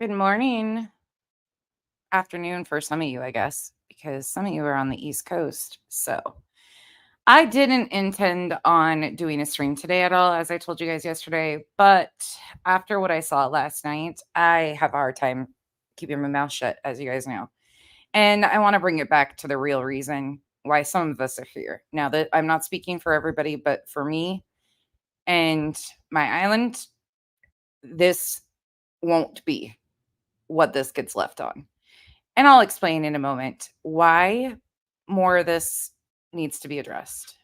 Good morning, afternoon for some of you, I guess, because some of you are on the East Coast. So I didn't intend on doing a stream today at all, as I told you guys yesterday. But after what I saw last night, I have a hard time keeping my mouth shut, as you guys know. And I want to bring it back to the real reason why some of us are here. Now that I'm not speaking for everybody, but for me and my island, this won't be what this gets left on. And I'll explain in a moment why more of this needs to be addressed.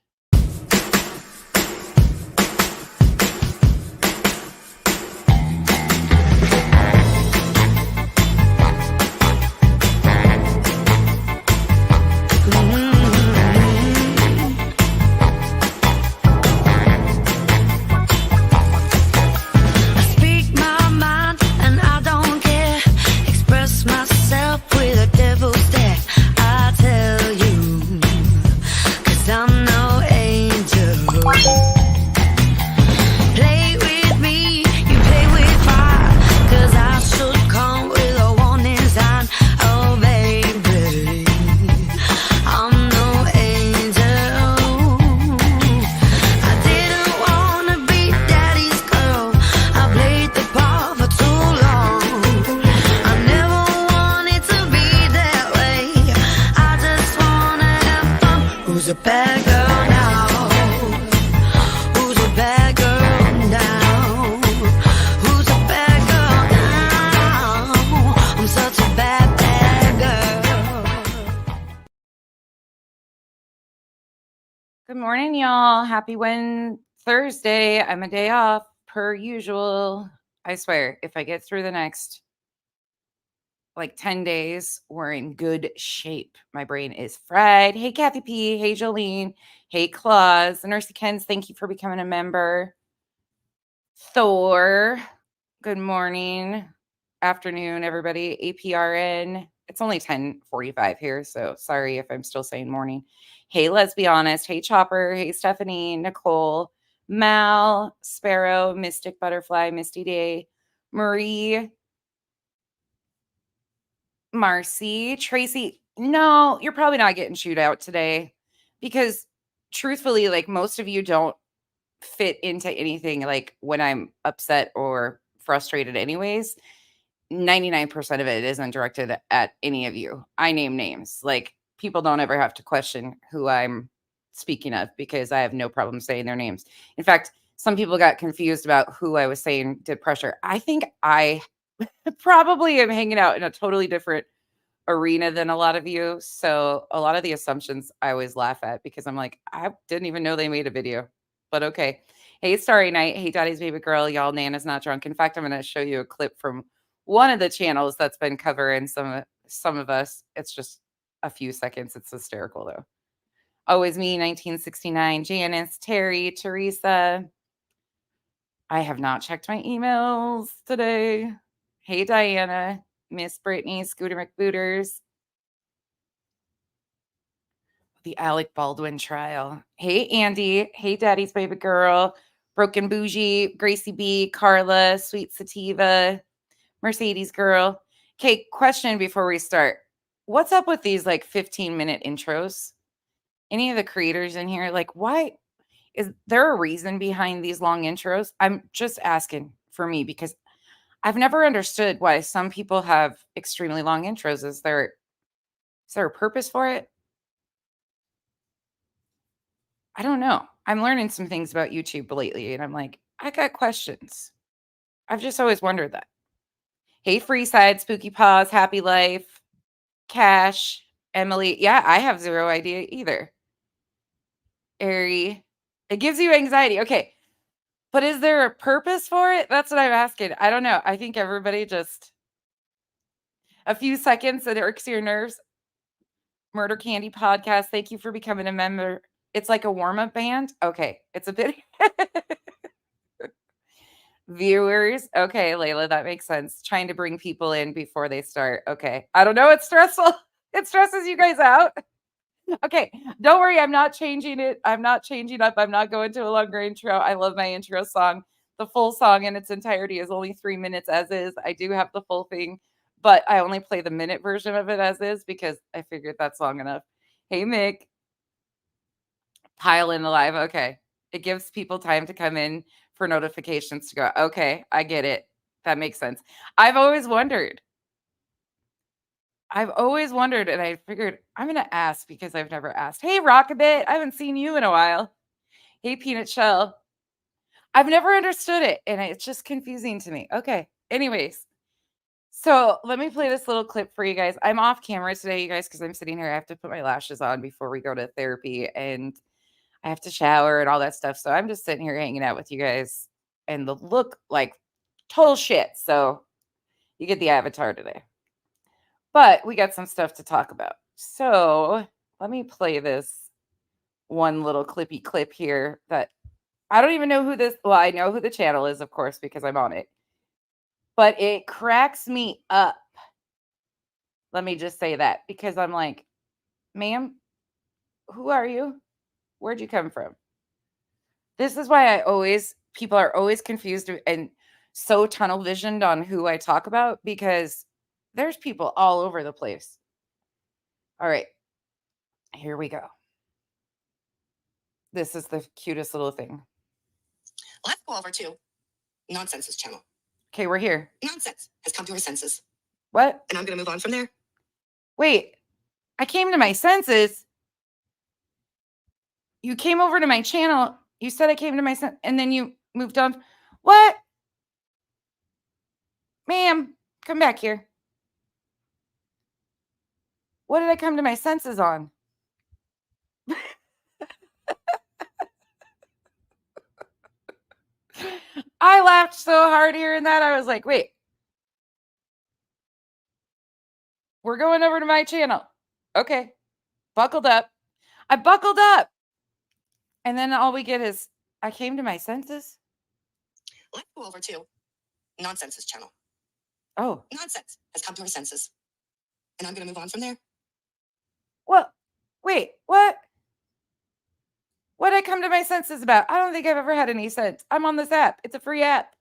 Who's a bad girl now? Who's a bad girl now? Who's a bad girl now? I'm such a bad, bad girl. Good morning, y'all. Happy Thursday. I'm a day off per usual. I swear, if I get through the next like 10 days, we're in good shape. My brain is fried. Hey, Kathy P. Hey, Jolene. Hey, Claus. Nursey Kens, thank you for becoming a member. Thor, good morning, afternoon, everybody. APRN. It's only 10:45 here, so sorry if I'm still saying morning. Hey, let's be honest. Hey, Chopper. Hey, Stephanie, Nicole, Mal, Sparrow, Mystic Butterfly, Misty Day, Marie, Marcy, Tracy. No, you're probably not getting chewed out today because truthfully, like most of you don't fit into anything like when I'm upset or frustrated anyways. 99% of it isn't directed at any of you. I name names. Like people don't ever have to question who I'm speaking of because I have no problem saying their names. In fact, some people got confused about who I was saying did pressure. I think I probably am hanging out in a totally different arena than a lot of you. So a lot of the assumptions I always laugh at because I'm like, I didn't even know they made a video. But okay. Hey, Starry Night. Hey, Daddy's Baby Girl. Y'all, Nana's not drunk. In fact, I'm going to show you a clip from one of the channels that's been covering some of us. It's just a few seconds. It's hysterical though. Always me, 1969. Janice, Terry, Teresa. I have not checked my emails today. Hey, Diana, Miss Brittany, Scooter McBooters. The Alec Baldwin trial. Hey, Andy. Hey, Daddy's Baby Girl. Broken Bougie, Gracie B, Carla, Sweet Sativa, Mercedes Girl. Okay, question before we start. What's up with these like 15-minute intros? Any of the creators in here, like, why is there a reason behind these long intros? I'm just asking for me because I've never understood why some people have extremely long intros. Is there a purpose for it? I don't know. I'm learning some things about YouTube lately, and I'm like, I got questions. I've just always wondered that. Hey, Freeside, Spooky Paws, Happy Life, Cash, Emily. Yeah, I have zero idea either. Airy. It gives you anxiety. Okay. But is there a purpose for it? That's what I'm asking. I don't know. I think everybody just a few seconds it irks your nerves. Murder Candy Podcast. Thank you for becoming a member. It's like a warm-up band. Okay. It's a bit viewers. Okay, Layla, that makes sense. Trying to bring people in before they start. Okay. I don't know. It's stressful. It stresses you guys out. Okay. Don't worry. I'm not changing it. I'm not changing up. I'm not going to a longer intro. I love my intro song. the full song in its entirety is only 3 minutes as is. I do have the full thing, but I only play the minute version of it as is because I figured that's long enough. Hey, Mick. Pile in the live. Okay. It gives people time to come in for notifications to go, okay, I get it. That makes sense. I've always wondered, and I figured I'm going to ask because I've never asked. Hey, Rockabit, I haven't seen you in a while. Hey, Peanut Shell. I've never understood it, and it's just confusing to me. Okay. Anyways, so let me play this little clip for you guys. I'm off camera today, you guys, because I'm sitting here. I have to put my lashes on before we go to therapy, and I have to shower and all that stuff. So I'm just sitting here hanging out with you guys, and the look like total shit. So you get the avatar today. But we got some stuff to talk about. So let me play this one little clippy clip here that I don't even know who this, well, I know who the channel is, of course, because I'm on it. But it cracks me up. Let me just say that because I'm like, ma'am, who are you? Where'd you come from? This is why people are always confused and so tunnel visioned on who I talk about because there's people all over the place. All right, here we go. This is the cutest little thing. Let's go over to Nonsense's channel. Okay, we're here. Nonsense has come to her senses. What? And I'm going to move on from there. Wait, I came to my senses. You came over to my channel. You said I came to my senses, and then you moved on. What? Ma'am, come back here. What did I come to my senses on? I laughed so hard hearing that. I was like, wait, we're going over to my channel. Okay. Buckled up. I buckled up. And then all we get is, I came to my senses. Let's go over to Nonsense's channel. Oh. Nonsense has come to her senses. And I'm going to move on from there. Well, wait, what? What did I come to my senses about? I don't think I've ever had any sense. I'm on this app. It's a free app.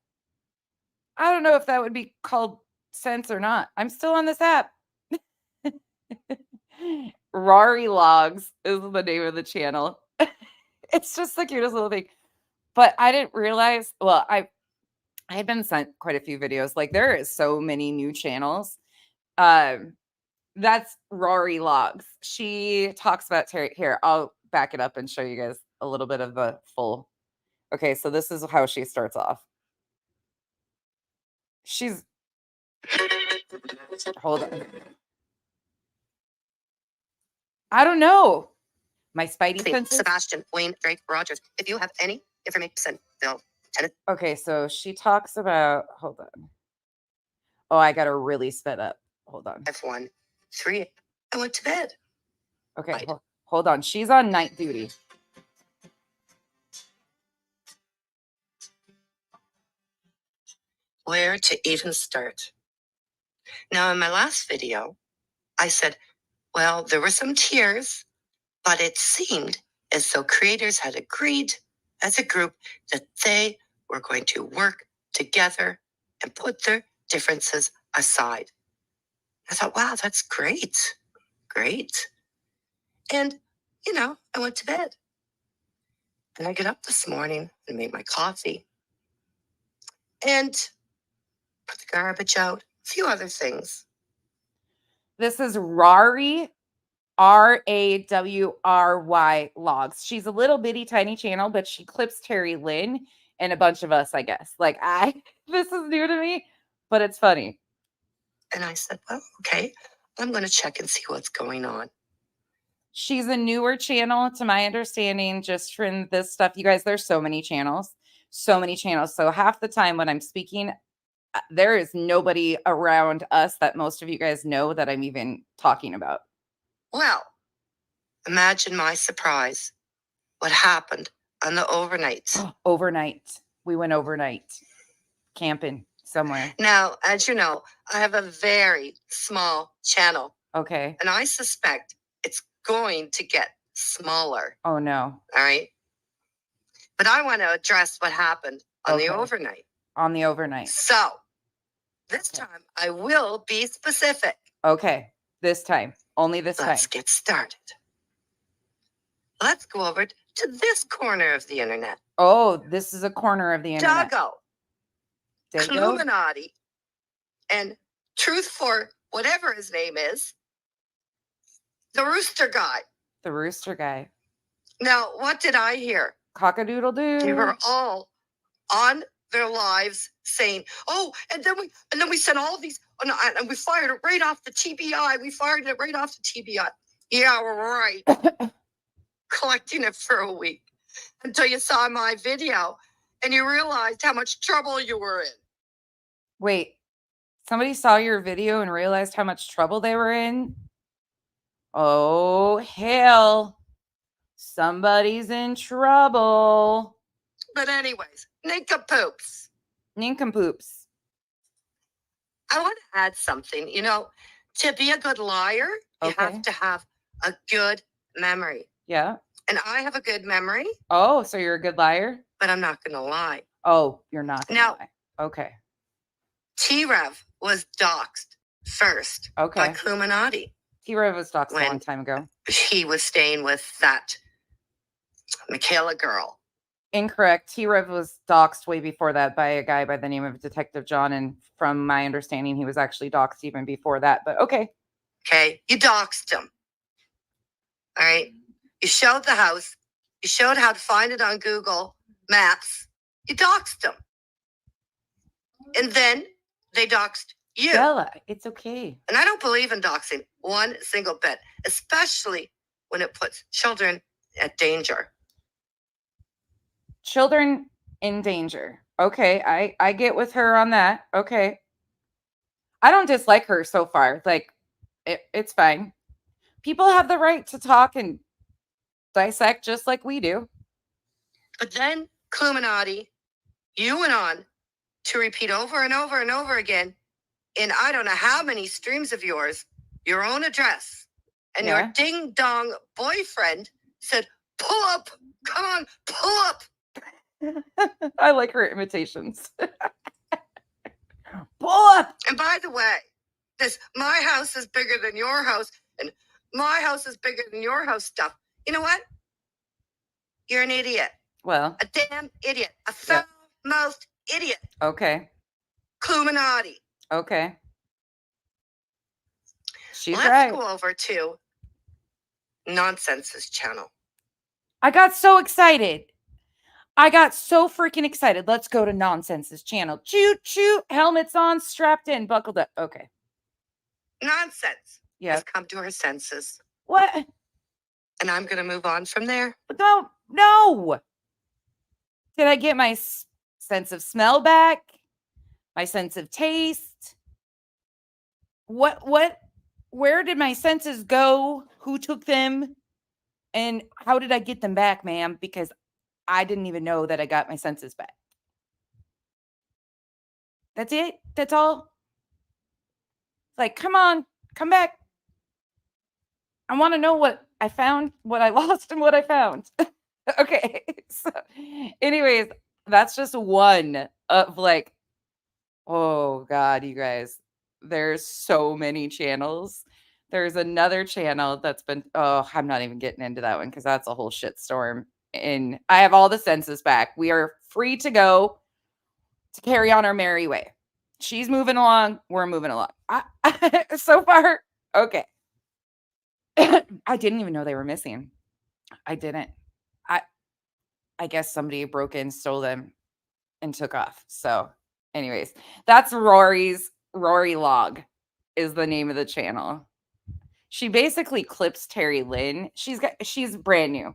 I don't know if that would be called sense or not. I'm still on this app. Rari Logs is the name of the channel. It's just the cutest little thing. But I didn't realize, well, I had been sent quite a few videos. Like there is so many new channels. That's Rari Logs. She talks about Terry. Here, I'll back it up and show you guys a little bit of the full. Okay, so this is how she starts off. She's hold on. I don't know. My spidey senses. Sebastian, Wayne, Drake, Rogers. If you have any information, they'll tell it. Okay, so she talks about. Hold on. Oh, I got her really sped up. Hold on. F1, 3. I went to bed. Okay, Right. hold on. She's on night duty. Where to even start? Now, in my last video, I said, well, there were some tears, but it seemed as though creators had agreed as a group that they were going to work together and put their differences aside. I thought, wow, that's great. Great. And, I went to bed. And I get up this morning and make my coffee and put the garbage out, a few other things. This is Rari, Rawry Logs. She's a little bitty tiny channel, but she clips Terry Lynn and a bunch of us, I guess. Like this is new to me, but it's funny. And I said, well, okay, I'm going to check and see what's going on. She's a newer channel, to my understanding, just from this stuff. You guys, there's so many channels. So half the time when I'm speaking, there is nobody around us that most of you guys know that I'm even talking about. Well, imagine my surprise. What happened on the overnight? Overnight. We went overnight camping somewhere. Now, as you know, I have a very small channel. Okay. And I suspect it's going to get smaller. Oh, no. All right. But I want to address what happened on the Okay. overnight. On the overnight. So this Okay. time I will be specific. Okay. This time. Only this time. Let's get started. Let's go over to this corner of the internet. Oh, this is a corner of the internet. Dago, Dago? Illuminati, and Truth for whatever his name is, the rooster guy. The rooster guy. Now, what did I hear? Cock-a-doodle-doo. They were all on their lives saying, "Oh," and then we sent all of these, and we fired it right off the TBI. We fired it right off the TBI. Yeah, right. Collecting it for a week until you saw my video and you realized how much trouble you were in. Wait, somebody saw your video and realized how much trouble they were in? Oh, hell. Somebody's in trouble. But anyways, nincompoops. Nincompoops. I want to add something. You know, to be a good liar, you Okay. have to have a good memory. Yeah. And I have a good memory, Oh, so you're a good liar? but I'm not going to lie. Oh, you're not gonna Now- lie. Okay. T-Rev was doxxed first by Okay. Illuminati. T-Rev was doxxed a When- long time ago. He was staying with that Michaela girl. Incorrect. T-Rev was doxxed way before that by a guy by the name of Detective John, and from my understanding, he was actually doxxed even before that. But okay. Okay, you doxed him. All right, you showed the house. You showed how to find it on Google Maps. You doxed him, and then they doxed you. Bella, it's okay. And I don't believe in doxing one single bit, especially when it puts children at danger. Children in danger. Okay, I get with her on that. Okay. I don't dislike her so far. Like, it's fine. People have the right to talk and dissect just like we do. But then Illuminati, you went on to repeat over and over and over again in I don't know how many streams of yours, your own address. And Yeah. your ding dong boyfriend said, "Pull up, come on, pull up." I like her imitations. Pull up. And by the way, this my house is bigger than your house and my house is bigger than your house stuff. You know what? You're an idiot. Well, A damn idiot. A Yeah. foul-mouthed idiot. okay. Illuminati. Okay. She's Let's right. go over to Nonsense's channel. I got so excited. I got so freaking excited. Let's go to Nonsense's channel. Choo choo. Helmets on, strapped in, buckled up. Okay. Nonsense Yeah. has come to her senses. What? And I'm going to move on from there. No. No. Did I get my sense of smell back? My sense of taste? What? Where did my senses go? Who took them? And how did I get them back, ma'am? Because I didn't even know that I got my senses back. That's it? That's all? Like, come on, come back. I want to know what I found, what I lost, and what I found. Okay. So, anyways, that's just one of like, oh God, you guys, there's so many channels. There's another channel that's been, oh, I'm not even getting into that one because that's a whole shit storm. And I have all the senses back. We are free to go to carry on our merry way. She's moving along. We're moving along. So far, okay. I didn't even know they were missing. I didn't. I guess somebody broke in, stole them, and took off. So, anyways, that's Rari Log is the name of the channel. She basically clips Terry Lynn. She's brand new,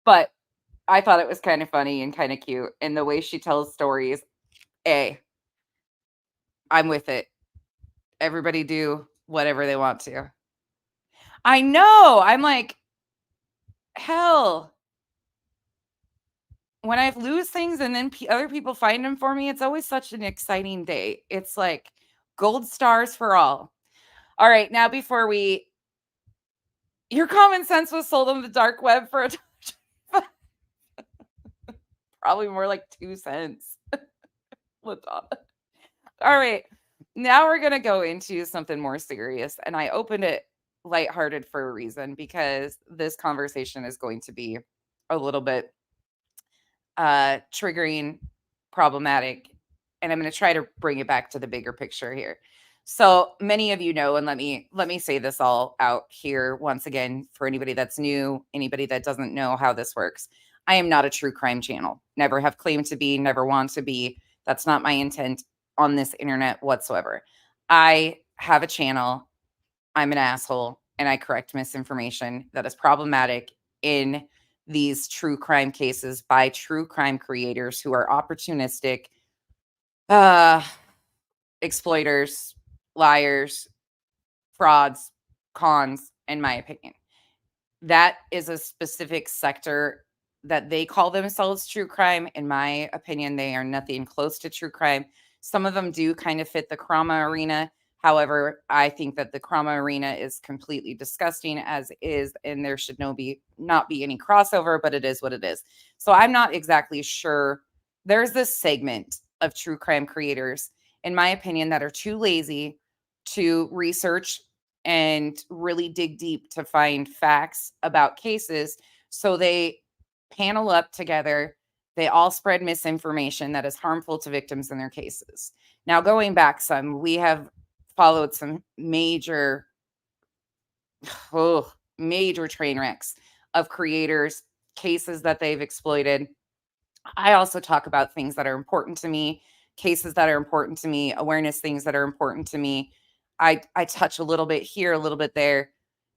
but I thought it was kind of funny and kind of cute. And the way she tells stories, I'm with it. Everybody do whatever they want to. I know. I'm like, hell. When I lose things and then other people find them for me, it's always such an exciting day. It's like gold stars for all. All right, now before your common sense was sold on the dark web for probably more like 2 cents. LaDonna. All right. Now we're going to go into something more serious. And I opened it lighthearted for a reason because this conversation is going to be a little bit triggering, problematic, and I'm going to try to bring it back to the bigger picture here. So many of you know, and let me say this all out here once again for anybody that's new, anybody that doesn't know how this works. I am not a true crime channel. Never have claimed to be, never want to be. That's not my intent on this internet whatsoever. I have a channel. I'm an asshole and I correct misinformation that is problematic in these true crime cases by true crime creators who are opportunistic, uh, exploiters, liars, frauds, cons, in my opinion. That is a specific sector that they call themselves true crime. In my opinion, they are nothing close to true crime. Some of them do kind of fit the trauma arena. However, I think that the trauma arena is completely disgusting as is, and there should not be any crossover, but it is what it is. So I'm not exactly sure. There's this segment of true crime creators, in my opinion, that are too lazy to research and really dig deep to find facts about cases. So they panel up together. They all spread misinformation that is harmful to victims in their cases. Now, going back some, we have followed some major, major train wrecks of creators, cases that they've exploited. I also talk about things that are important to me, cases that are important to me, awareness things that are important to me. I touch a little bit here, a little bit there,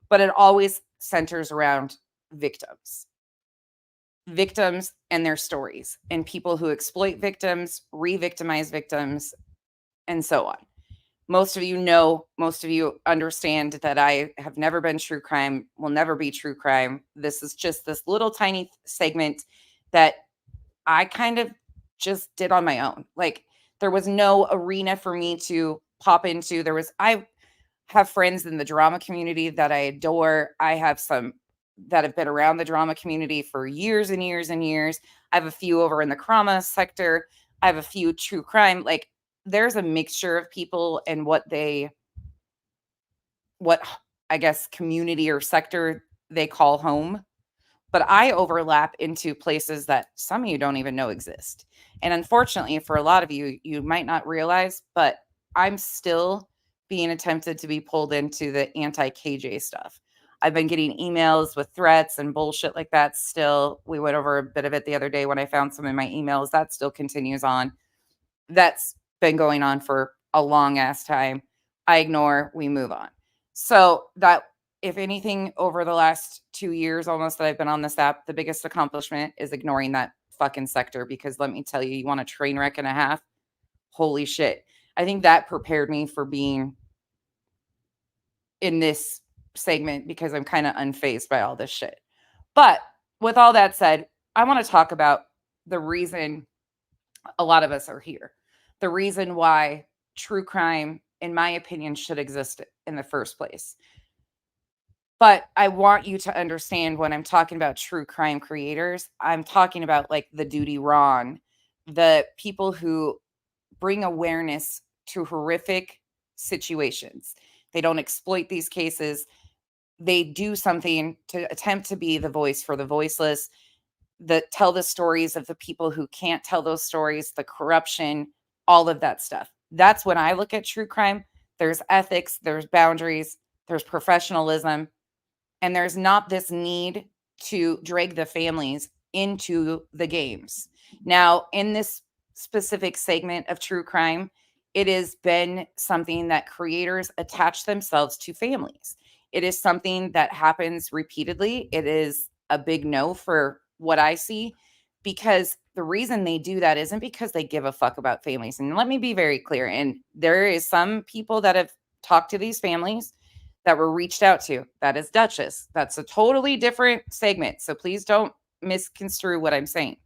but it always centers around victims. Victims and their stories, and people who exploit victims, re-victimize victims, and so on. Most of you know, most of you understand that I have never been true crime, will never be true crime. This is just this little tiny segment that I kind of just did on my own. Like there was no arena for me to pop into. I have friends in the drama community that I adore. I have some that have been around the drama community for years and years and years. I have a few over in the trauma sector. I have a few true crime. Like there's a mixture of people and what I guess community or sector they call home, but I overlap into places that some of you don't even know exist. And unfortunately, for a lot of you, you might not realize, but I'm still being attempted to be pulled into the anti KJ stuff. I've been getting emails with threats and bullshit like that still. We went over a bit of it the other day when I found some in my emails. That still continues on. That's been going on for a long ass time. I ignore, we move on. So that if anything over the last 2 years almost that I've been on this app, the biggest accomplishment is ignoring that fucking sector because let me tell you, you want a train wreck and a half? Holy shit. I think that prepared me for being in this segment because I'm kind of unfazed by all this shit. But with all that said, I want to talk about the reason a lot of us are here. The reason why true crime, in my opinion, should exist in the first place. But I want you to understand when I'm talking about true crime creators, I'm talking about like the Duty Ron, the people who bring awareness to horrific situations. They don't exploit these cases. They do something to attempt to be the voice for the voiceless, that tell the stories of the people who can't tell those stories, the corruption, all of that stuff. That's when I look at true crime. There's ethics, there's boundaries, there's professionalism, and there's not this need to drag the families into the games. Now, in this specific segment of true crime, it has been something that creators attach themselves to families. It is something that happens repeatedly. It is a big no for what I see because the reason they do that isn't because they give a fuck about families. And let me be very clear. And there is some people that have talked to these families that were reached out to. That is Duchess. That's a totally different segment. So please don't misconstrue what I'm saying.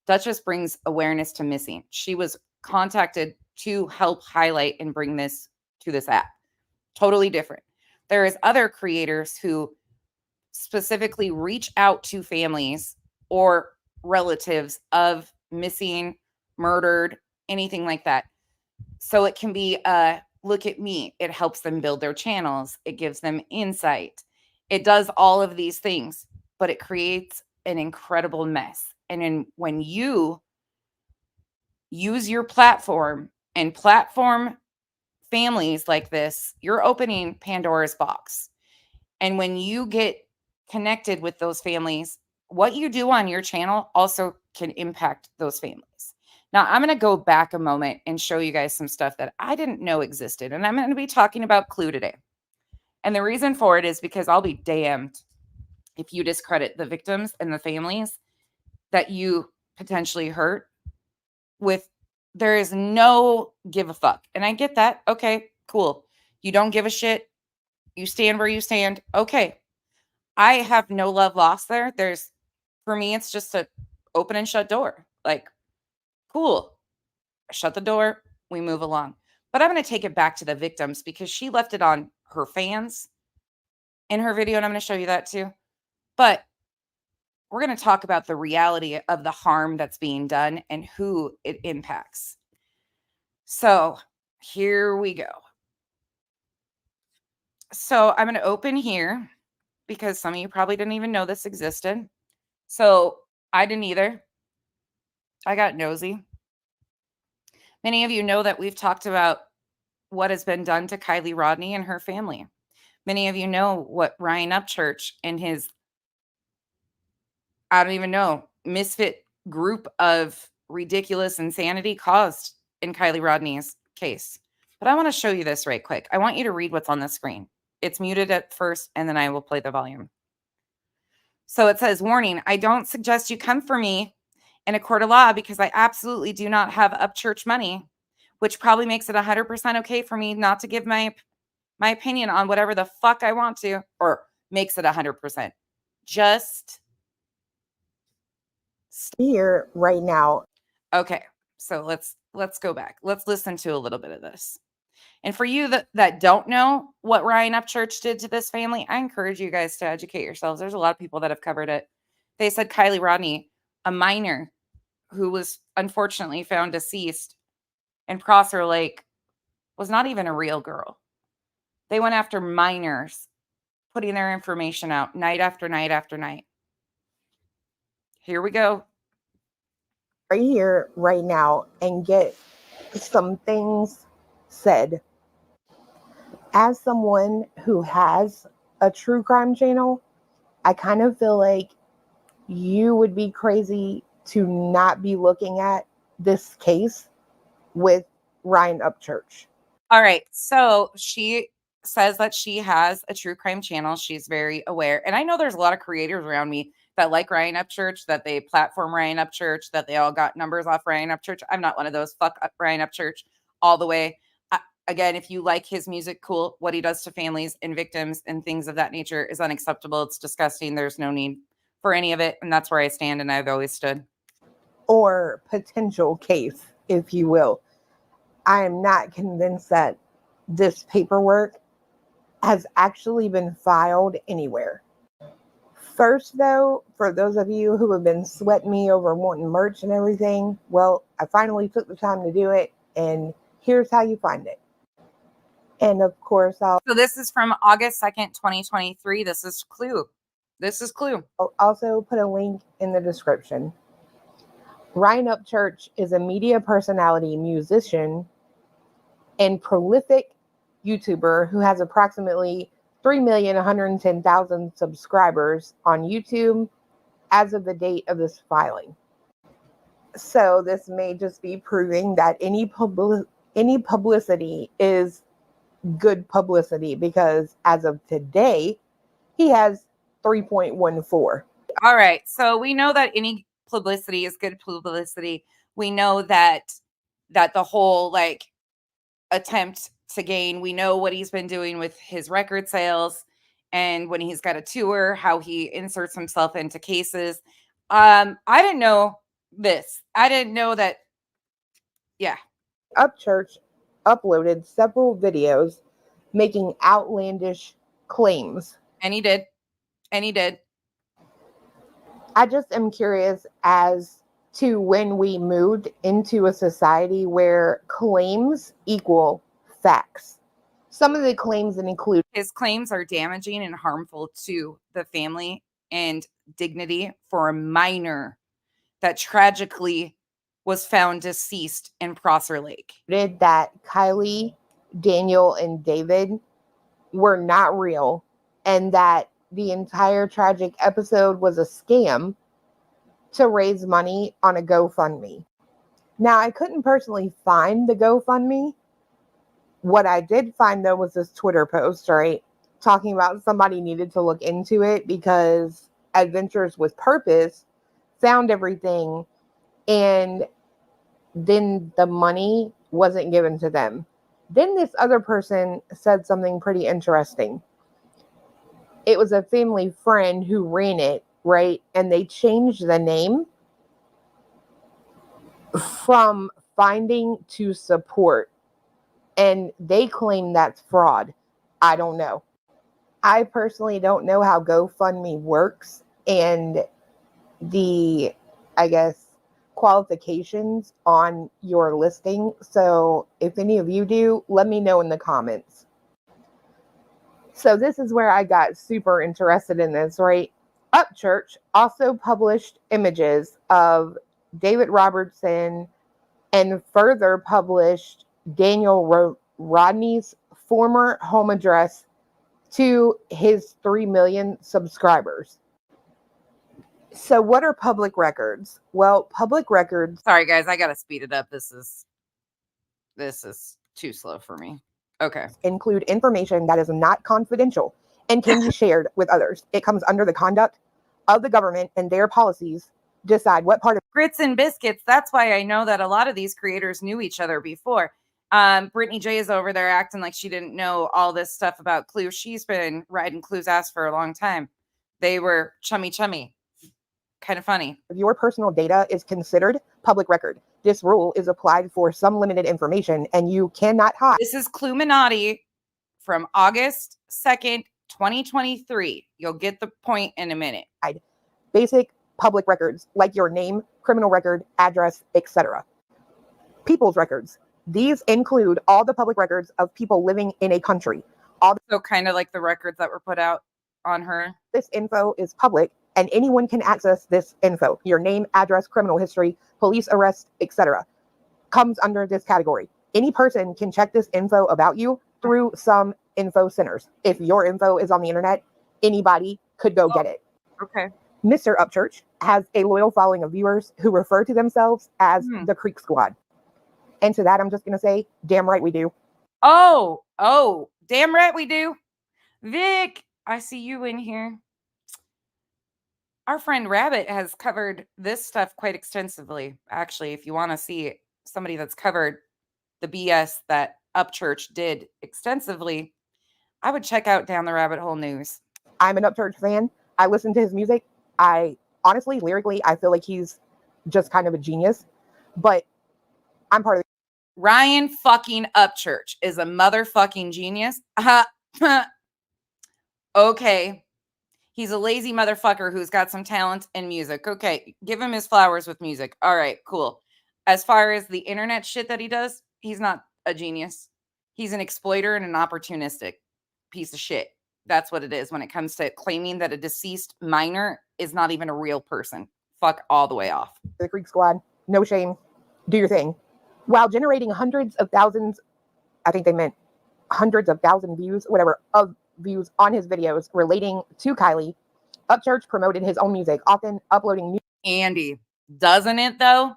Duchess brings awareness to missing. She was contacted to help highlight and bring this to this app. Totally different. There is other creators who specifically reach out to families or relatives of missing, murdered, anything like that. So it can be look at me. It helps them build their channels. It gives them insight. It does all of these things, but it creates an incredible mess. And when you use your platform and platform families like this, you're opening Pandora's box. And when you get connected with those families, what you do on your channel also can impact those families. Now, I'm going to go back a moment and show you guys some stuff that I didn't know existed. And I'm going to be talking about Clue today. And the reason for it is because I'll be damned if you discredit the victims and the families that you potentially hurt with. There is no give a fuck. And I get that. Okay, cool. You don't give a shit. You stand where you stand. Okay. I have no love lost there. For me, it's just a open and shut door. Like, cool. Shut the door. We move along. But I'm going to take it back to the victims because she left it on her fans in her video. And I'm going to show you that too. But we're going to talk about the reality of the harm that's being done and who it impacts. So here we go. So I'm going to open here because some of you probably didn't even know this existed. So I didn't either. I got nosy. Many of you know that we've talked about what has been done to Kylie Rodney and her family. Many of you know what Ryan Upchurch and his, I don't even know, misfit group of ridiculous insanity caused in Kylie Rodney's case. But I want to show you this right quick. I want you to read what's on the screen. It's muted at first, and then I will play the volume. So it says, warning, I don't suggest you come for me in a court of law because I absolutely do not have Upchurch money, which probably makes it 100% okay for me not to give my opinion on whatever the fuck I want to, or makes it 100%. Just here right now. Okay, so let's go back. Let's listen to a little bit of this. And for you that don't know what Ryan Upchurch did to this family, I encourage you guys to educate yourselves. There's a lot of people that have covered it. They said Kylie Rodney, a minor who was unfortunately found deceased in Prosser Lake, was not even a real girl. They went after minors, putting their information out night after night after night. Here we go. Right here, right now, and get some things said. As someone who has a true crime channel, I kind of feel like you would be crazy to not be looking at this case with Ryan Upchurch. All right. So she says that she has a true crime channel. She's very aware. And I know there's a lot of creators around me that like Ryan Upchurch, that they platform Ryan Upchurch, that they all got numbers off Ryan Upchurch. I'm not one of those. Fuck Ryan Upchurch all the way. Again, if you like his music, cool. What he does to families and victims and things of that nature is unacceptable. It's disgusting. There's no need for any of it. And that's where I stand, and I've always stood. Or potential case, if you will. I am not convinced that this paperwork has actually been filed anywhere. First, though, for those of you who have been sweating me over wanting merch and everything, well, I finally took the time to do it, and here's how you find it. And of course, So this is from August 2nd, 2023. This is Clue. I'll also put a link in the description. Ryan Upchurch is a media personality, musician, and prolific YouTuber who has approximately 3,110,000 subscribers on YouTube as of the date of this filing. So this may just be proving that any publicity is good publicity, because as of today, he has 3.14. All right. So we know that any publicity is good publicity. We know that the whole like attempt to gain, we know what he's been doing with his record sales, and when he's got a tour, how he inserts himself into cases. I didn't know this. I didn't know that. Yeah. Upchurch uploaded several videos making outlandish claims. And he did. I just am curious as to when we moved into a society where claims equal facts. Some of the claims that include His claims are damaging and harmful to the family and dignity for a minor that tragically was found deceased in Prosser Lake. that Kylie, Daniel, and David were not real, and that the entire tragic episode was a scam to raise money on a GoFundMe. Now, I couldn't personally find the GoFundMe. What I did find, though, was this Twitter post, right? Talking about somebody needed to look into it because Adventures with Purpose found everything, and then the money wasn't given to them. Then this other person said something pretty interesting. It was a family friend who ran it, right? And they changed the name from finding to support. And they claim that's fraud. I don't know. I personally don't know how GoFundMe works and the, I guess, qualifications on your listing. So if any of you do, let me know in the comments. So this is where I got super interested in this, right? Upchurch also published images of David Robertson and further published Daniel Rodney's former home address to his 3 million subscribers. So what are public records? Well, public records Sorry, guys, I gotta speed it up. This is too slow for me. Okay. include information that is not confidential and can be shared with others. It comes under the conduct of the government, and their policies decide what part of Grits and biscuits. That's why I know that a lot of these creators knew each other before. Brittany J is over there acting like she didn't know all this stuff about Clue. She's been riding Clue's ass for a long time. They were chummy. Kind of funny. your personal data is considered public record. This rule is applied for some limited information, and you cannot hide. This is Cluminati from August 2nd, 2023. You'll get the point in a minute. Basic public records like your name, criminal record, address, etc. People's records. These include all the public records of people living in a country. So kind of like the records that were put out on her. This info is public, and anyone can access this info. Your name, address, criminal history, police arrest, etc. comes under this category. Any person can check this info about you through some info centers. If your info is on the internet, anybody could go get it. Okay. Mr. Upchurch has a loyal following of viewers who refer to themselves as the Creek Squad. And to that, I'm just going to say, damn right we do. Oh, damn right we do. Vic, I see you in here. Our friend Rabbit has covered this stuff quite extensively. Actually, if you want to see somebody that's covered the BS that Upchurch did extensively, I would check out Down the Rabbit Hole News. I'm an Upchurch fan. I listen to his music. I honestly, lyrically, I feel like he's just kind of a genius. But I'm part of Ryan fucking Upchurch is a motherfucking genius. Okay. He's a lazy motherfucker who's got some talent in music. Okay. Give him his flowers with music. All right, cool. As far as the internet shit that he does, he's not a genius. He's an exploiter and an opportunistic piece of shit. That's what it is when it comes to claiming that a deceased minor is not even a real person. Fuck all the way off. the Creek Squad. No shame. Do your thing. While generating hundreds of thousands, I think they meant hundreds of thousand views, whatever, of views on his videos relating to Kylie, Upchurch promoted his own music, often uploading new. Andy, doesn't it though?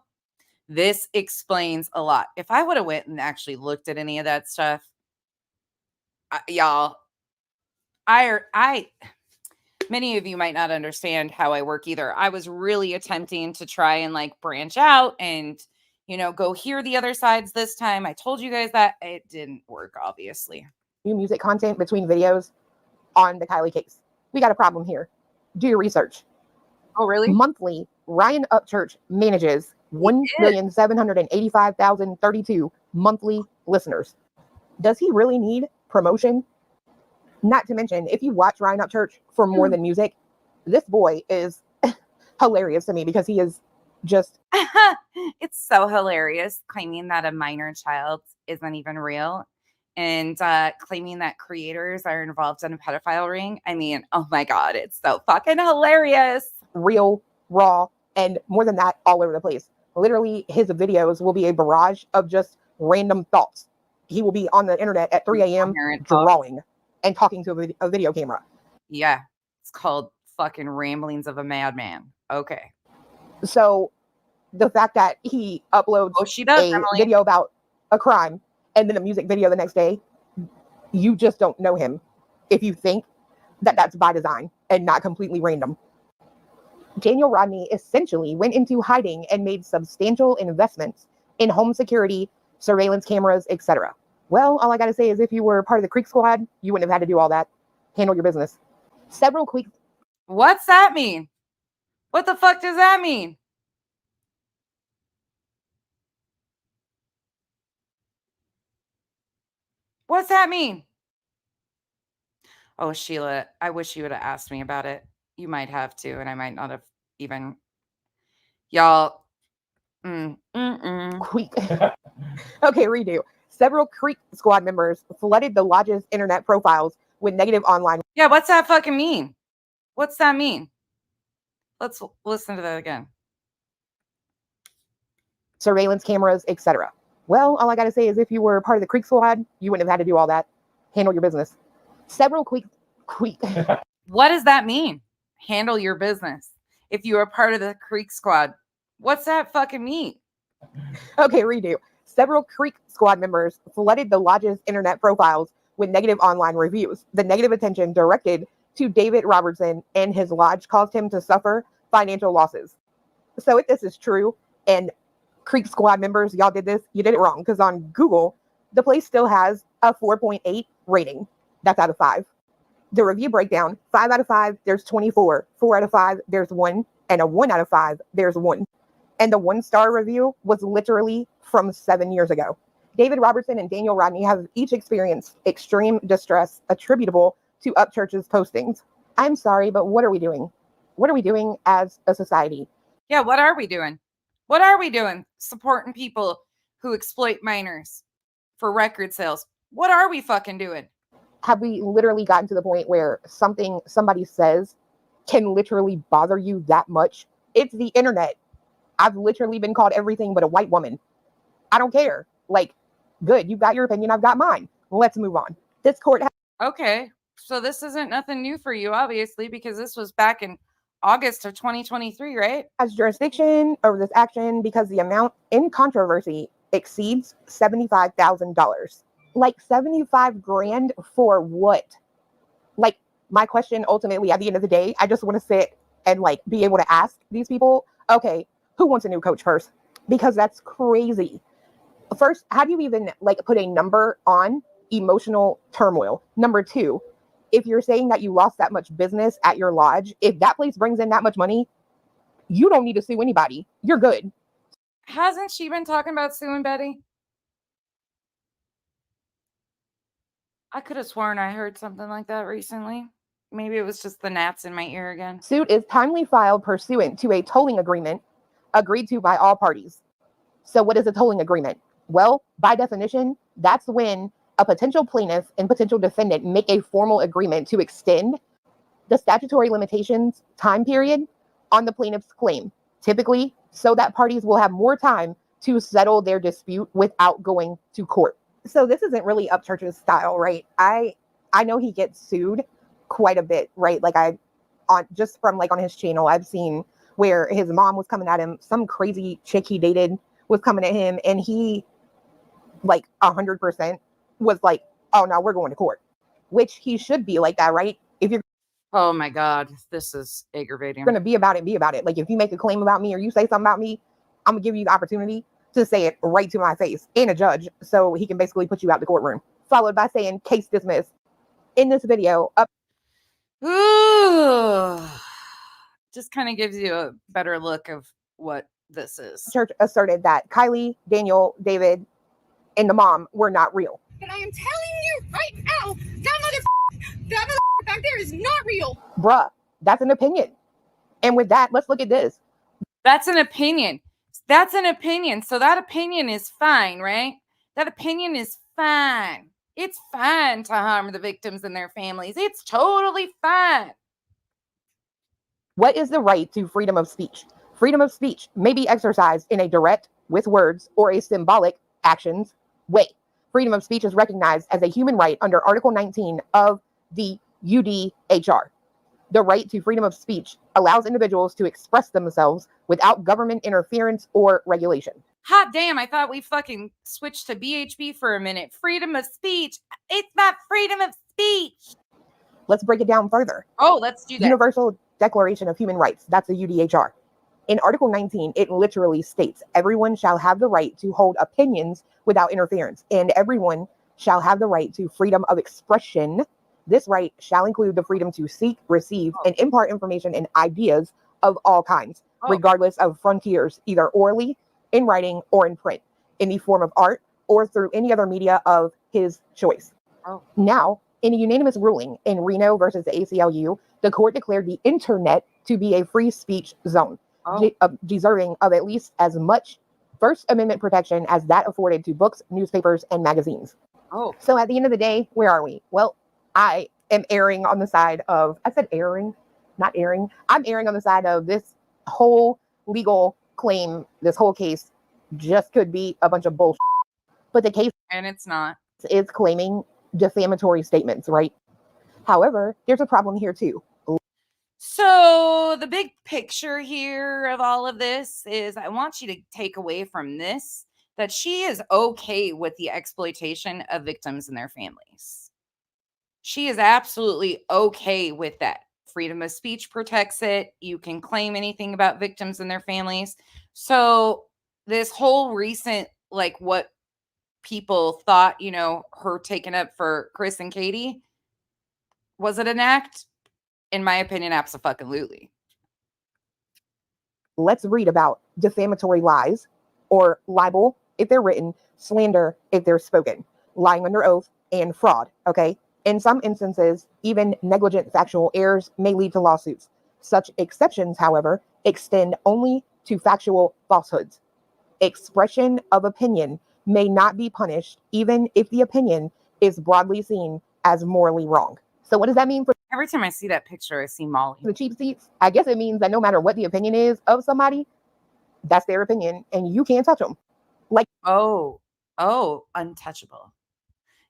This explains a lot. If I would have went and actually looked at any of that stuff, y'all, many of you might not understand how I work either. I was really attempting to try and like branch out and, go hear the other sides this time. I told you guys that it didn't work, obviously. New music content between videos on the Kylie case. We got a problem here. Do your research. Oh, really? Monthly, Ryan Upchurch manages 1,785,032 monthly listeners. Does he really need promotion? Not to mention, if you watch Ryan Upchurch for more than music, this boy is hilarious to me because he is just It's so hilarious claiming that a minor child isn't even real and claiming that creators are involved in a pedophile ring. I mean, oh my God, it's so fucking hilarious. real, raw, and more than that, all over the place. Literally, his videos will be a barrage of just random thoughts. He will be on the internet at 3 a.m. Coherent thoughts. drawing and talking to a video camera. Yeah, it's called fucking ramblings of a madman. Okay. So the fact that he uploads Oh, she does, a Emily. video about a crime and then a music video the next day, you just don't know him if you think that that's by design and not completely random. Daniel Rodney essentially went into hiding and made substantial investments in home security, surveillance cameras, etc. Well, all I got to say is if you were part of the Creek Squad, you wouldn't have had to do all that. Handle your business. Several quick. What's that mean? What the fuck does that mean? What's that mean? Oh, Sheila, I wish you would have asked me about it. You might have to, and I might not have even. Y'all. Quick. Okay, redo. Several Creek Squad members flooded the lodge's internet profiles with negative online. Yeah, what's that fucking mean? What's that mean? Let's listen to that again. Surveillance cameras, etc. Well, all I got to say is if you were part of the Creek Squad, you wouldn't have had to do all that. Handle your business. Several quick. What does that mean? Handle your business. If you are part of the Creek Squad, what's that fucking mean? Okay, redo. Several Creek Squad members flooded the lodge's internet profiles with negative online reviews. The negative attention directed to David Robertson and his lodge caused him to suffer financial losses. So if this is true and Creek Squad members, y'all did this, you did it wrong, because on Google, the place still has a 4.8 rating. That's out of 5. The review breakdown, 5 out of 5, there's 24. 4 out of 5, there's 1. And a 1 out of 5, there's 1. And the 1-star review was literally from 7 years ago. David Robertson and Daniel Rodney have each experienced extreme distress attributable to Upchurch's postings. I'm sorry, but what are we doing? What are we doing as a society? Yeah, what are we doing? What are we doing? Supporting people who exploit minors for record sales. What are we fucking doing? Have we literally gotten to the point where something somebody says can literally bother you that much? It's the internet. I've literally been called everything but a white woman. I don't care. Like, good, you've got your opinion, I've got mine. Let's move on. This court Okay, so this isn't nothing new for you, obviously, because this was back in August of 2023, right? has jurisdiction over this action because the amount in controversy exceeds $75,000. Like 75 grand for what? Like, my question ultimately at the end of the day, I just want to sit and like be able to ask these people, okay, who wants a new coach first? Because that's crazy. First, how do you even like put a number on emotional turmoil? Number 2, if you're saying that you lost that much business at your lodge, if that place brings in that much money, you don't need to sue anybody. You're good. Hasn't she been talking about suing Betty? I could have sworn I heard something like that recently. Maybe it was just the gnats in my ear again. Suit is timely filed pursuant to a tolling agreement agreed to by all parties. So what is a tolling agreement? Well, by definition, that's when a potential plaintiff and potential defendant make a formal agreement to extend the statutory limitations time period on the plaintiff's claim, typically so that parties will have more time to settle their dispute without going to court. So this isn't really Upchurch's style, right? I know he gets sued quite a bit, right? Like just from like on his channel, I've seen where his mom was coming at him, some crazy chick he dated was coming at him, and he like 100% was like, oh no, we're going to court, which he should be like that, right? If you're Oh my God, this is aggravating. going to be about it. Like if you make a claim about me or you say something about me, I'm gonna give you the opportunity to say it right to my face and a judge, so he can basically put you out the courtroom, followed by saying case dismissed. In this video, Ooh, just kind of gives you a better look of what this is. Upchurch asserted that Kylie, Daniel, David, and the mom were not real. But I am telling you right now, that mother back there is not real. Bruh, that's an opinion. And with that, let's look at this. That's an opinion. That's an opinion. So that opinion is fine, right? That opinion is fine. It's fine to harm the victims and their families. It's totally fine. What is the right to freedom of speech? Freedom of speech may be exercised in a direct, with words, or a symbolic actions way. Freedom of speech is recognized as a human right under Article 19 of the UDHR. The right to freedom of speech allows individuals to express themselves without government interference or regulation. Hot damn, I thought we fucking switched to BHB for a minute. Freedom of speech. It's not freedom of speech. Let's break it down further. Oh, let's do that. Universal Declaration of Human Rights, that's the UDHR. In Article 19, it literally states everyone shall have the right to hold opinions without interference, and everyone shall have the right to freedom of expression. This right shall include the freedom to seek, receive, and impart information and ideas of all kinds, regardless of frontiers, either orally, in writing, or in print, in the form of art, or through any other media of his choice. Now, in a unanimous ruling in Reno versus the ACLU, the court declared the internet to be a free speech zone, deserving of at least as much First Amendment protection as that afforded to books, newspapers, and magazines. So at the end of the day, where are we? Well, I am erring on the side of, I said erring, not erring. I'm erring on the side of this whole legal claim, this whole case just could be a bunch of bullshit. But the case, and it's not, is claiming defamatory statements, right? However, there's a problem here too. So the big picture here of all of this is I want you to take away from this that she is okay with the exploitation of victims and their families. She is absolutely okay with that. Freedom of speech protects it. You can claim anything about victims and their families. So this whole recent, like what people thought, you know, her taking up for Chris and Katie, was it an act? In my opinion, absolutely. Let's read about defamatory lies or libel if they're written, slander if they're spoken, lying under oath, and fraud, okay? In some instances, even negligent factual errors may lead to lawsuits. Such exceptions, however, extend only to factual falsehoods. Expression of opinion may not be punished even if the opinion is broadly seen as morally wrong. So what does that mean for every time I see that picture, I see Molly. The cheap seats? I guess it means that no matter what the opinion is of somebody, that's their opinion and you can't touch them. Like, oh, untouchable.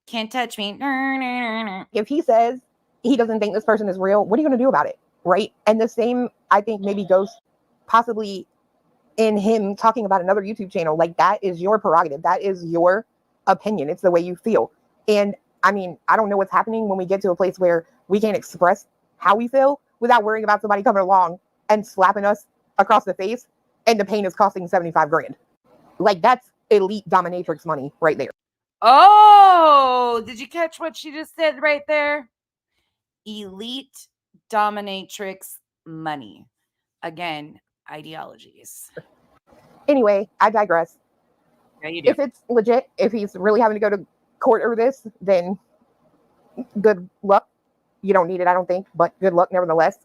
Can't touch me. If he says he doesn't think this person is real, what are you going to do about it? Right? And the same, I think, maybe goes possibly in him talking about another YouTube channel. Like, that is your prerogative. That is your opinion. It's the way you feel. And I mean, I don't know what's happening when we get to a place where we can't express how we feel without worrying about somebody coming along and slapping us across the face, and the pain is costing 75 grand. Like, that's elite dominatrix money right there. Oh, did you catch what she just said right there? Elite dominatrix money. Again, ideologies. Anyway, I digress. Yeah, you do. If it's legit, if he's really having to go to court over this, then good luck. You don't need it, I don't think, but good luck nevertheless.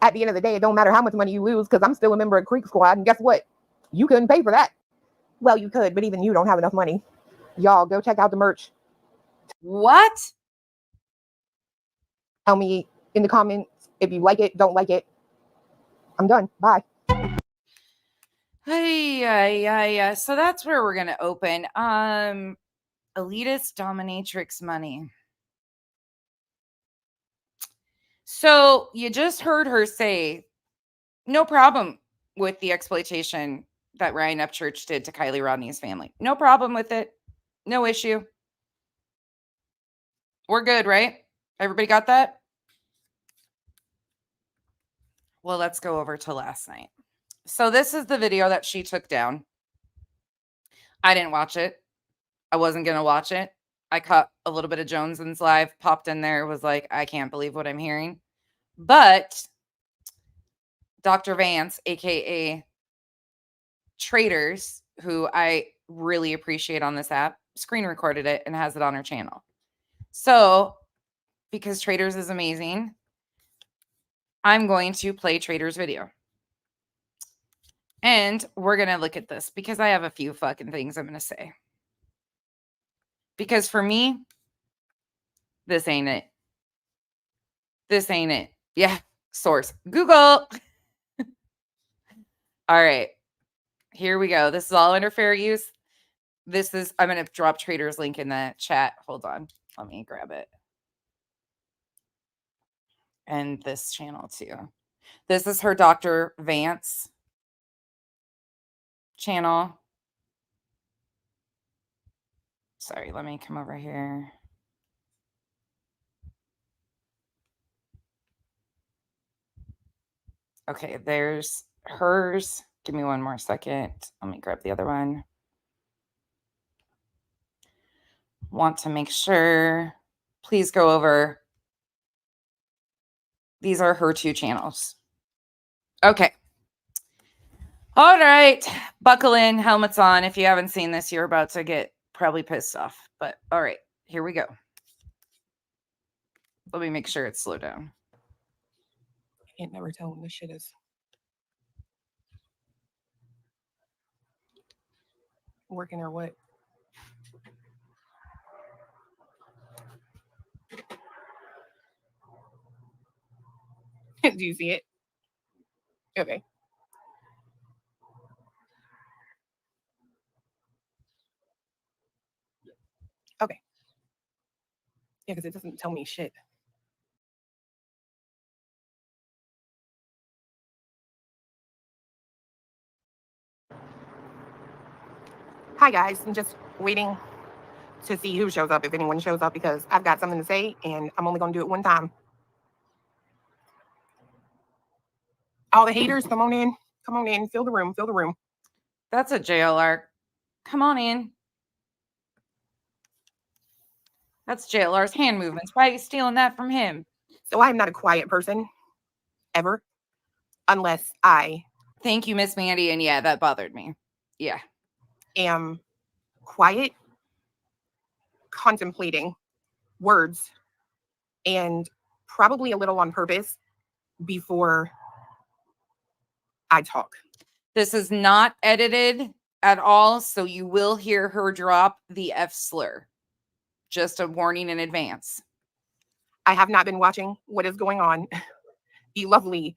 At the end of the day, it don't matter how much money you lose, because I'm still a member of Creek Squad, and guess what? You couldn't pay for that. Well, you could, but even you don't have enough money. Y'all, go check out the merch. What? Tell me in the comments if you like it, don't like it. I'm done. Bye. Hey, so that's where we're gonna open. Elitist dominatrix money. So you just heard her say no problem with the exploitation that Ryan Upchurch did to Kylie Rodney's family. No problem with it. No issue. We're good, right? Everybody got that? Well, let's go over to last night. So this is the video that she took down. I didn't watch it. I wasn't going to watch it. I caught a little bit of Jones's live, popped in there, was like, I can't believe what I'm hearing. But Dr. Vance, aka Traders, who I really appreciate on this app, screen recorded it and has it on her channel. So, because Traders is amazing, I'm going to play Traders' video. And we're going to look at this because I have a few fucking things I'm going to say. Because for me, this ain't it. This ain't it. Yeah. Source Google. All right. Here we go. This is all under fair use. I'm going to drop Trader's link in the chat. Hold on. Let me grab it. And this channel too. This is her Dr. Vance channel. Sorry, let me come over here. Okay, there's hers. Give me one more second. Let me grab the other one. Want to make sure. Please go over. These are her two channels. Okay. All right. Buckle in, helmets on. If you haven't seen this, you're about to get probably pissed off. But all right, here we go. Let me make sure it's slowed down. I can't never tell when this shit is working or what. Do you see it? Okay. Okay. Yeah, because it doesn't tell me shit. Hi guys, I'm just waiting to see who shows up, if anyone shows up, because I've got something to say and I'm only going to do it one time. All the haters, come on in. Come on in. Fill the room. Fill the room. That's a JLR. Come on in. That's JLR's hand movements. Why are you stealing that from him? So I'm not a quiet person, ever, unless I Thank you, Miss Mandy. And yeah, that bothered me. Yeah. am quiet, contemplating words, and probably a little on purpose before I talk. This is not edited at all, so you will hear her drop the F slur. Just a warning in advance. I have not been watching what is going on. The lovely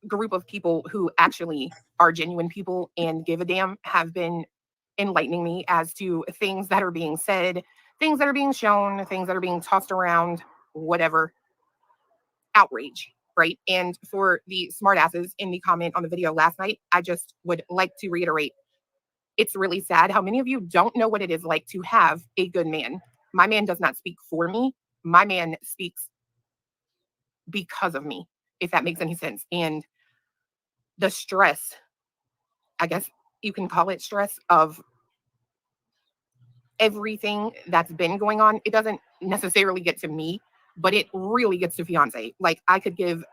group of people who actually are genuine people and give a damn have been enlightening me as to things that are being said, things that are being shown, things that are being tossed around, whatever. Outrage, right? And for the smartasses in the comment on the video last night, I just would like to reiterate, it's really sad how many of you don't know what it is like to have a good man. My man does not speak for me. My man speaks because of me, if that makes any sense. And the stress, I guess you can call it stress, of everything that's been going on, it doesn't necessarily get to me, but it really gets to fiance. Like, I could give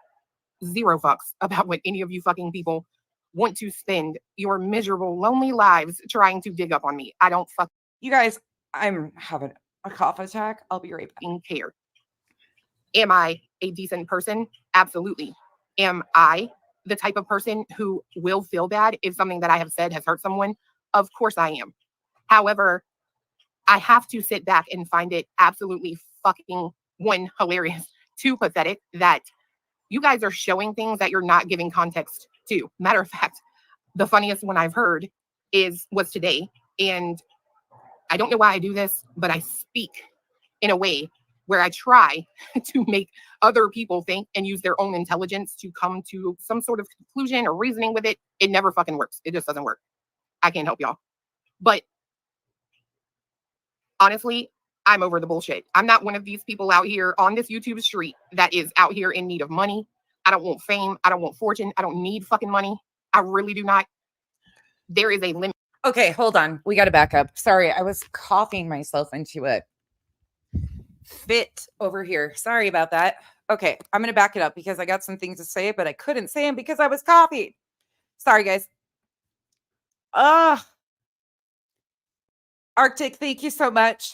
zero fucks about what any of you fucking people want to spend your miserable, lonely lives trying to dig up on me. I don't fucking You guys, I'm having a cough attack. I'll be right back. care. Am I a decent person? Absolutely. Am I the type of person who will feel bad if something that I have said has hurt someone? Of course I am. However, I have to sit back and find it absolutely fucking, one, hilarious, two, pathetic that you guys are showing things that you're not giving context to. Matter of fact, the funniest one I've heard was today. And I don't know why I do this, but I speak in a way where I try to make other people think and use their own intelligence to come to some sort of conclusion or reasoning with it. It never fucking works. It just doesn't work. I can't help y'all. But honestly, I'm over the bullshit. I'm not one of these people out here on this YouTube street that is out here in need of money. I don't want fame. I don't want fortune. I don't need fucking money. I really do not. There is a limit. Okay, hold on. We got to back up. Sorry, I was coughing myself into a fit over here. Sorry about that. Okay, I'm going to back it up because I got some things to say, but I couldn't say them because I was coughing. Sorry, guys. Arctic, thank you so much.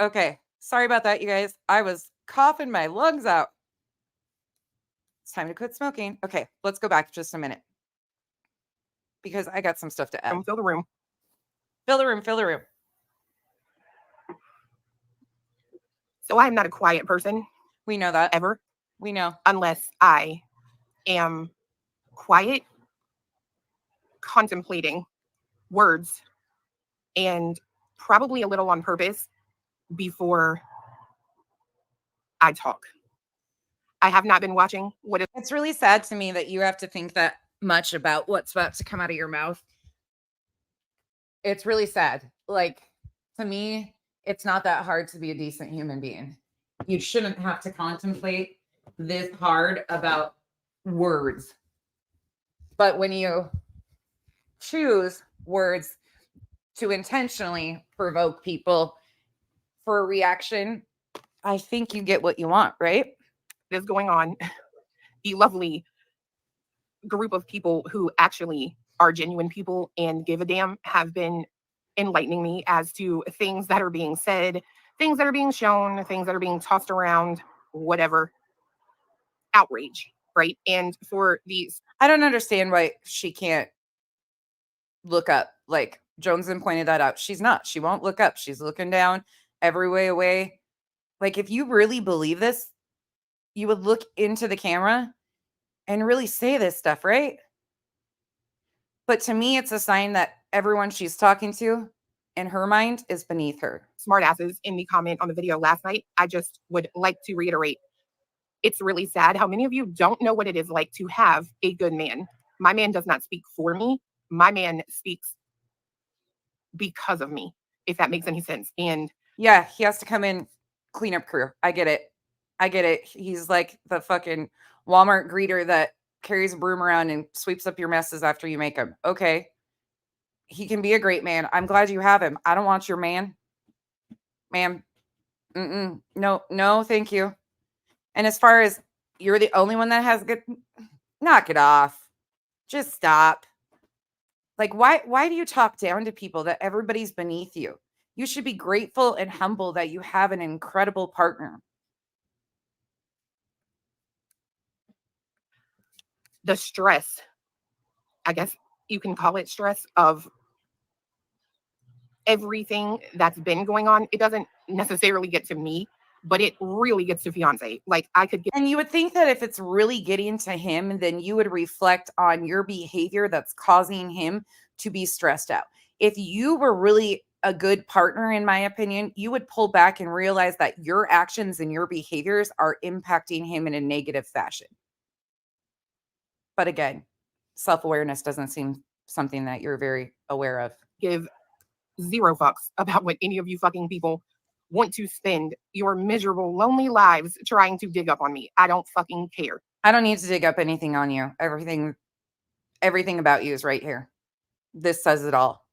Okay, sorry about that, you guys. I was coughing my lungs out. It's time to quit smoking. Okay, let's go back just a minute. because I got some stuff to add. Fill the room. Fill the room. Fill the room. So I'm not a quiet person We know that. ever, We know. unless I am quiet, contemplating words, and probably a little on purpose before I talk. I have not been watching what is. It's really sad to me that you have to think that much about what's about to come out of your mouth. It's really sad. Like, to me, it's not that hard to be a decent human being. You shouldn't have to contemplate this hard about words. But when you choose words to intentionally provoke people for a reaction, I think you get what you want, right? Is going on. The lovely group of people who actually are genuine people and give a damn have been enlightening me as to things that are being said, things that are being shown, things that are being tossed around, whatever. Outrage, right? And for these, I don't understand why she can't look up. Like, Jonesman pointed that out. She's not. She won't look up. She's looking down every way away. Like, if you really believe this, you would look into the camera and really say this stuff, right? But to me, it's a sign that everyone she's talking to in her mind is beneath her. smartasses in the comment on the video last night, I just would like to reiterate, it's really sad how many of you don't know what it is like to have a good man. My man does not speak for me. My man speaks because of me, if that makes any sense. And yeah, he has to come in, cleanup crew. I get it. I get it. He's like the fucking Walmart greeter that carries a broom around and sweeps up your messes after you make them. Okay. He can be a great man. I'm glad you have him. I don't want your man. Ma'am. No, thank you. And as far as you're the only one that has good, knock it off. Just stop. Like, why do you talk down to people that everybody's beneath you? You should be grateful and humble that you have an incredible partner. the stress, I guess you can call it stress, of everything that's been going on, it doesn't necessarily get to me, but it really gets to fiance. Like, I could get. And you would think that if it's really getting to him, then you would reflect on your behavior that's causing him to be stressed out. If you were really a good partner, in my opinion, you would pull back and realize that your actions and your behaviors are impacting him in a negative fashion. But again, self-awareness doesn't seem something that you're very aware of. Give zero fucks about what any of you fucking people want to spend your miserable, lonely lives trying to dig up on me. I don't fucking care. I don't need to dig up anything on you. Everything about you is right here. This says it all.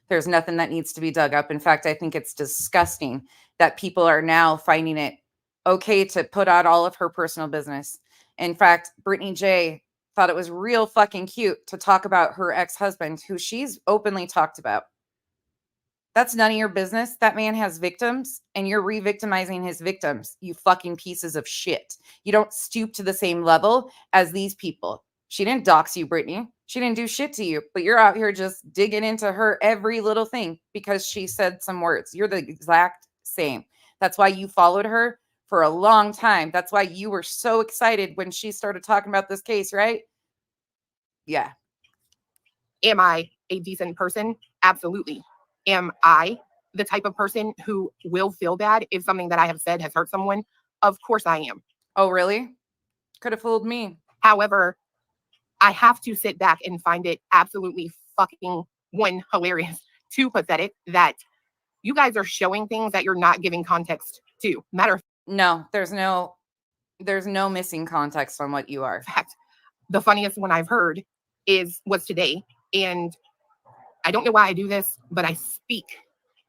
There's nothing that needs to be dug up. In fact, I think it's disgusting that people are now finding it okay to put out all of her personal business. In fact, Brittany J thought it was real fucking cute to talk about her ex-husband, who she's openly talked about. That's none of your business. That man has victims, and you're re-victimizing his victims, you fucking pieces of shit. You don't stoop to the same level as these people. She didn't dox you, Brittany. She didn't do shit to you, but you're out here just digging into her every little thing because she said some words. You're the exact same. That's why you followed her for a long time. That's why you were so excited when she started talking about this case, right? Yeah. Am I a decent person? Absolutely. Am I the type of person who will feel bad if something that I have said has hurt someone? Of course I am. Oh, really? Could have fooled me. However, I have to sit back and find it absolutely fucking, one, hilarious, two, pathetic that you guys are showing things that you're not giving context to. Matter of No, there's no missing context on what you are. fact, the funniest one I've heard was today. And I don't know why I do this, but I speak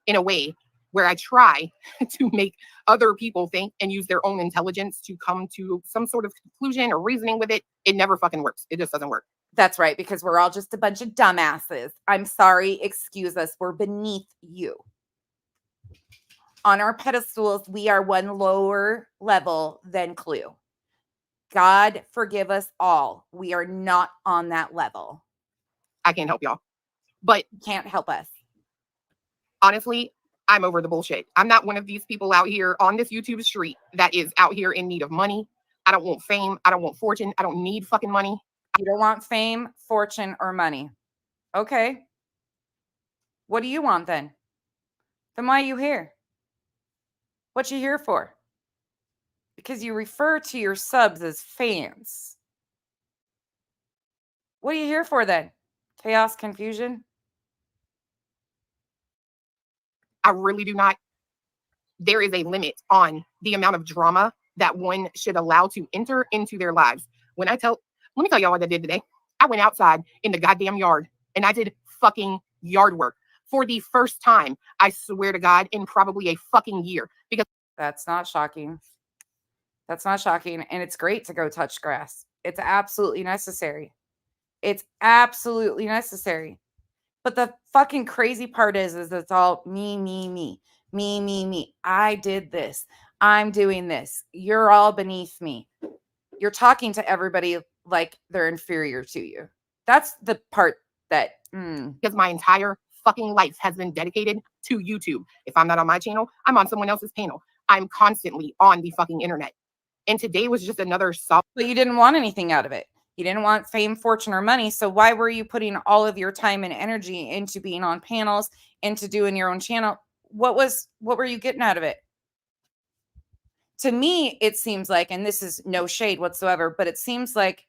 in a way where I try to make other people think and use their own intelligence to come to some sort of conclusion or reasoning with it. It never fucking works. It just doesn't work. That's right, because we're all just a bunch of dumbasses. I'm sorry, excuse us. We're beneath you. On our pedestals, we are one lower level than Clue. God forgive us all. We are not on that level. I can't help y'all. But Can't help us. honestly, I'm over the bullshit. I'm not one of these people out here on this YouTube street that is out here in need of money. I don't want fame. I don't want fortune. I don't need fucking money. You don't want fame, fortune, or money. Okay. What do you want then? Then why are you here? What you here for? Because you refer to your subs as fans. What are you here for then? Chaos, confusion? I really do not. There is a limit on the amount of drama that one should allow to enter into their lives. Let me tell y'all what I did today. I went outside in the goddamn yard and I did fucking yard work for the first time, I swear to God, in probably a fucking year. Because That's not shocking. That's not shocking. And it's great to go touch grass. It's absolutely necessary. It's absolutely necessary. But the fucking crazy part is it's all me, me, me, me, me, me. I did this. I'm doing this. You're all beneath me. You're talking to everybody like they're inferior to you. That's the part that because my entire fucking life has been dedicated to YouTube. If I'm not on my channel, I'm on someone else's panel. I'm constantly on the fucking internet. And today was just another but you didn't want anything out of it. You didn't want fame, fortune, or money. So why were you putting all of your time and energy into being on panels, into doing your own channel? What were you getting out of it? To me, it seems like, and this is no shade whatsoever, but it seems like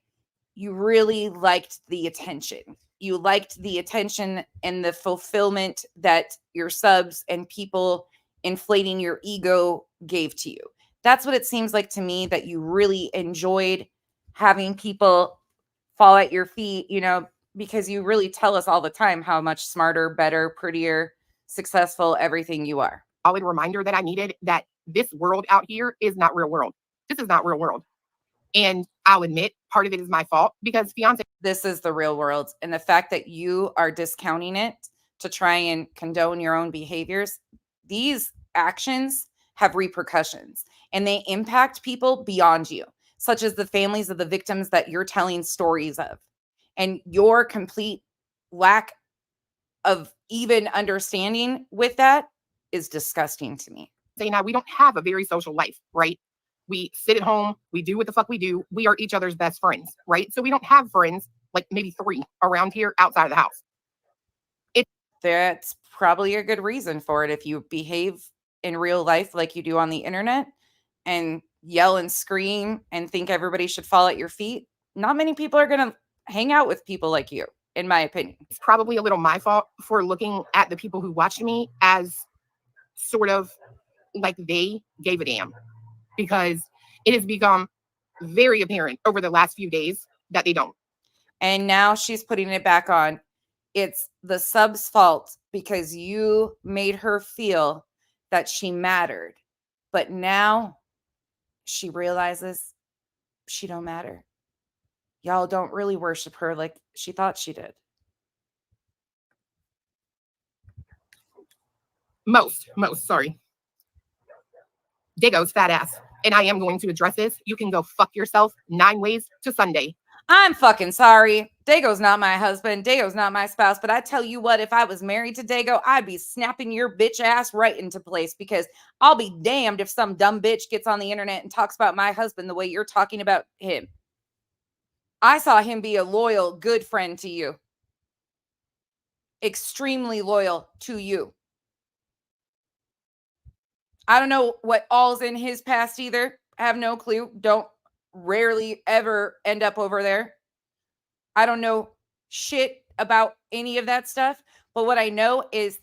you really liked the attention. You liked the attention and the fulfillment that your subs and people inflating your ego gave to you. That's what it seems like to me, that you really enjoyed having people fall at your feet, because you really tell us all the time how much smarter, better, prettier, successful, everything you are. solid reminder that I needed, that this world out here is not real world. This is not real world. And I'll admit part of it is my fault because fiance. This is the real world. And the fact that you are discounting it to try and condone your own behaviors, these actions have repercussions and they impact people beyond you, such as the families of the victims that you're telling stories of. And your complete lack of even understanding with that is disgusting to me. Say now, we don't have a very social life, right? We sit at home, we do what the fuck we do. We are each other's best friends, right? So we don't have friends, like maybe 3 around here outside of the house. That's probably a good reason for it. If you behave in real life like you do on the internet and yell and scream and think everybody should fall at your feet, not many people are going to hang out with people like you, in my opinion. It's probably a little my fault for looking at the people who watched me as sort of like they gave a damn, because it has become very apparent over the last few days that they don't. And now she's putting it back on. It's the sub's fault because you made her feel that she mattered. But now she realizes she don't matter. Y'all don't really worship her like she thought she did. Most, sorry. Dago's fat ass. And I am going to address this. You can go fuck yourself 9 ways to Sunday. I'm fucking sorry. Dago's not my husband. Dago's not my spouse. But I tell you what, if I was married to Dago, I'd be snapping your bitch ass right into place, because I'll be damned if some dumb bitch gets on the internet and talks about my husband the way you're talking about him. I saw him be a loyal, good friend to you. Extremely loyal to you. I don't know what all's in his past either. I have no clue. Don't rarely ever end up over there. I don't know shit about any of that stuff. But what I know is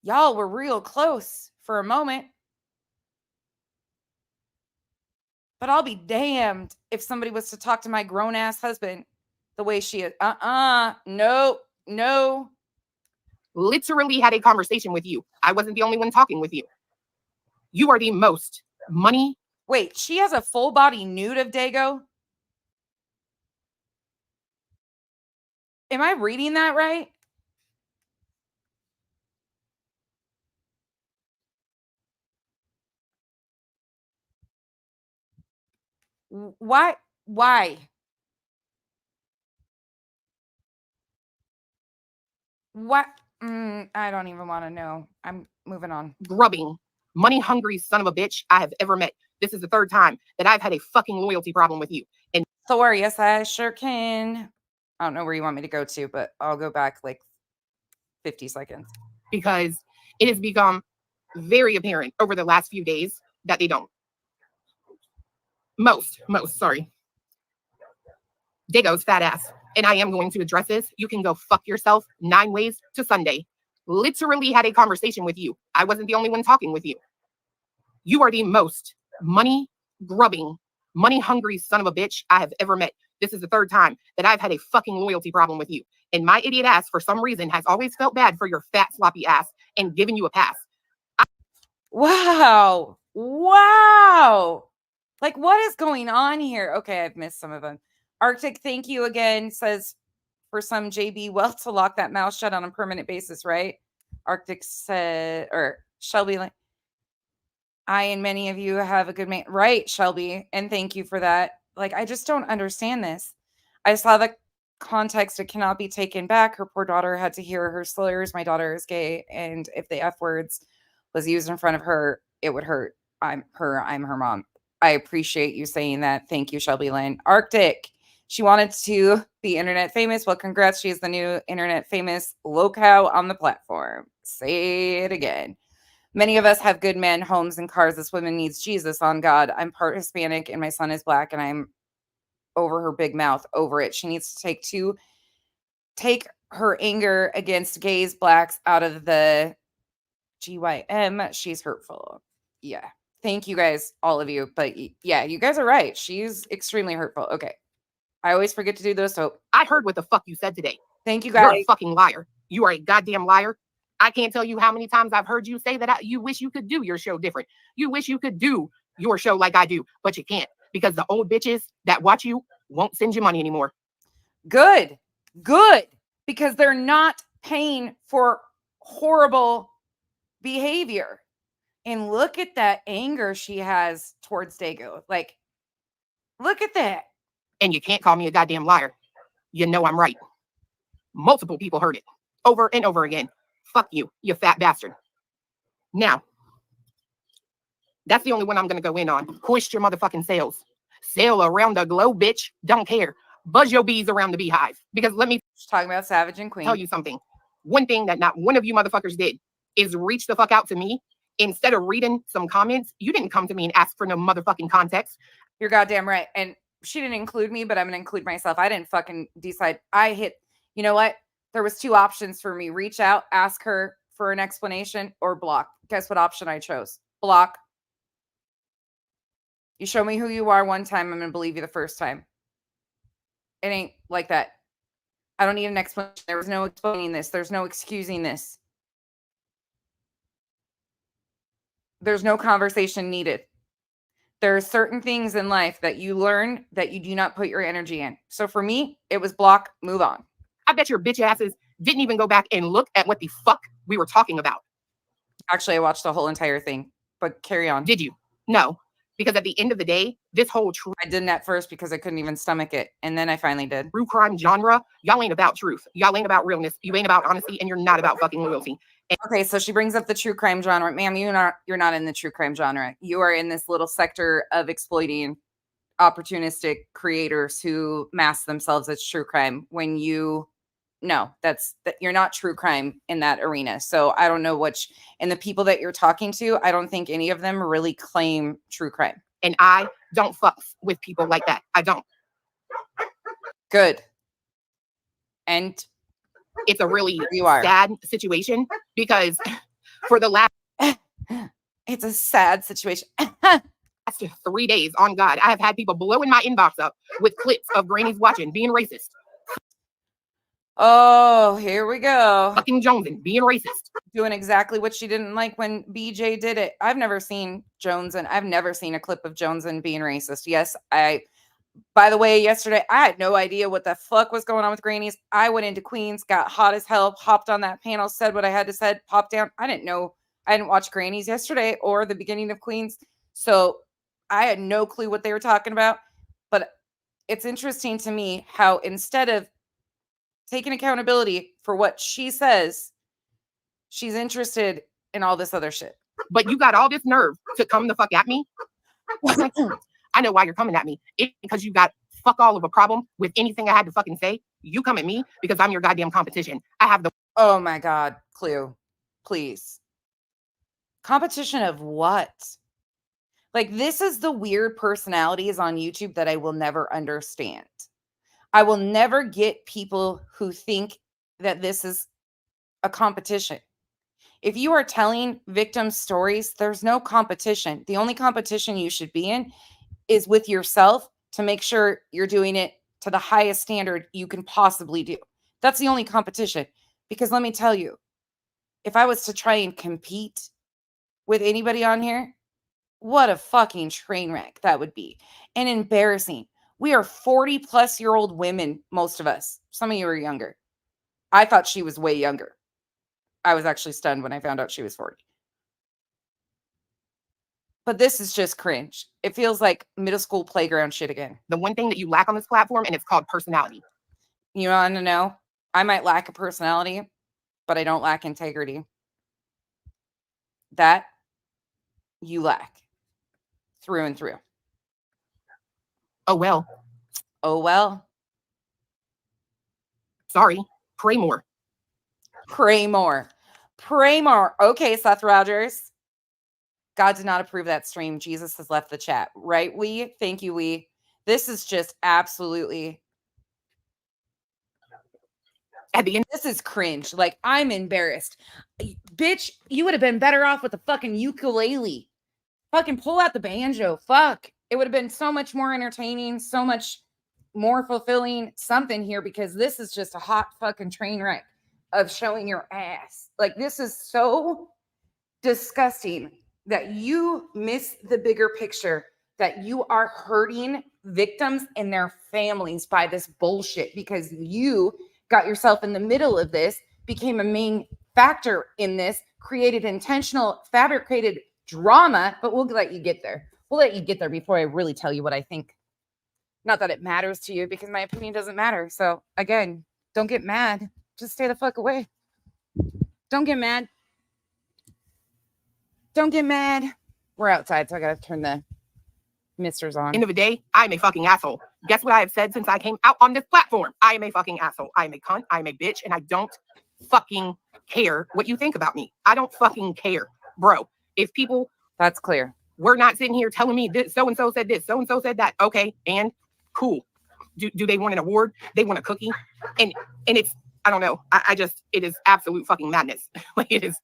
y'all were real close for a moment. But I'll be damned if somebody was to talk to my grown ass husband the way she is. No. Literally had a conversation with you. I wasn't the only one talking with you. You are the most money. Wait, she has a full body nude of Dago? Am I reading that right? Why? What? I don't even want to know. I'm moving on. Grubbing, money hungry son of a bitch I have ever met. This is the third time that I've had a fucking loyalty problem with you. And Thor, yes, I sure can. I don't know where you want me to go to, but I'll go back like 50 seconds. Because it has become very apparent over the last few days that they don't. Sorry. Dago's fat ass. And I am going to address this. You can go fuck yourself 9 ways to Sunday. Literally had a conversation with you. I wasn't the only one talking with you. You are the most money grubbing, money hungry son of a bitch I have ever met. This is the third time that I've had a fucking loyalty problem with you. And my idiot ass, for some reason, has always felt bad for your fat, sloppy ass and given you a pass. Wow. Wow. Like, what is going on here? Okay, I've missed some of them. Arctic, thank you again, says for some JB, well, to lock that mouth shut on a permanent basis, right? Arctic said, or Shelby, like, I and many of you have a good man. Right, Shelby. And thank you for that. Like, I just don't understand this. I saw the context. It cannot be taken back. Her poor daughter had to hear her slurs. My daughter is gay. And if the F words was used in front of her, it would hurt. I'm her mom. I appreciate you saying that. Thank you, Shelby Lynn. Arctic. She wanted to be internet famous. Well, congrats. She's the new internet famous locale on the platform. Say it again. Many of us have good men, homes, and cars. This woman needs Jesus on God. I'm part Hispanic and my son is black, and I'm over her big mouth, over it. She needs to take her anger against gays, blacks out of the GYM. She's hurtful. Yeah. Thank you guys, all of you. But yeah, you guys are right. She's extremely hurtful. Okay. I always forget to do those. So I heard what the fuck you said today. Thank you guys. You're a fucking liar. You are a goddamn liar. I can't tell you how many times I've heard you say that you wish you could do your show different. You wish you could do your show like I do, but you can't because the old bitches that watch you won't send you money anymore. Good. Because they're not paying for horrible behavior. And look at that anger she has towards Dago. Like, look at that. And you can't call me a goddamn liar. You know I'm right. Multiple people heard it over and over again. Fuck you, you fat bastard. Now, that's the only one I'm going to go in on. Hoist your motherfucking sails. Sail around the globe, bitch. Don't care. Buzz your bees around the beehive. Because let me talking about Savage and Queen. Tell you something. One thing that not one of you motherfuckers did is reach the fuck out to me. Instead of reading some comments, you didn't come to me and ask for no motherfucking context. You're goddamn right. And she didn't include me, but I'm going to include myself. I didn't fucking decide. You know what? There was 2 options for me. Reach out, ask her for an explanation, or block. Guess what option I chose? Block. You show me who you are one time, I'm going to believe you the first time. It ain't like that. I don't need an explanation. There was no explaining this. There's no excusing this. There's no conversation needed. There are certain things in life that you learn that you do not put your energy in. So for me, it was block, move on. I bet your bitch asses didn't even go back and look at what the fuck we were talking about. Actually, I watched the whole entire thing, but carry on. Did you? No. Because at the end of the day, this whole I didn't at first because I couldn't even stomach it. And then I finally did. True crime genre, y'all ain't about truth. Y'all ain't about realness. You ain't about honesty, and you're not about fucking loyalty. Okay, so she brings up the true crime genre. Ma'am, you're not in the true crime genre. You are in this little sector of exploiting opportunistic creators who mask themselves as true crime when you're not true crime in that arena. So I don't know and the people that you're talking to, I don't think any of them really claim true crime. And I don't fuck with people like that. I don't. Good. And it's a really sad situation because for the last it's a sad situation. 3 days on God, I have had people blowing my inbox up with clips of grannies watching being racist. Oh, here we go. Fucking Jonesin being racist. Doing exactly what she didn't like when BJ did it. I've never seen Jonesin. I've never seen a clip of Jonesin being racist. Yes, by the way, yesterday, I had no idea what the fuck was going on with Grannies. I went into Queens, got hot as hell, hopped on that panel, said what I had to say, popped down. I didn't know. I didn't watch Grannies yesterday or the beginning of Queens. So I had no clue what they were talking about. But it's interesting to me how instead of taking accountability for what she says. She's interested in all this other shit. But you got all this nerve to come the fuck at me? I know why you're coming at me. It's because you got fuck all of a problem with anything I had to fucking say. You come at me because I'm your goddamn competition. I have the... Oh my God, Clue. Please. Competition of what? Like, this is the weird personalities on YouTube that I will never understand. I will never get people who think that this is a competition. If you are telling victim stories, there's no competition. The only competition you should be in is with yourself to make sure you're doing it to the highest standard you can possibly do. That's the only competition. Because let me tell you, if I was to try and compete with anybody on here, what a fucking train wreck that would be. And embarrassing. We are 40-plus-year-old women, most of us. Some of you are younger. I thought she was way younger. I was actually stunned when I found out she was 40. But this is just cringe. It feels like middle school playground shit again. The one thing that you lack on this platform, and it's called personality. You want to know? I might lack a personality, but I don't lack integrity. That you lack through and through. Oh, well. Oh, well. Sorry. Pray more. Pray more. Pray more. Okay, Seth Rogers. God did not approve that stream. Jesus has left the chat. Right, we? Thank you, we. This is just absolutely... At the end, this is cringe. Like, I'm embarrassed. Bitch, you would have been better off with a fucking ukulele. Fucking pull out the banjo. Fuck. It would have been so much more entertaining, so much more fulfilling something here, because this is just a hot fucking train wreck of showing your ass. Like, this is so disgusting that you miss the bigger picture, that you are hurting victims and their families by this bullshit because you got yourself in the middle of this, became a main factor in this, created intentional, fabricated drama, but we'll let you get there. We'll let you get there before I really tell you what I think. Not that it matters to you, because my opinion doesn't matter. So again, don't get mad. Just stay the fuck away. Don't get mad. Don't get mad. We're outside, so I gotta turn the misters on. End of the day, I'm a fucking asshole. Guess what I have said since I came out on this platform? I am a fucking asshole. I am a cunt. I am a bitch, and I don't fucking care what you think about me. I don't fucking care, bro. If people... That's clear. We're not sitting here telling me this, so-and-so said this, so-and-so said that. Okay, and cool. Do they want an award? They want a cookie? And it's, I don't know. I just, it is absolute fucking madness. Like, it is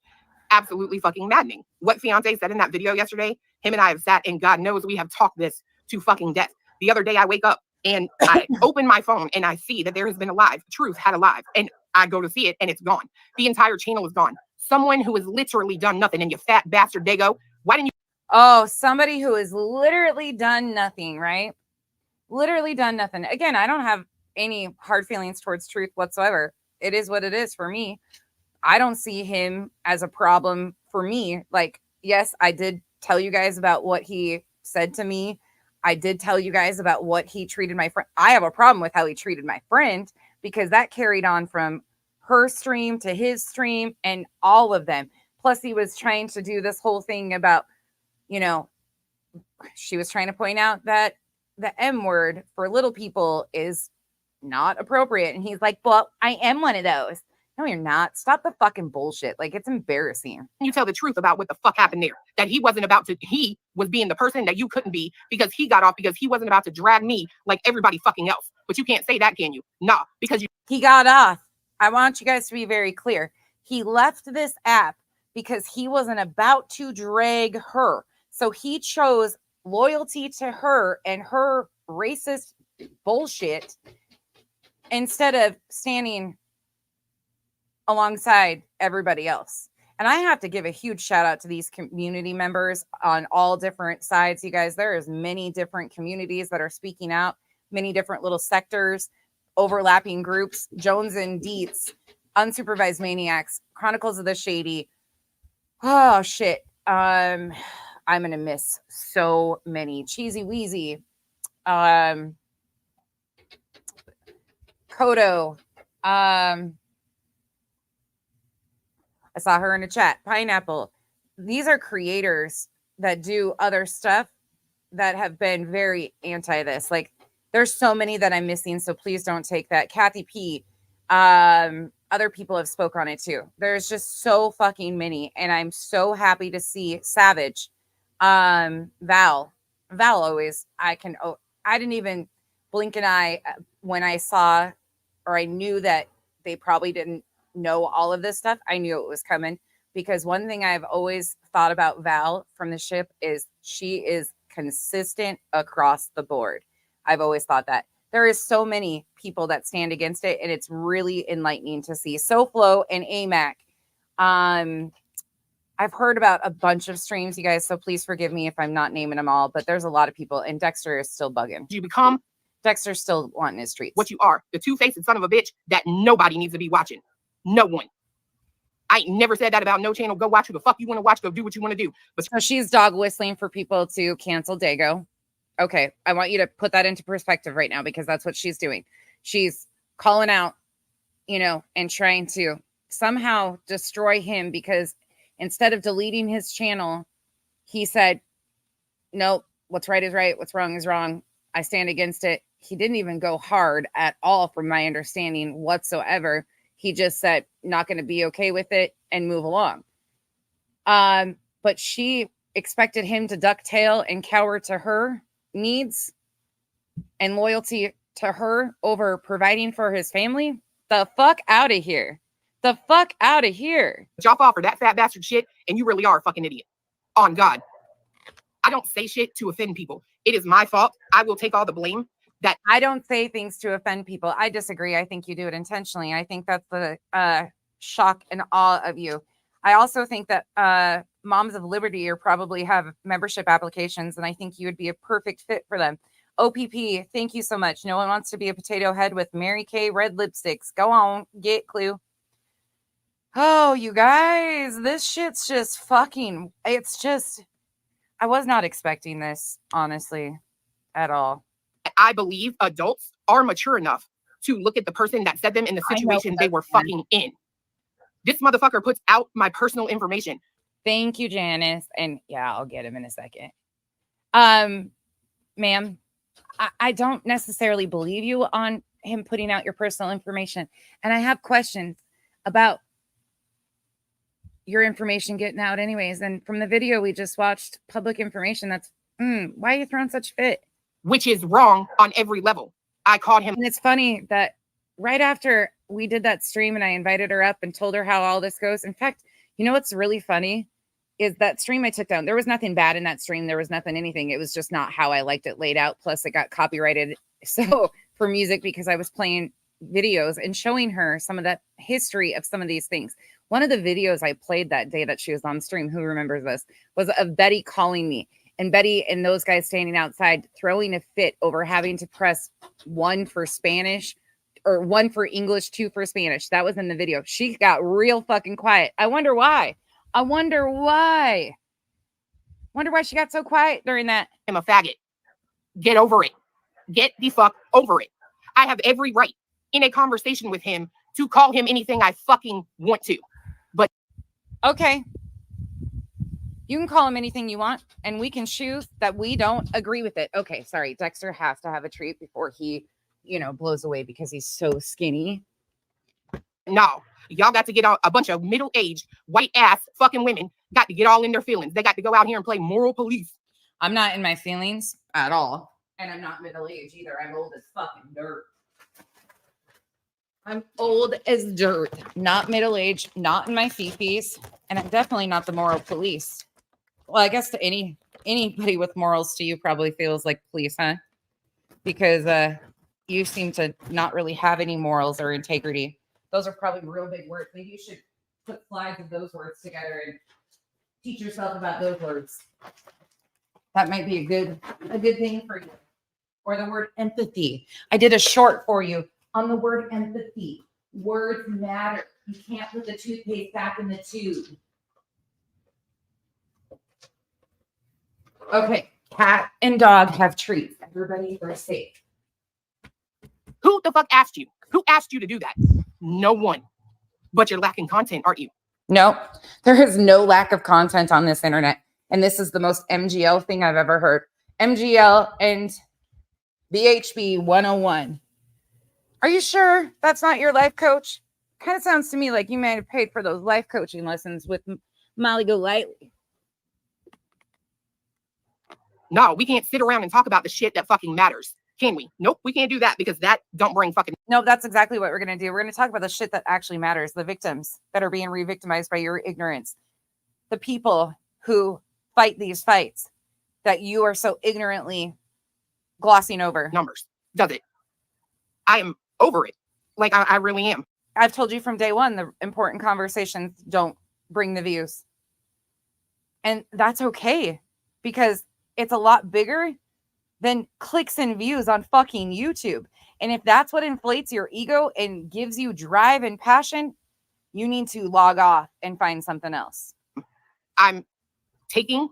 absolutely fucking maddening. What Fiance said in that video yesterday, him and I have sat, and God knows we have talked this to fucking death. The other day I wake up and I open my phone and I see that there has been a live. Truth had a live. And I go to see it and it's gone. The entire channel is gone. Someone who has literally done nothing, and you fat bastard Dago, why didn't you... Oh, somebody who has literally done nothing, right? Literally done nothing. Again, I don't have any hard feelings towards Truth whatsoever. It is what it is for me. I don't see him as a problem for me. Like, yes, I did tell you guys about what he said to me. I did tell you guys about what he treated my friend. I have a problem with how he treated my friend, because that carried on from her stream to his stream and all of them. Plus, he was trying to do this whole thing about, you know, she was trying to point out that the M word for little people is not appropriate. And he's like, well, I am one of those. No, you're not. Stop the fucking bullshit. Like, it's embarrassing. You tell the truth about what the fuck happened there. That he wasn't about to, he was being the person that you couldn't be because he got off, because he wasn't about to drag me like everybody fucking else. But you can't say that, can you? Nah, because you... He got off. I want you guys to be very clear. He left this app because he wasn't about to drag her. So he chose loyalty to her and her racist bullshit instead of standing alongside everybody else. And I have to give a huge shout out to these community members on all different sides. You guys, there is many different communities that are speaking out, many different little sectors, overlapping groups, Jones and Dietz, Unsupervised Maniacs, Chronicles of the Shady. Oh shit. I'm gonna miss so many. Cheesy Wheezy, Kodo, I saw her in the chat. Pineapple. These are creators that do other stuff that have been very anti this. Like, there's so many that I'm missing, so please don't take that. Kathy P. Other people have spoke on it too. There's just so fucking many, and I'm so happy to see Savage. Val always. I didn't even blink an eye when I saw, or I knew that they probably didn't know all of this stuff. I knew it was coming, because one thing I've always thought about Val from the ship is she is consistent across the board. I've always thought that. There is so many people that stand against it, and it's really enlightening to see. SoFlo and AMAC. I've heard about a bunch of streams, you guys, so please forgive me if I'm not naming them all, but there's a lot of people, and Dexter is still bugging. You become Dexter's still wanting his treats. what you are, the two-faced son of a bitch that nobody needs to be watching. No one. I ain't never said that about no channel. Go watch who the fuck you want to watch. Go do what you want to do. But so she's dog whistling for people to cancel Dago. Okay, I want you to put that into perspective right now, because that's what she's doing. She's calling out, and trying to somehow destroy him, because instead of deleting his channel, he said, nope, what's right is right, what's wrong is wrong. I stand against it. He didn't even go hard at all, from my understanding whatsoever. He just said, not going to be okay with it and move along. But she expected him to duck tail and cower to her needs and loyalty to her over providing for his family. The fuck out of here. The fuck out of here. y'all fall for that fat bastard shit, and you really are a fucking idiot. On God. I don't say shit to offend people. It is my fault. I will take all the blame. That I don't say things to offend people. I disagree. I think you do it intentionally. I think that's the shock and awe of you. I also think that Moms of Liberty are probably have membership applications, and I think you would be a perfect fit for them. OPP, thank you so much. No one wants to be a potato head with Mary Kay red lipsticks. Go on, get Clue. Oh, you guys, this shit's just fucking, it's just, I was not expecting this, honestly, at all. I believe adults are mature enough to look at the person that set them in the situation they were fucking in. This motherfucker puts out my personal information. Thank you, Janice. And yeah, I'll get him in a second. Ma'am, I don't necessarily believe you on him putting out your personal information. And I have questions about your information getting out anyways. And from the video we just watched, public information, that's, why are you throwing such fit? Which is wrong on every level. I called him. And it's funny that right after we did that stream and I invited her up and told her how all this goes. In fact, you know what's really funny is that stream I took down. There was nothing bad in that stream. There was nothing, anything. It was just not how I liked it laid out. Plus it got copyrighted. So for music, because I was playing videos and showing her some of that history of some of these things. One of the videos I played that day that she was on stream, who remembers this, was of Betty calling me. And Betty and those guys standing outside throwing a fit over having to press 1 for Spanish or 1 for English, 2 for Spanish. That was in the video. She got real fucking quiet. I wonder why. Wonder why she got so quiet during that. I'm a faggot. Get over it. Get the fuck over it. I have every right in a conversation with him to call him anything I fucking want to. But okay. You can call him anything you want, and we can choose that we don't agree with it. Okay, sorry. Dexter has to have a treat before he, blows away because he's so skinny. no, y'all got to get a bunch of middle-aged, white-ass fucking women got to get all in their feelings. They got to go out here and play moral police. I'm not in my feelings at all. And I'm not middle-aged either. I'm old as fucking dirt. I'm old as dirt. Not middle-aged, not in my fifis, and I'm definitely not the moral police. Well, I guess to anybody with morals to you probably feels like police, huh? Because you seem to not really have any morals or integrity. Those are probably real big words. Maybe you should put slides of those words together and teach yourself about those words. That might be a good thing for you. Or the word empathy. I did a short for you on the word empathy. Words matter. You can't put the toothpaste back in the tube. Okay, cat and dog have treats. Everybody are safe. Who the fuck asked you? Who asked you to do that? No one. But you're lacking content, aren't you? No, there is no lack of content on this internet. And this is the most MGL thing I've ever heard. MGL and BHB 101. Are you sure that's not your life coach? Kind of sounds to me like you might have paid for those life coaching lessons with Molly Golightly. No, we can't sit around and talk about the shit that fucking matters. Can we? Nope, we can't do that because that don't bring fucking... No, that's exactly what we're going to do. We're going to talk about the shit that actually matters. The victims that are being re-victimized by your ignorance. The people who fight these fights that you are so ignorantly glossing over. Numbers. Does it? I am over it. Like, I really am. I've told you from day one, the important conversations don't bring the views. And that's okay because it's a lot bigger than clicks and views on fucking YouTube. And if that's what inflates your ego and gives you drive and passion, you need to log off and find something else. I'm taking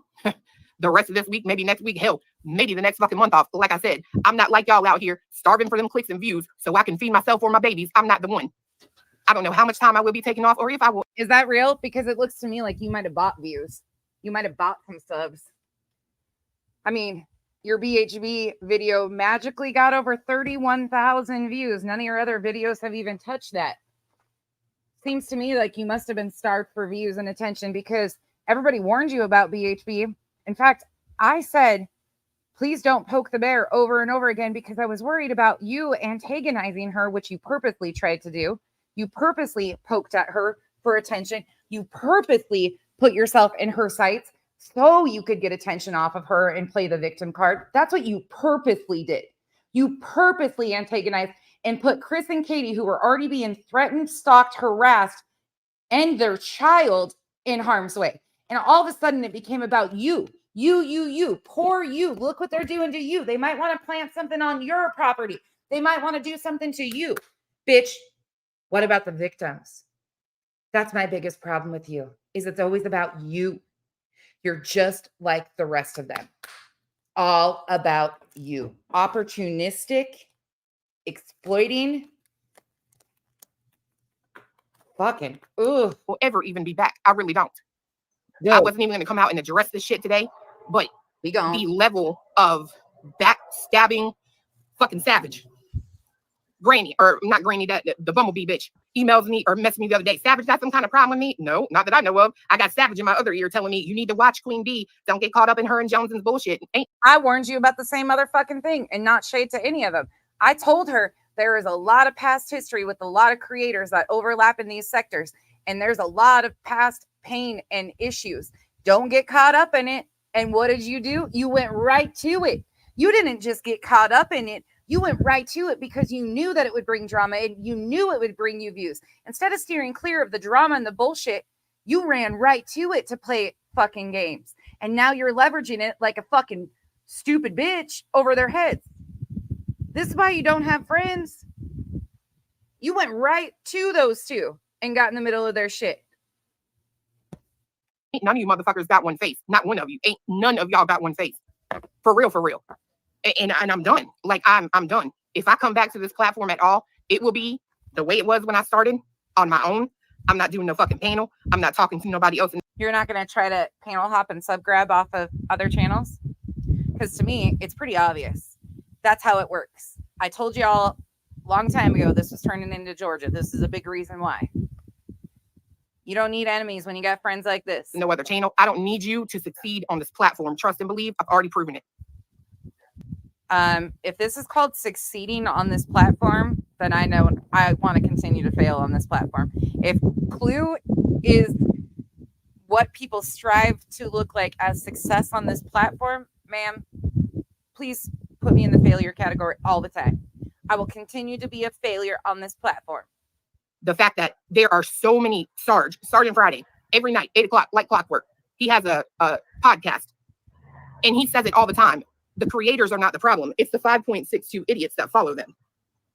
the rest of this week, maybe next week, hell, maybe the next fucking month off. Like I said, I'm not like y'all out here starving for them clicks and views so I can feed myself or my babies. I'm not the one. I don't know how much time I will be taking off or if I will. Is that real? Because it looks to me like you might have bought views. You might have bought some subs. I mean, your BHB video magically got over 31,000 views. None of your other videos have even touched that. Seems to me like you must have been starved for views and attention because everybody warned you about BHB. In fact, I said, please don't poke the bear over and over again because I was worried about you antagonizing her, which you purposely tried to do. You purposely poked at her for attention. You purposely put yourself in her sights so you could get attention off of her and play the victim card. That's what you purposely did. You purposely antagonized and put Chris and Katie, who were already being threatened, stalked, harassed, and their child in harm's way. And all of a sudden it became about you. You, poor you. Look what they're doing to you. They might want to plant something on your property. They might want to do something to you. Bitch, what about the victims? That's my biggest problem with you, is it's always about you. You're just like the rest of them. All about you. Opportunistic, exploiting. Fucking, ugh. Will ever even be back. I really don't. No. I wasn't even going to come out and address this shit today, but We gone. the level of backstabbing fucking savage. Granny, or not Granny, that the bumblebee bitch emails me or messaged me the other day. Savage got some kind of problem with me? No, not that I know of. I got Savage in my other ear telling me you need to watch Queen B. Don't get caught up in her and Jones's bullshit. I warned you about the same motherfucking thing and not shade to any of them. I told her there is a lot of past history with a lot of creators that overlap in these sectors. And there's a lot of past pain and issues. Don't get caught up in it. And what did you do? You went right to it. You didn't just get caught up in it. You went right to it because you knew that it would bring drama and you knew it would bring you views. Instead of steering clear of the drama and the bullshit, you ran right to it to play fucking games. And now you're leveraging it like a fucking stupid bitch over their heads. This is why you don't have friends. You went right to those two and got in the middle of their shit. Ain't none of you motherfuckers got one face. Not one of you. Ain't none of y'all got one face. For real, for real. And I'm done. Like, I'm done. If I come back to this platform at all, it will be the way it was when I started, on my own. I'm not doing no fucking panel. I'm not talking to nobody else. You're not going to try to panel hop and sub grab off of other channels? Because to me, it's pretty obvious. That's how it works. I told y'all a long time ago this was turning into Georgia. This is a big reason why. You don't need enemies when you got friends like this. No other channel. I don't need you to succeed on this platform. Trust and believe. I've already proven it. If this is called succeeding on this platform, then I know I want to continue to fail on this platform. If Clue is what people strive to look like as success on this platform, ma'am, please put me in the failure category all the time. I will continue to be a failure on this platform. The fact that there are so many Sergeant Friday, every night, 8 o'clock, like clockwork. He has a podcast and he says it all the time. The creators are not the problem. It's the 5.62 idiots that follow them.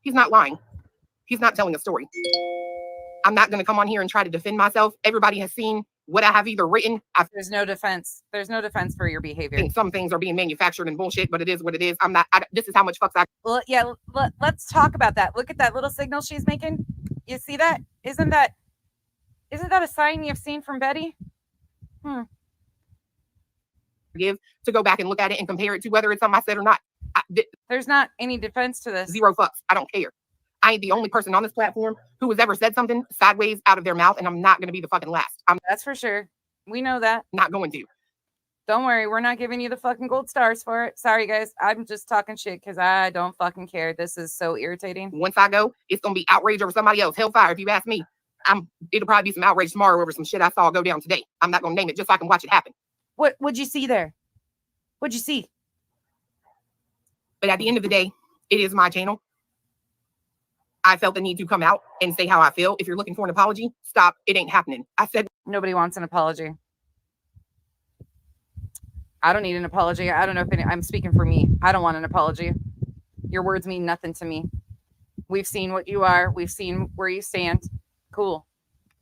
He's not lying. He's not telling a story. I'm not going to come on here and try to defend myself. Everybody has seen what I have either written. There's no defense. There's no defense for your behavior. think some things are being manufactured and bullshit, but it is what it is. This is how much fucks I. Well, yeah, let's talk about that. Look at that little signal she's making. You see that? Isn't that a sign you've seen from Betty? Give to go back and look at it and compare it to whether it's something I said or not. There's not any defense to this. Zero fucks. I don't care. I ain't the only person on this platform who has ever said something sideways out of their mouth, and I'm not going to be the fucking last. I'm That's for sure. We know that. not going to. Don't worry, we're not giving you the fucking gold stars for it. Sorry, guys. I'm just talking shit because I don't fucking care. This is so irritating. Once I go, it's going to be outrage over somebody else. Hellfire, if you ask me. It'll probably be some outrage tomorrow over some shit I saw go down today. I'm not going to name it just so I can watch it happen. What'd you see there? What'd you see? But at the end of the day, it is my channel. I felt the need to come out and say how I feel. If you're looking for an apology, stop. It ain't happening. I said nobody wants an apology. I don't need an apology. I don't know if I'm speaking for me. I don't want an apology. Your words mean nothing to me. We've seen what you are. We've seen where you stand. Cool.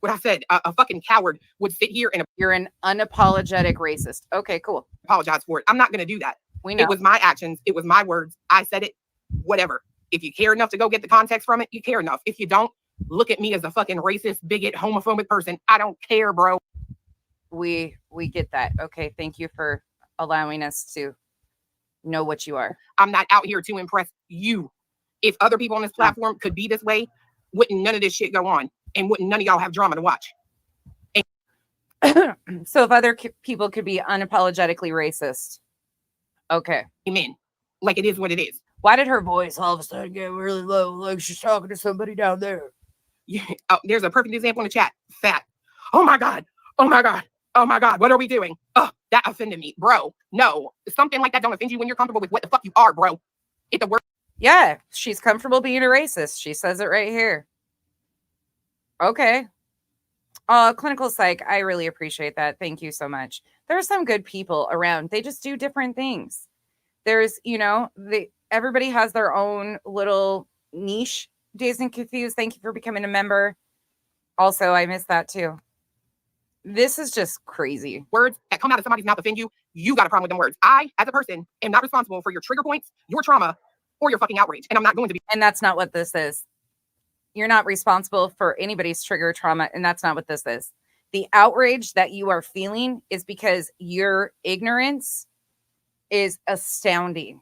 What I said, a fucking coward would sit here and you're an unapologetic racist. Okay, cool. Apologize for it. I'm not going to do that. We know. It was my actions. It was my words. I said it. Whatever. If you care enough to go get the context from it, you care enough. If you don't, look at me as a fucking racist, bigot, homophobic person. I don't care, bro. We get that. Okay, thank you for allowing us to know what you are. I'm not out here to impress you. If other people on this platform could be this way, wouldn't none of this shit go on, and wouldn't none of y'all have drama to watch. So if other people could be unapologetically racist, okay. Amen. Like it is what it is. Why did her voice all of a sudden get really low, like she's talking to somebody down there? Yeah. Oh, there's a perfect example in the chat. Fat. Oh my God. Oh my God. Oh my God. What are we doing? Oh, that offended me, bro. No, something like that don't offend you when you're comfortable with what the fuck you are, bro. It's the word. Yeah, she's comfortable being a racist. She says it right here. Okay. Clinical psych, I really appreciate that. Thank you so much. There are some good people around. They just do different things. There's, everybody has their own little niche. Dazed and Confused, thank you for becoming a member. Also, I missed that too. This is just crazy. Words that come out of somebody's mouth offend you. You got a problem with them words. I, as a person, am not responsible for your trigger points, your trauma, or your fucking outrage. And I'm not going to be. And that's not what this is. You're not responsible for anybody's trigger trauma. And that's not what this is. The outrage that you are feeling is because your ignorance is astounding.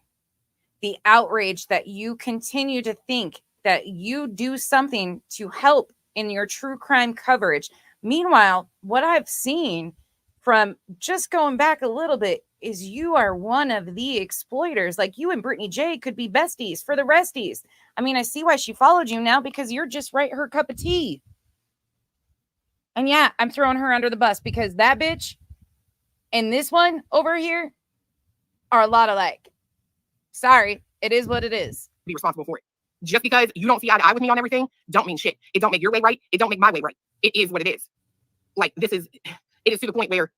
The outrage that you continue to think that you do something to help in your true crime coverage. Meanwhile, what I've seen from just going back a little bit is you are one of the exploiters. Like you and Brittany J could be besties for the resties. I mean, I see why she followed you now because you're just right her cup of tea. And yeah, I'm throwing her under the bus because that bitch and this one over here are a lot alike. Sorry, it is what it is. Be responsible for it. Just because you don't see eye to eye with me on everything, don't mean shit. It don't make your way right. It don't make my way right. It is what it is. Like it is to the point where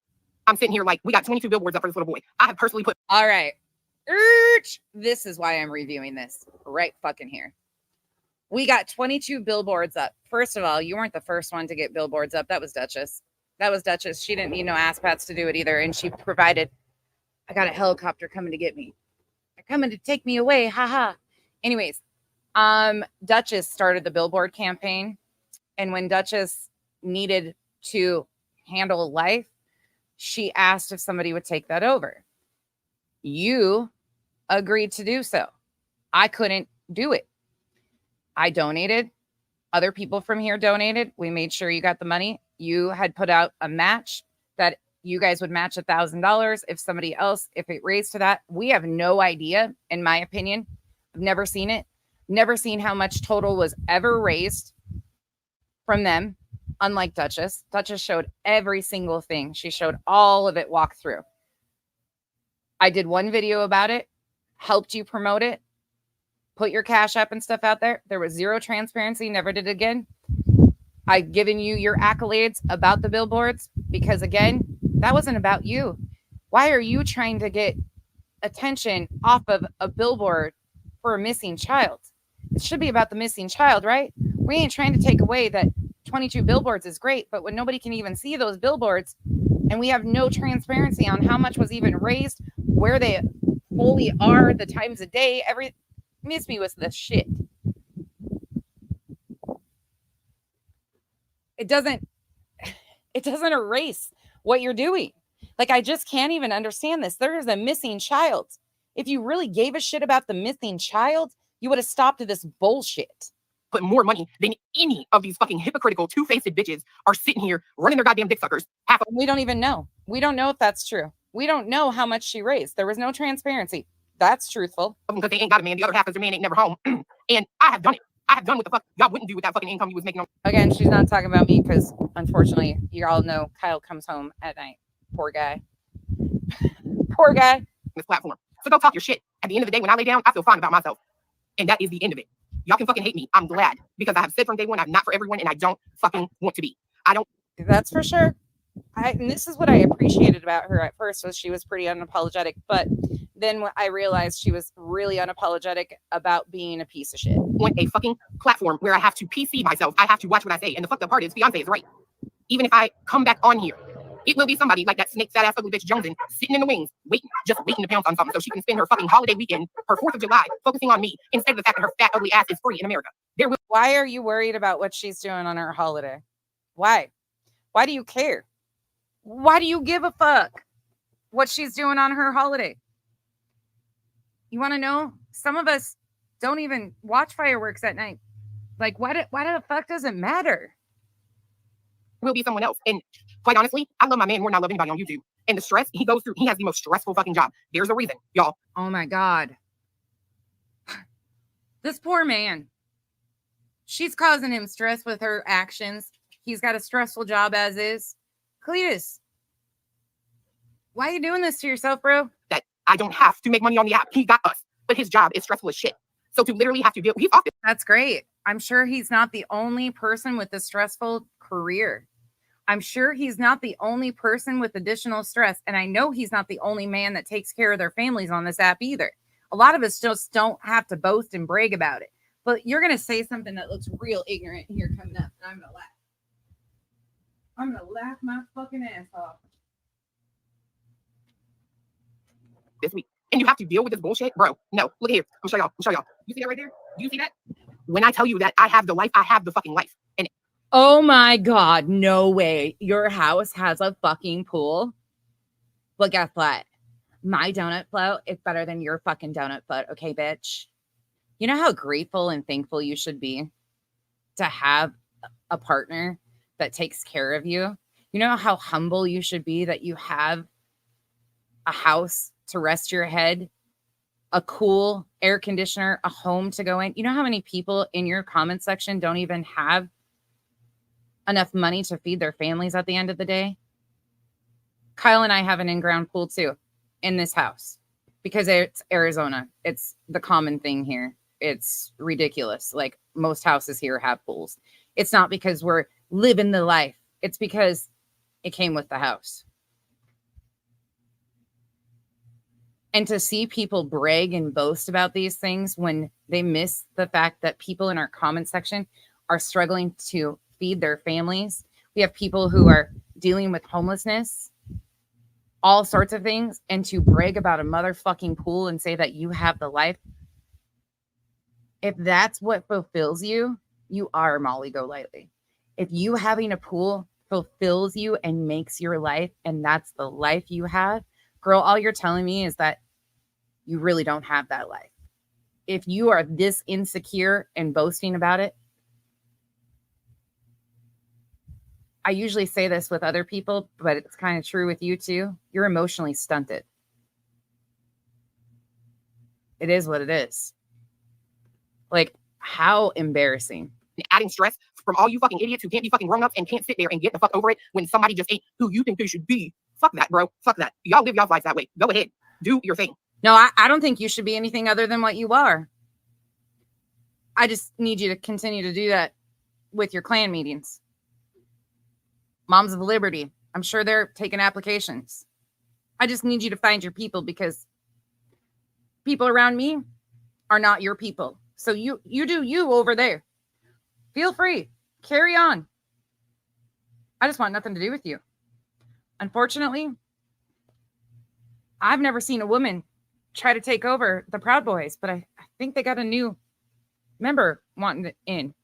I'm sitting here like we got 22 billboards up for this little boy. I have personally put. All right. This is why I'm reviewing this right fucking here. We got 22 billboards up. First of all, you weren't the first one to get billboards up. That was Duchess. She didn't need no ass pats to do it either. And she provided, I got a helicopter coming to get me. They're coming to take me away. Haha. Anyways, Duchess started the billboard campaign. And when Duchess needed to handle life, she asked if somebody would take that over. You agreed to do so. I couldn't do it. I donated. Other people from here donated. We made sure you got the money. You had put out a match that you guys would match $1,000 if somebody else, if it raised to that. We have no idea, in my opinion. I've never seen it. Never seen how much total was ever raised from them. Unlike Duchess. Duchess showed every single thing. She showed all of it walk through. I did one video about it, helped you promote it, put your cash app and stuff out there. There was zero transparency, never did it again. I've given you your accolades about the billboards because, again, that wasn't about you. Why are you trying to get attention off of a billboard for a missing child? It should be about the missing child, right? We ain't trying to take away that 22 billboards is great, but when nobody can even see those billboards and we have no transparency on how much was even raised, where they fully are, the times a day, miss me with this shit. it doesn't erase what you're doing. Like, I just can't even understand this. There is a missing child. If you really gave a shit about the missing child, you would have stopped this bullshit. Put more money than any of these fucking hypocritical, two-faced bitches are sitting here running their goddamn dick suckers. We don't even know. We don't know if that's true. We don't know how much she raised. There was no transparency. That's truthful. Because they ain't got a man. The other half is their man ain't never home. And I have done it. I have done what the fuck y'all wouldn't do with that fucking income you was making on. Again, she's not talking about me because, unfortunately, you all know Kyle comes home at night. Poor guy. Poor guy. This platform. So go talk your shit. At the end of the day, when I lay down, I feel fine about myself. And that is the end of it. Y'all can fucking hate me. I'm glad. Because I have said from day one, I'm not for everyone and I don't fucking want to be. I don't. That's for sure. And this is what I appreciated about her at first, was she was pretty unapologetic. But then I realized she was really unapologetic about being a piece of shit. On a fucking platform where I have to PC myself. I have to watch what I say. And the fucked up part is, Beyonce is right. Even if I come back on here, it will be somebody like that snake fat ass ugly bitch Jonesin sitting in the wings, just waiting to pounce on something so she can spend her fucking holiday weekend, her 4th of July, focusing on me instead of the fact that her fat ugly ass is free in America. Why are you worried about what she's doing on her holiday? Why? Why do you care? Why do you give a fuck what she's doing on her holiday? You want to know? Some of us don't even watch fireworks at night. Like, why the fuck does it matter? Will be someone else. And quite honestly, I love my man more than I love anybody on YouTube. And the stress he goes through, he has the most stressful fucking job. There's a reason, y'all. Oh my God. This poor man. She's causing him stress with her actions. He's got a stressful job as is. Cletus, why are you doing this to yourself, bro? That I don't have to make money on the app. He got us. But his job is stressful as shit. So to literally have to deal, he's off it. That's great. I'm sure he's not the only person with a stressful career. I'm sure he's not the only person with additional stress. And I know he's not the only man that takes care of their families on this app either. A lot of us just don't have to boast and brag about it. But you're going to say something that looks real ignorant here coming up, and I'm going to laugh. I'm going to laugh my fucking ass off. This week. And you have to deal with this bullshit? Bro, no. Look here. I'm show y'all. You see that right there? Do you see that? When I tell you that I have the life, I have the fucking life. And oh my God, no way. Your house has a fucking pool? Well, guess what? My donut float is better than your fucking donut float, okay, bitch? You know how grateful and thankful you should be to have a partner that takes care of you? You know how humble you should be that you have a house to rest your head, a cool air conditioner, a home to go in? You know how many people in your comment section don't even have enough money to feed their families at the end of the day? Kyle and I have an in-ground pool too in this house because it's Arizona. It's the common thing here. It's ridiculous. Like, most houses here have pools. It's not because we're living the life. It's because it came with the house. And to see people brag and boast about these things when they miss the fact that people in our comment section are struggling to feed their families. We have people who are dealing with homelessness, all sorts of things, and to brag about a motherfucking pool and say that you have the life. If that's what fulfills you, you are Molly Golightly. If you having a pool fulfills you and makes your life, and that's the life you have, girl, all you're telling me is that you really don't have that life. If you are this insecure and boasting about it, I usually say this with other people, but it's kind of true with you too. You're emotionally stunted. It is what it is. Like, how embarrassing. adding stress from all you fucking idiots who can't be fucking grown ups and can't sit there and get the fuck over it when somebody just ain't who you think they should be. Fuck that, bro. Fuck that. Y'all live y'all's lives that way. Go ahead. Do your thing. No, I don't think you should be anything other than what you are. I just need you to continue to do that with your clan meetings. Moms of Liberty, I'm sure they're taking applications. I just need you to find your people, because people around me are not your people. So you do you over there. Feel free. Carry on. I just want nothing to do with you. Unfortunately, I've never seen a woman try to take over the Proud Boys, but I think they got a new member wanting it in.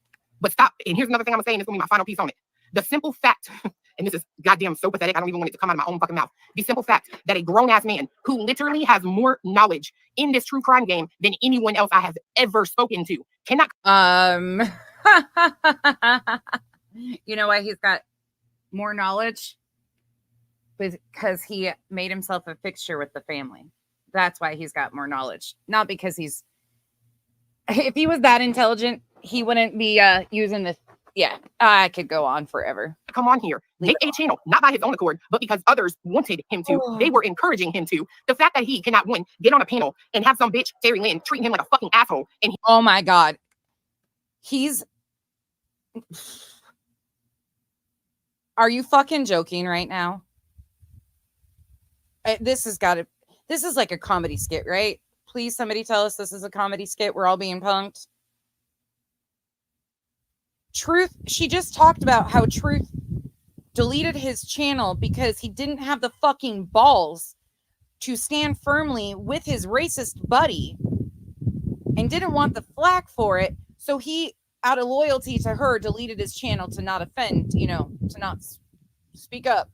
But stop. And here's another thing I'm saying. It's going to be my final piece on it. The simple fact, and this is goddamn so pathetic, I don't even want it to come out of my own fucking mouth. The simple fact that a grown-ass man who literally has more knowledge in this true crime game than anyone else I have ever spoken to cannot. You know why he's got more knowledge? Because he made himself a fixture with the family. That's why he's got more knowledge. Not because he's... If he was that intelligent, he wouldn't be using this. Yeah, I could go on forever. Come on here, make a channel, not by his own accord, but because others wanted him to. They were encouraging him to. The fact that he cannot get on a panel and have some bitch, Terry Lynn, treating him like a fucking asshole. And oh my God. Are you fucking joking right now? This is like a comedy skit, right? Please, somebody tell us this is a comedy skit. We're all being punked. Truth, she just talked about how Truth deleted his channel because he didn't have the fucking balls to stand firmly with his racist buddy and didn't want the flack for it. So he, out of loyalty to her, deleted his channel to not offend, to not speak up.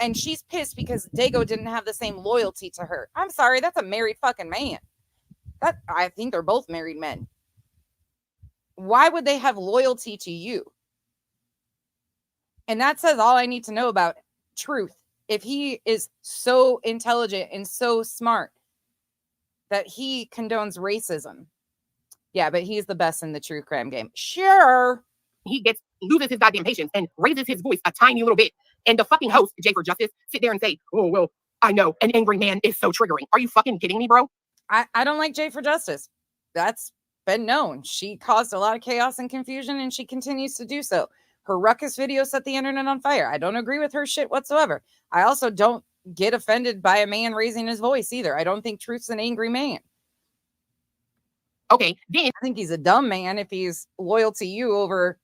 And she's pissed because Dago didn't have the same loyalty to her. I'm sorry, that's a married fucking man. I think they're both married men. Why would they have loyalty to you? And that says all I need to know about Truth. If he is so intelligent and so smart that he condones racism. Yeah, but he's the best in the true crime game. Sure. He loses his goddamn patience and raises his voice a tiny little bit. And the fucking host, Jay for Justice, sit there and say, oh, well, I know an angry man is so triggering. Are you fucking kidding me, bro? I don't like Jay for Justice. That's been known. She caused a lot of chaos and confusion, and she continues to do so. Her ruckus video set the internet on fire. I don't agree with her shit whatsoever. I also don't get offended by a man raising his voice either. I don't think Truth's an angry man. Okay, then I think he's a dumb man if he's loyal to you over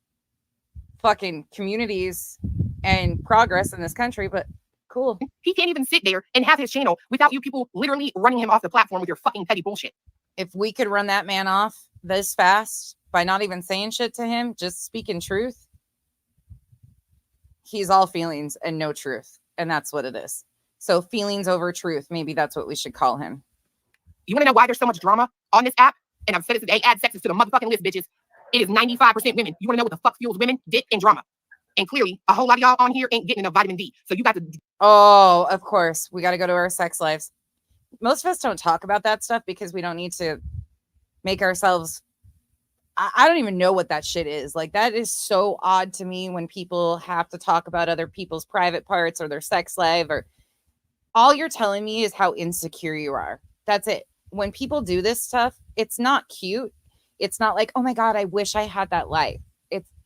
fucking communities and progress in this country, but cool. He can't even sit there and have his channel without you people literally running him off the platform with your fucking petty bullshit. If we could run that man off this fast by not even saying shit to him, just speaking truth, he's all feelings and no truth. And that's what it is. So feelings over truth. Maybe that's what we should call him. You want to know why there's so much drama on this app? And I've said it today, add sexist to the motherfucking list, bitches. It is 95% women. You want to know what the fuck fuels women? Dick and drama. And clearly, a whole lot of y'all on here ain't getting enough vitamin D. So you got to... Oh, of course. We got to go to our sex lives. Most of us don't talk about that stuff because we don't need to make ourselves... I don't even know what that shit is. Like, that is so odd to me when people have to talk about other people's private parts or their sex life. Or all you're telling me is how insecure you are. That's it. When people do this stuff, it's not cute. It's not like, oh my God, I wish I had that life.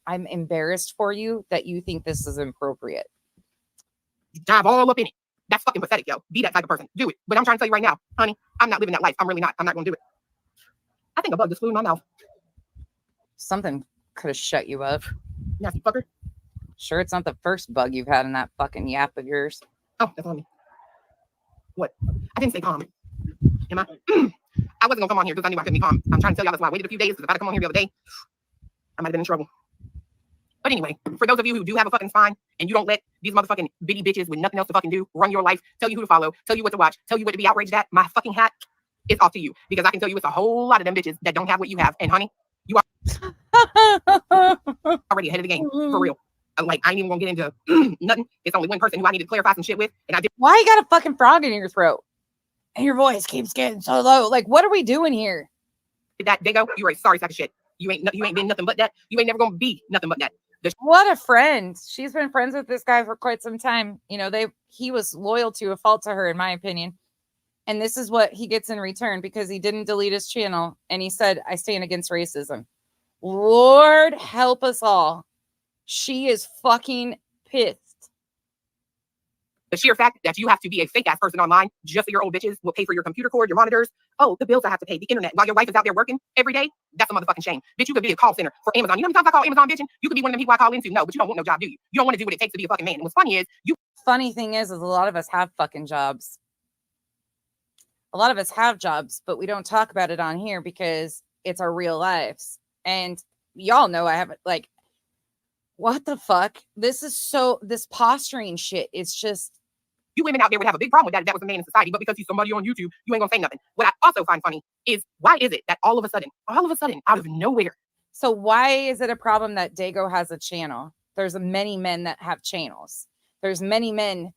I'm embarrassed for you that you think this is inappropriate. Dive all up in it. That's fucking pathetic, yo. Be that type of person. Do it. But I'm trying to tell you right now, honey, I'm not living that life. I'm really not. I'm not going to do it. I think a bug just flew in my mouth. Something could have shut you up. Nasty fucker. Sure, it's not the first bug you've had in that fucking yap of yours. Oh, that's on me. What? I didn't say calm. Am I? I wasn't going to come on here because I knew I couldn't be calm. I'm trying to tell y'all that's why I waited a few days because if I'd come on here the other day, I might have been in trouble. But anyway, for those of you who do have a fucking spine and you don't let these motherfucking bitty bitches with nothing else to fucking do run your life, tell you who to follow, tell you what to watch, tell you what to be outraged at, my fucking hat is off to you. Because I can tell you it's a whole lot of them bitches that don't have what you have. And honey, you are already ahead of the game. For real. Like, I ain't even gonna get into nothing. It's only one person who I need to clarify some shit with. And I did. Why you got a fucking frog in your throat? And your voice keeps getting so low. Like, what are we doing here? That Dago, you are a sorry sack of shit. You ain't been nothing but that. You ain't never gonna be nothing but that. What a friend. She's been friends with this guy for quite some time. You know, he was loyal to a fault to her, in my opinion. And this is what he gets in return because he didn't delete his channel. And he said, I stand against racism. Lord help us all. She is fucking pissed. The sheer fact that you have to be a fake ass person online just so your old bitches will pay for your computer cord, your monitors. Oh, the bills I have to pay, the internet, while your wife is out there working every day. That's a motherfucking shame. Bitch, you could be a call center for Amazon. You know how many times I call Amazon bitching? You could be one of the people I call into. No, but you don't want no job, do you? You don't want to do what it takes to be a fucking man. And what's funny is Funny thing is a lot of us have fucking jobs. A lot of us have jobs, but we don't talk about it on here because it's our real lives. And y'all know I have, like, What the fuck? This posturing shit is just. You women out there would have a big problem with that if that was a man in society, but because he's somebody on YouTube, you ain't gonna say nothing. What I also find funny is why is it that all of a sudden, out of nowhere. So why is it a problem that Dago has a channel? There's many men that have channels. There's many men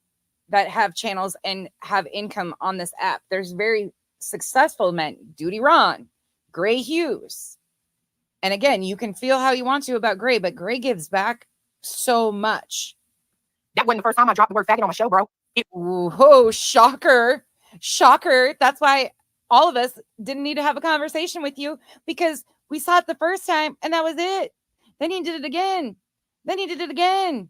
that have channels and have income on this app. There's very successful men, Duty Ron, Gray Hughes. And again, you can feel how you want to about Gray, but Gray gives back so much. That wasn't the first time I dropped the word faggot on my show, bro. Oh, shocker. Shocker. That's why all of us didn't need to have a conversation with you, because we saw it the first time and that was it. Then he did it again. Then he did it again.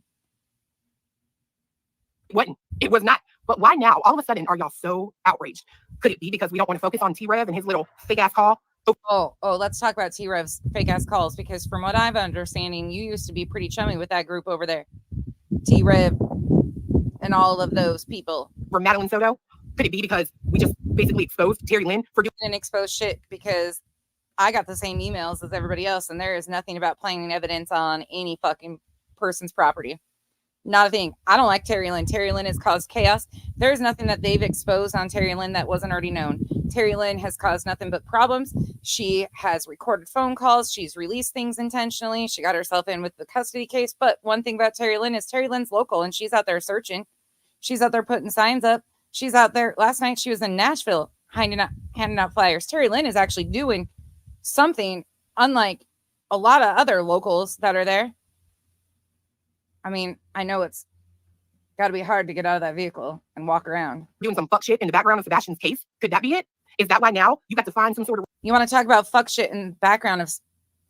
It wasn't. It was not. But why now? All of a sudden, are y'all so outraged? Could it be because we don't want to focus on T-Rev and his little fake ass call? Oh, let's talk about T-Rev's fake ass calls, because from what I've understanding, you used to be pretty chummy with that group over there. T-Rev and all of those people. For Madeline Soto? Could it be because we just basically exposed Terry Lynn for doing and expose shit, because I got the same emails as everybody else, and there is nothing about planting evidence on any fucking person's property. Not a thing. I don't like Terry Lynn. Terry Lynn has caused chaos. There's nothing that they've exposed on Terry Lynn that wasn't already known. Terry Lynn has caused nothing but problems. She has recorded phone calls. She's released things intentionally. She got herself in with the custody case. But one thing about Terry Lynn is Terry Lynn's local, and she's out there searching. She's out there putting signs up. She's out there. Last night she was in Nashville handing out flyers. Terry Lynn is actually doing something unlike a lot of other locals that are there. I mean, I know it's got to be hard to get out of that vehicle and walk around. doing some fuck shit in the background of Sebastian's case? Could that be it? Is that why now you got to find some sort of... You want to talk about fuck shit in the background of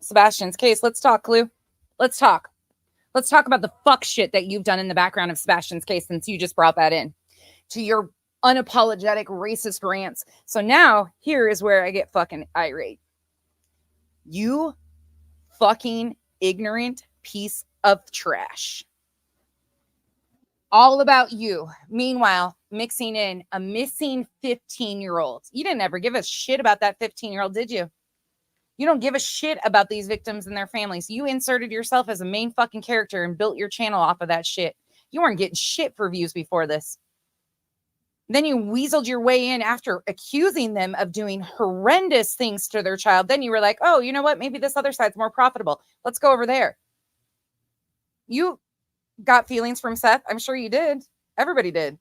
Sebastian's case? Let's talk, Clue. Let's talk. Let's talk about the fuck shit that you've done in the background of Sebastian's case, since you just brought that in to your unapologetic racist rants. So now here is where I get fucking irate. You fucking ignorant piece of trash. All about you. Meanwhile, mixing in a missing 15-year-old. You didn't ever give a shit about that 15-year-old, did you? You don't give a shit about these victims and their families. You inserted yourself as a main fucking character and built your channel off of that shit. You weren't getting shit for views before this. Then you weaseled your way in after accusing them of doing horrendous things to their child. Then you were like, oh, you know what? Maybe this other side's more profitable. Let's go over there. You got feelings from Seth. I'm sure you did. Everybody did.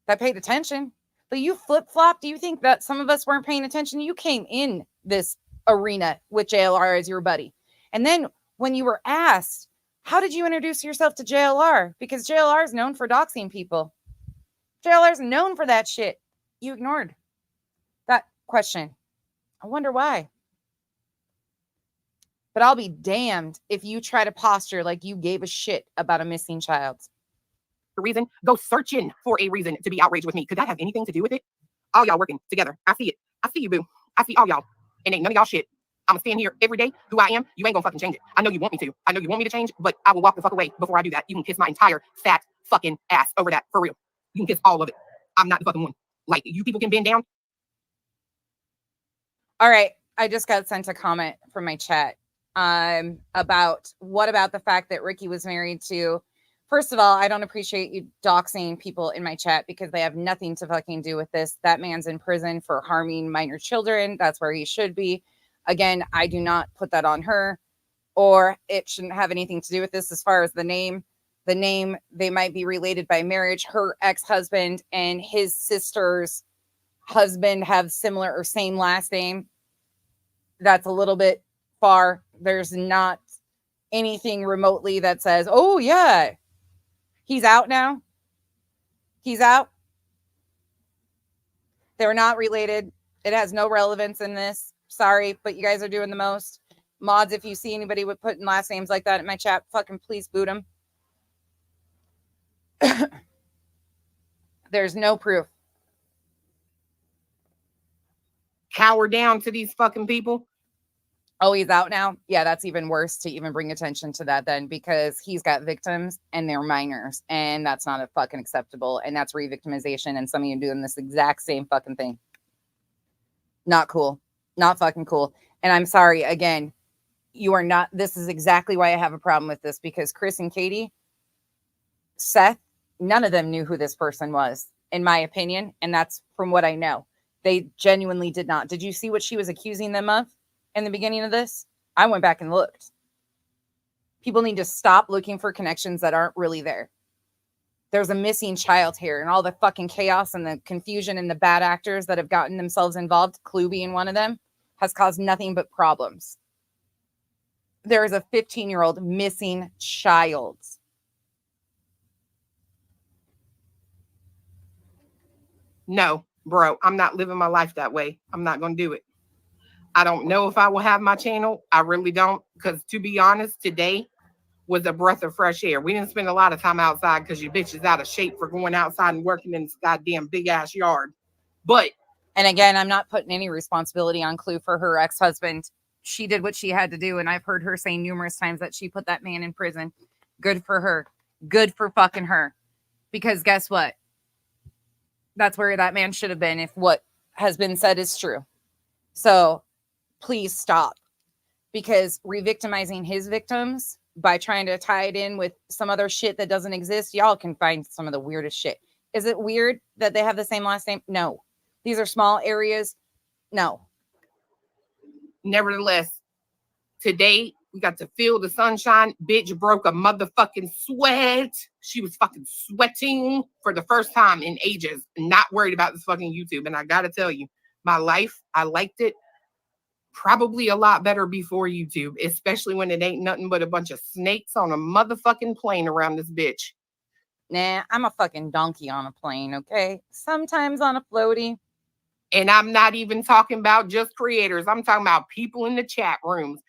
That paid attention. But you flip-flopped. Do you think that some of us weren't paying attention? You came in this arena with JLR as your buddy. And then when you were asked, how did you introduce yourself to JLR? Because JLR is known for doxing people. JLR is known for that shit. You ignored that question. I wonder why. But I'll be damned if you try to posture like you gave a shit about a missing child. The reason? Go searching for a reason to be outraged with me. Could that have anything to do with it? All y'all working together. I see it. I see you, boo. I see all y'all. And ain't none of y'all shit. I'm gonna stand here every day. Who I am, you ain't gonna fucking change it. I know you want me to. I know you want me to change, but I will walk the fuck away before I do that. You can kiss my entire fat fucking ass over that, for real. You can kiss all of it. I'm not the fucking one. Like, you people can bend down. All right. I just got sent a comment from my chat about the fact that Ricky was married to. First of all, I don't appreciate you doxing people in my chat, because they have nothing to fucking do with this. That man's in prison for harming minor children. That's where he should be. Again, I do not put that on her, or it shouldn't have anything to do with this. As far as the name, they might be related by marriage. Her ex-husband and his sister's husband have similar or same last name. That's a little bit far. There's not anything remotely that says, oh yeah, he's out now. He's out. They're not related. It has no relevance in this. Sorry, but you guys are doing the most. Mods, if you see anybody with putting last names like that in my chat, fucking please boot them. There's no proof. Cower down to these fucking people. Oh, he's out now? Yeah, that's even worse to even bring attention to that then, because he's got victims and they're minors, and that's not a fucking acceptable, and that's re-victimization, and some of you doing this exact same fucking thing. Not cool. Not fucking cool. And I'm sorry, again, You are not, this is exactly why I have a problem with this, because Chris and Katie, Seth, none of them knew who this person was, in my opinion. And that's from what I know. They genuinely did not. Did you see what she was accusing them of in the beginning of this? I went back and looked. People need to stop looking for connections that aren't really there. There's a missing child here, and all the fucking chaos and the confusion and the bad actors that have gotten themselves involved, Clue being one of them, has caused nothing but problems. There is a 15-year-old missing child. No, bro, I'm not living my life that way. I'm not going to do it. I don't know if I will have my channel. I really don't. Because to be honest, today was a breath of fresh air. We didn't spend a lot of time outside because your bitch is out of shape for going outside and working in this goddamn big ass yard. But, and again, I'm not putting any responsibility on Clue for her ex-husband. She did what she had to do. And I've heard her say numerous times that she put that man in prison. Good for her. Good for fucking her. Because guess what? That's where that man should have been if what has been said is true. So please stop. Because re-victimizing his victims by trying to tie it in with some other shit that doesn't exist, y'all can find some of the weirdest shit. Is it weird that they have the same last name? No. These are small areas. No. nevertheless, today we got to feel the sunshine. Bitch broke a motherfucking sweat. She was fucking sweating for the first time in ages. Not worried about this fucking YouTube. And I gotta tell you, my life, I liked it probably a lot better before YouTube, especially when it ain't nothing but a bunch of snakes on a motherfucking plane around this bitch. Nah, I'm a fucking donkey on a plane, okay? Sometimes on a floaty. And I'm not even talking about just creators. I'm talking about people in the chat rooms.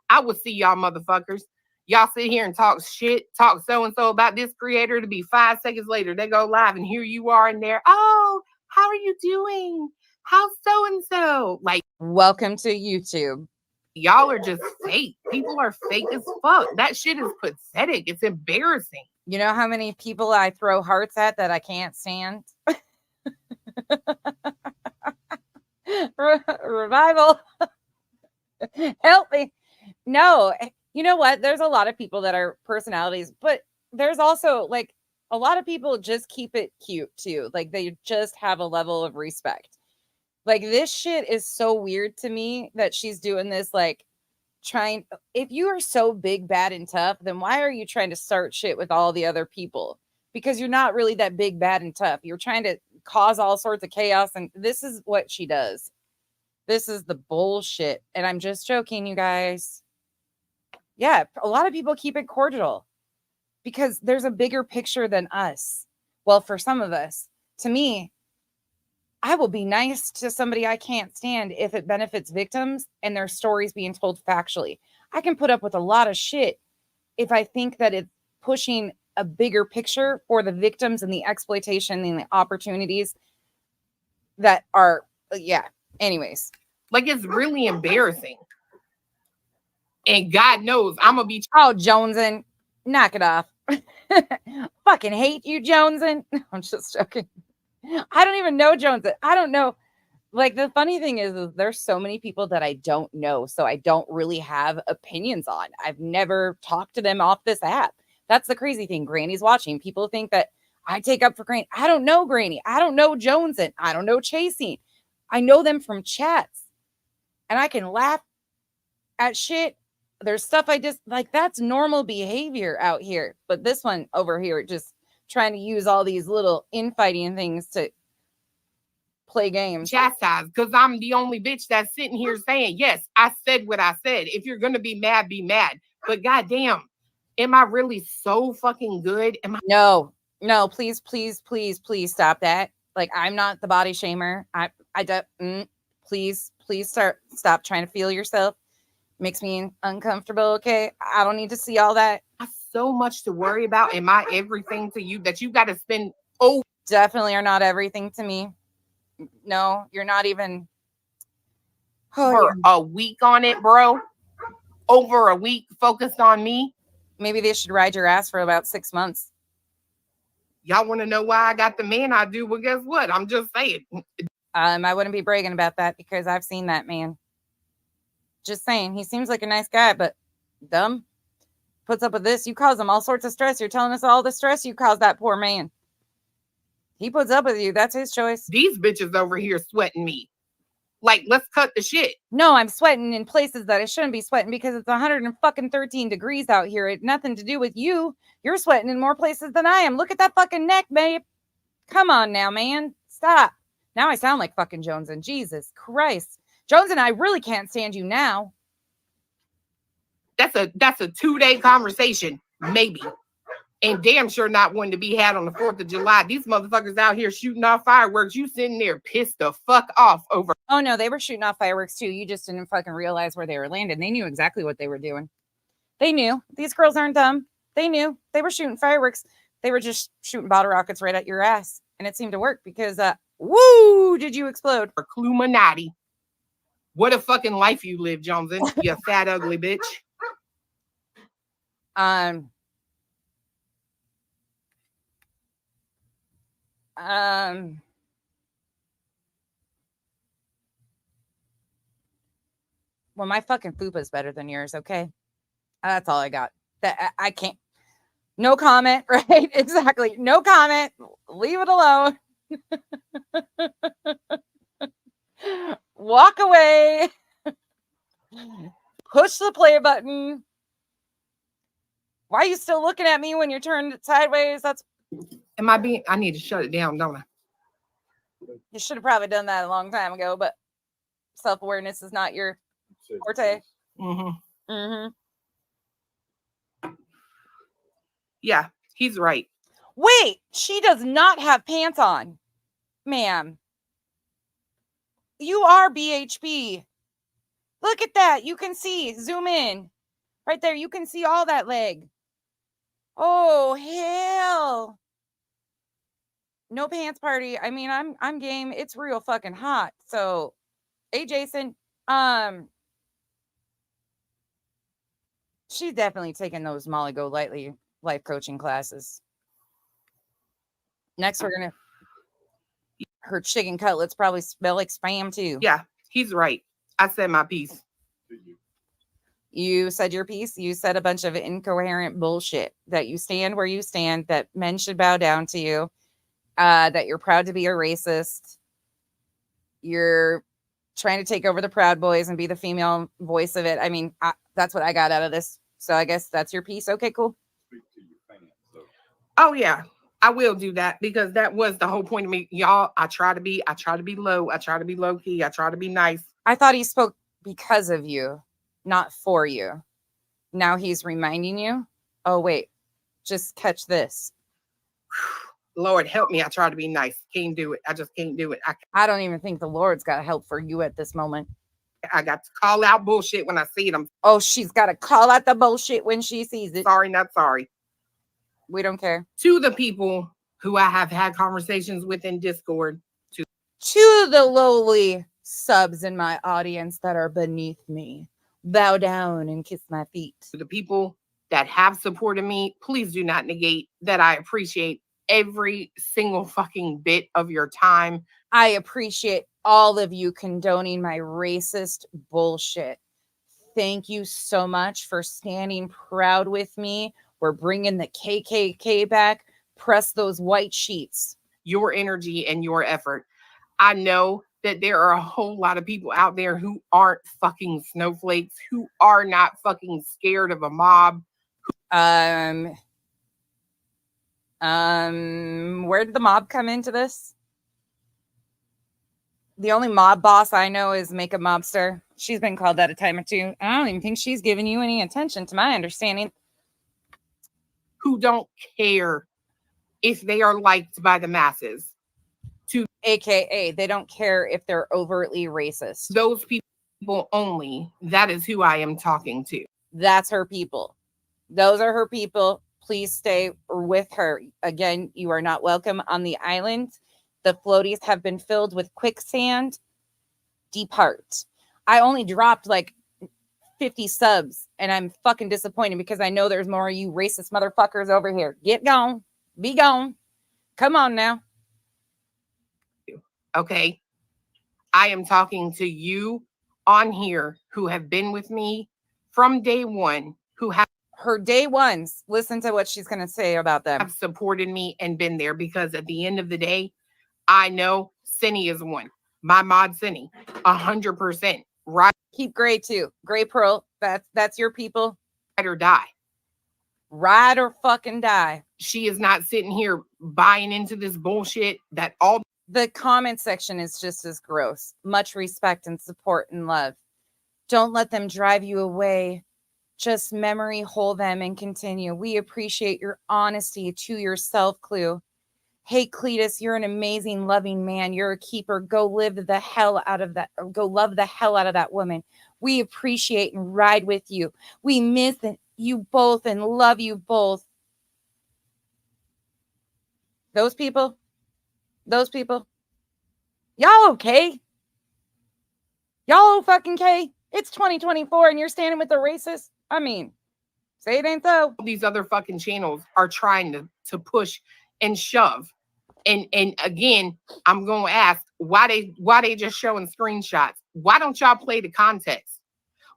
I will see y'all motherfuckers. Y'all sit here and talk shit, talk so-and-so about this creator to be 5 seconds later. They go live and here you are in there. Oh, how are you doing? How's so-and-so? Like, welcome to YouTube. Y'all are just fake. People are fake as fuck. That shit is pathetic. It's embarrassing. You know how many people I throw hearts at that I can't stand? Revival. Help me. No, you know what? There's a lot of people that are personalities, but there's also like a lot of people just keep it cute too. Like they just have a level of respect. Like this shit is so weird to me that she's doing this, like trying. If you are so big, bad, and tough, then why are you trying to start shit with all the other people? Because you're not really that big, bad, and tough. You're trying to cause all sorts of chaos. And this is what she does. This is the bullshit. And I'm just joking, you guys. Yeah, a lot of people keep it cordial because there's a bigger picture than us. Well, for some of us, to me, I will be nice to somebody I can't stand if it benefits victims and their stories being told factually. I can put up with a lot of shit if I think that it's pushing a bigger picture for the victims and the exploitation and the opportunities that are, yeah. Anyways. Like, it's really embarrassing. And God knows I'm going to be. Oh, Jonesin, knock it off. Fucking hate you, Jonesin. I'm just joking. I don't even know Jonesin. I don't know. Like, the funny thing is there's so many people that I don't know, so I don't really have opinions on. I've never talked to them off this app. That's the crazy thing. Granny's watching. People think that I take up for Granny. I don't know Granny. I don't know Jonesin. I don't know Chasing. I know them from chats. And I can laugh at shit. There's stuff I just, like, that's normal behavior out here. But this one over here, just trying to use all these little infighting things to play games. Chastised because I'm the only bitch that's sitting here saying, yes, I said what I said. If you're going to be mad, be mad. But goddamn, am I really so fucking good? Am I? No, please, please, please, please stop that. Like, I'm not the body shamer. Please stop trying to feel yourself. Makes me uncomfortable. Okay. I don't need to see all that. So much to worry about. Am I everything to you that you got to spend? Oh, definitely are not everything to me. No, you're not even for a week on it, bro. Over a week focused on me. Maybe they should ride your ass for about 6 months. Y'all want to know why I got the man I do? Well, guess what? I'm just saying. I wouldn't be bragging about that because I've seen that man. Just saying, he seems like a nice guy, but Dumb. Puts up with this. You cause him all sorts of stress. You're telling us all the stress you caused that poor man. He puts up with you. That's his choice. These bitches over here sweating me. Like, let's cut the shit. No, I'm sweating in places that I shouldn't be sweating because it's 113 degrees out here. It nothing to do with you. You're sweating in more places than I am. Look at that fucking neck, babe. Come on now, man. Stop. Now I sound like fucking Jones, and Jesus Christ. Jones and I really can't stand you now. That's a 2-day conversation, maybe. And damn sure not one to be had on the 4th of July. These motherfuckers out here shooting off fireworks. You sitting there pissed the fuck off over. Oh, no, they were shooting off fireworks too. You just didn't fucking realize where they were landing. They knew exactly what they were doing. They knew. These girls aren't dumb. They knew. They were shooting fireworks. They were just shooting bottle rockets right at your ass. And it seemed to work because, woo, did you explode? For Cluminati. What a fucking life you live, Johnson. You fat, ugly bitch. Well, my fucking fupa is better than yours, okay? That's all I got. That I can't. No comment, right? Exactly. No comment. Leave it alone. Walk away. Push the play button. Why are you still looking at me when you're turned sideways? I need to shut it down, don't I? You should have probably done that a long time ago, but self-awareness is not your forte. Mm-hmm. Mm-hmm. Yeah, he's right. Wait, she does not have pants on, ma'am. You are BHB. Look at that. You can see. Zoom in. Right there. You can see all that leg. Oh, hell. No pants party. I mean, I'm game. It's real fucking hot. So, hey, Jason. She's definitely taking those Molly Go Lightly life coaching classes. Next, we're gonna. Her chicken cutlets probably smell like spam too. Yeah, he's right. I said my piece. You said your piece. You said a bunch of incoherent bullshit that you stand where you stand, that men should bow down to you, that you're proud to be a racist. You're trying to take over the Proud Boys and be the female voice of it. I mean, that's what I got out of this. So I guess that's your piece. Okay, cool. Oh, yeah. I will do that because that was the whole point of me. Y'all, I try to be low. I try to be low key. I try to be nice. I thought he spoke because of you, not for you. Now he's reminding you. Oh, wait, just catch this. Lord, help me. I try to be nice. Can't do it. I just can't do it. I don't even think the Lord's got help for you at this moment. I got to call out bullshit when I see them. Oh, she's got to call out the bullshit when she sees it. Sorry, not sorry. We don't care. To the people who I have had conversations with in Discord. To the lowly subs in my audience that are beneath me, bow down and kiss my feet. To the people that have supported me, please do not negate that I appreciate every single fucking bit of your time. I appreciate all of you condoning my racist bullshit. Thank you so much for standing proud with me. We're bringing the KKK back. Press those white sheets. Your energy and your effort. I know that there are a whole lot of people out there who aren't fucking snowflakes, who are not fucking scared of a mob. Where did the mob come into this? The only mob boss I know is Makeup Mobster. She's been called that a time or two. I don't even think she's given you any attention, to my understanding. Who don't care if they are liked by the masses. AKA, they don't care if they're overtly racist. Those people only. That is who I am talking to. That's her people. Those are her people. Please stay with her. Again, you are not welcome on the island. The floaties have been filled with quicksand. Depart. I only dropped like 50 subs and I'm fucking disappointed because I know there's more of you racist motherfuckers over here. Get gone. Be gone. Come on now. Okay. I am talking to you on here who have been with me from day one, who have her day ones. Listen to what she's going to say about them. supported me and been there, because at the end of the day, I know Cindy is one. My mod Cindy, 100%. Right. Keep Gray too. Gray Pearl. That's your people. Ride or die. Ride or fucking die. She is not sitting here buying into this bullshit that all the comment section is just as gross. Much respect and support and love. Don't let them drive you away. Just memory hole them and continue. We appreciate your honesty to yourself, Clue. Hey, Cletus, you're an amazing, loving man. You're a keeper. Go live the hell out of that. Go love the hell out of that woman. We appreciate and ride with you. We miss you both and love you both. Those people, y'all okay? Y'all fucking okay? It's 2024 and you're standing with a racist? I mean, say it ain't so. These other fucking channels are trying to push and shove. And again, I'm going to ask why they just showing screenshots. Why don't y'all play the context?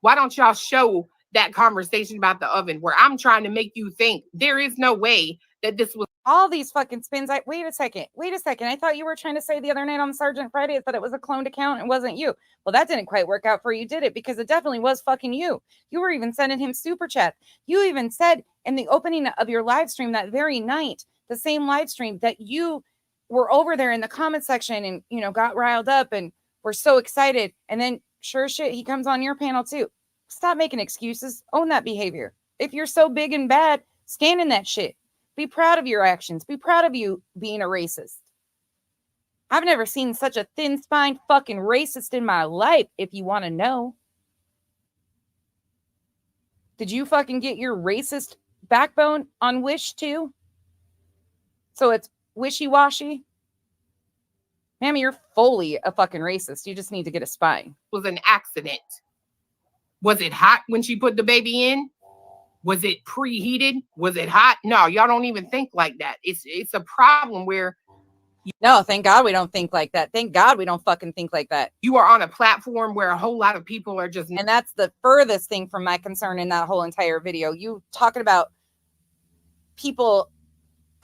Why don't y'all show that conversation about the oven where I'm trying to make you think there is no way that this was all these fucking spins. Wait a second. I thought you were trying to say the other night on Sergeant Friday that it was a cloned account and it wasn't you. Well, that didn't quite work out for you, did it? Because it definitely was fucking you. You were even sending him super chat. You even said in the opening of your live stream that very night, the same live stream, that you were over there in the comment section and, you know, got riled up and were so excited. And then sure shit, he comes on your panel too. Stop making excuses. Own that behavior. If you're so big and bad, stand in that shit. Be proud of your actions. Be proud of you being a racist. I've never seen such a thin-spined fucking racist in my life, if you want to know. Did you fucking get your racist backbone on Wish too? So it's wishy-washy? Mammy, you're fully a fucking racist. You just need to get a spine. Was an accident. Was it hot when she put the baby in? Was it preheated? Was it hot? No, y'all don't even think like that. It's a problem where no, thank God we don't think like that. Thank God we don't fucking think like that. You are on a platform where a whole lot of people are just, and that's the furthest thing from my concern in that whole entire video. You talking about people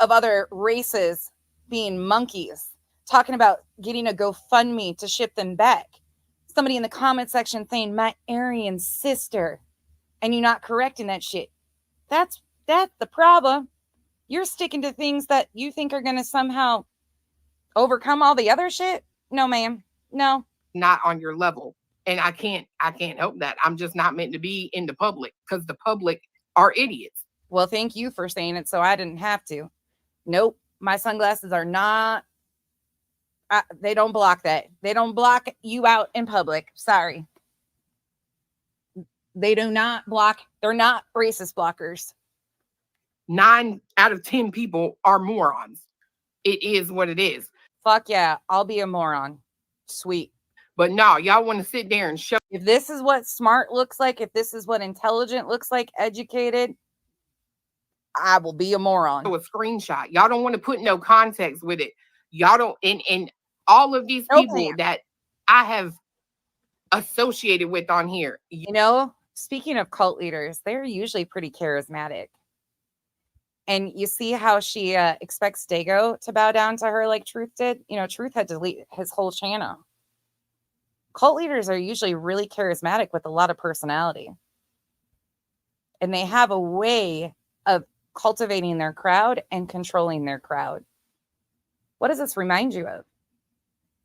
of other races being monkeys, talking about getting a GoFundMe to ship them back. Somebody in the comment section saying my Aryan sister, and you not correcting that shit. That's the problem. You're sticking to things that you think are going to somehow overcome all the other shit. No, ma'am. No. Not on your level. And I can't help that. I'm just not meant to be in the public because the public are idiots. Well, thank you for saying it so I didn't have to. Nope. My sunglasses are not. They don't block that. They don't block you out in public. Sorry. They do not block. They're not racist blockers. 9 out of 10 people are morons. It is what it is. Fuck yeah. I'll be a moron. Sweet. But no, y'all want to sit there and show. If this is what smart looks like, if this is what intelligent looks like, educated, I will be a moron. A screenshot. Y'all don't want to put no context with it. Y'all don't. And all of these people that I have associated with on here. You know, speaking of cult leaders, they're usually pretty charismatic. And you see how she expects Dago to bow down to her like Truth did? You know, Truth had to delete his whole channel. Cult leaders are usually really charismatic with a lot of personality. And they have a way of cultivating their crowd and controlling their crowd. What does this remind you of?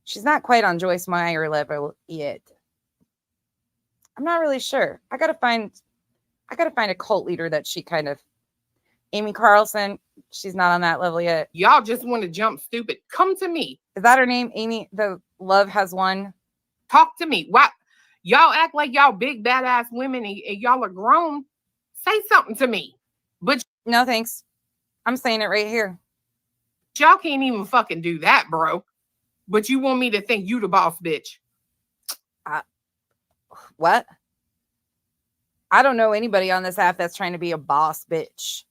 She's not quite on Joyce Meyer level yet. I'm not really sure. I gotta find a cult leader that she kind of. Amy Carlson, she's not on that level yet. Y'all just want to jump stupid. Come to me. Is that her name? Amy, the Love Has Won. Talk to me. Why? Y'all act like y'all big badass women and y'all are grown. Say something to me. But no, thanks. I'm saying it right here. Y'all can't even fucking do that, bro. But you want me to think you the boss bitch. What? I don't know anybody on this app that's trying to be a boss bitch.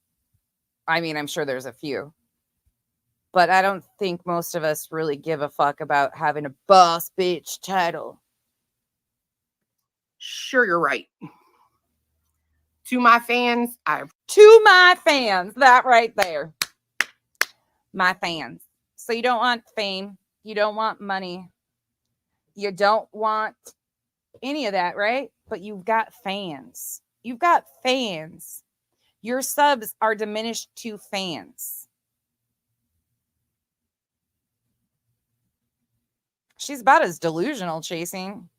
I mean, I'm sure there's a few. But I don't think most of us really give a fuck about having a boss bitch title. Sure, you're right. To my fans, To my fans, that right there. My fans. So you don't want fame. You don't want money. You don't want any of that, right? But you've got fans. You've got fans. Your subs are diminished to fans. She's about as delusional chasing,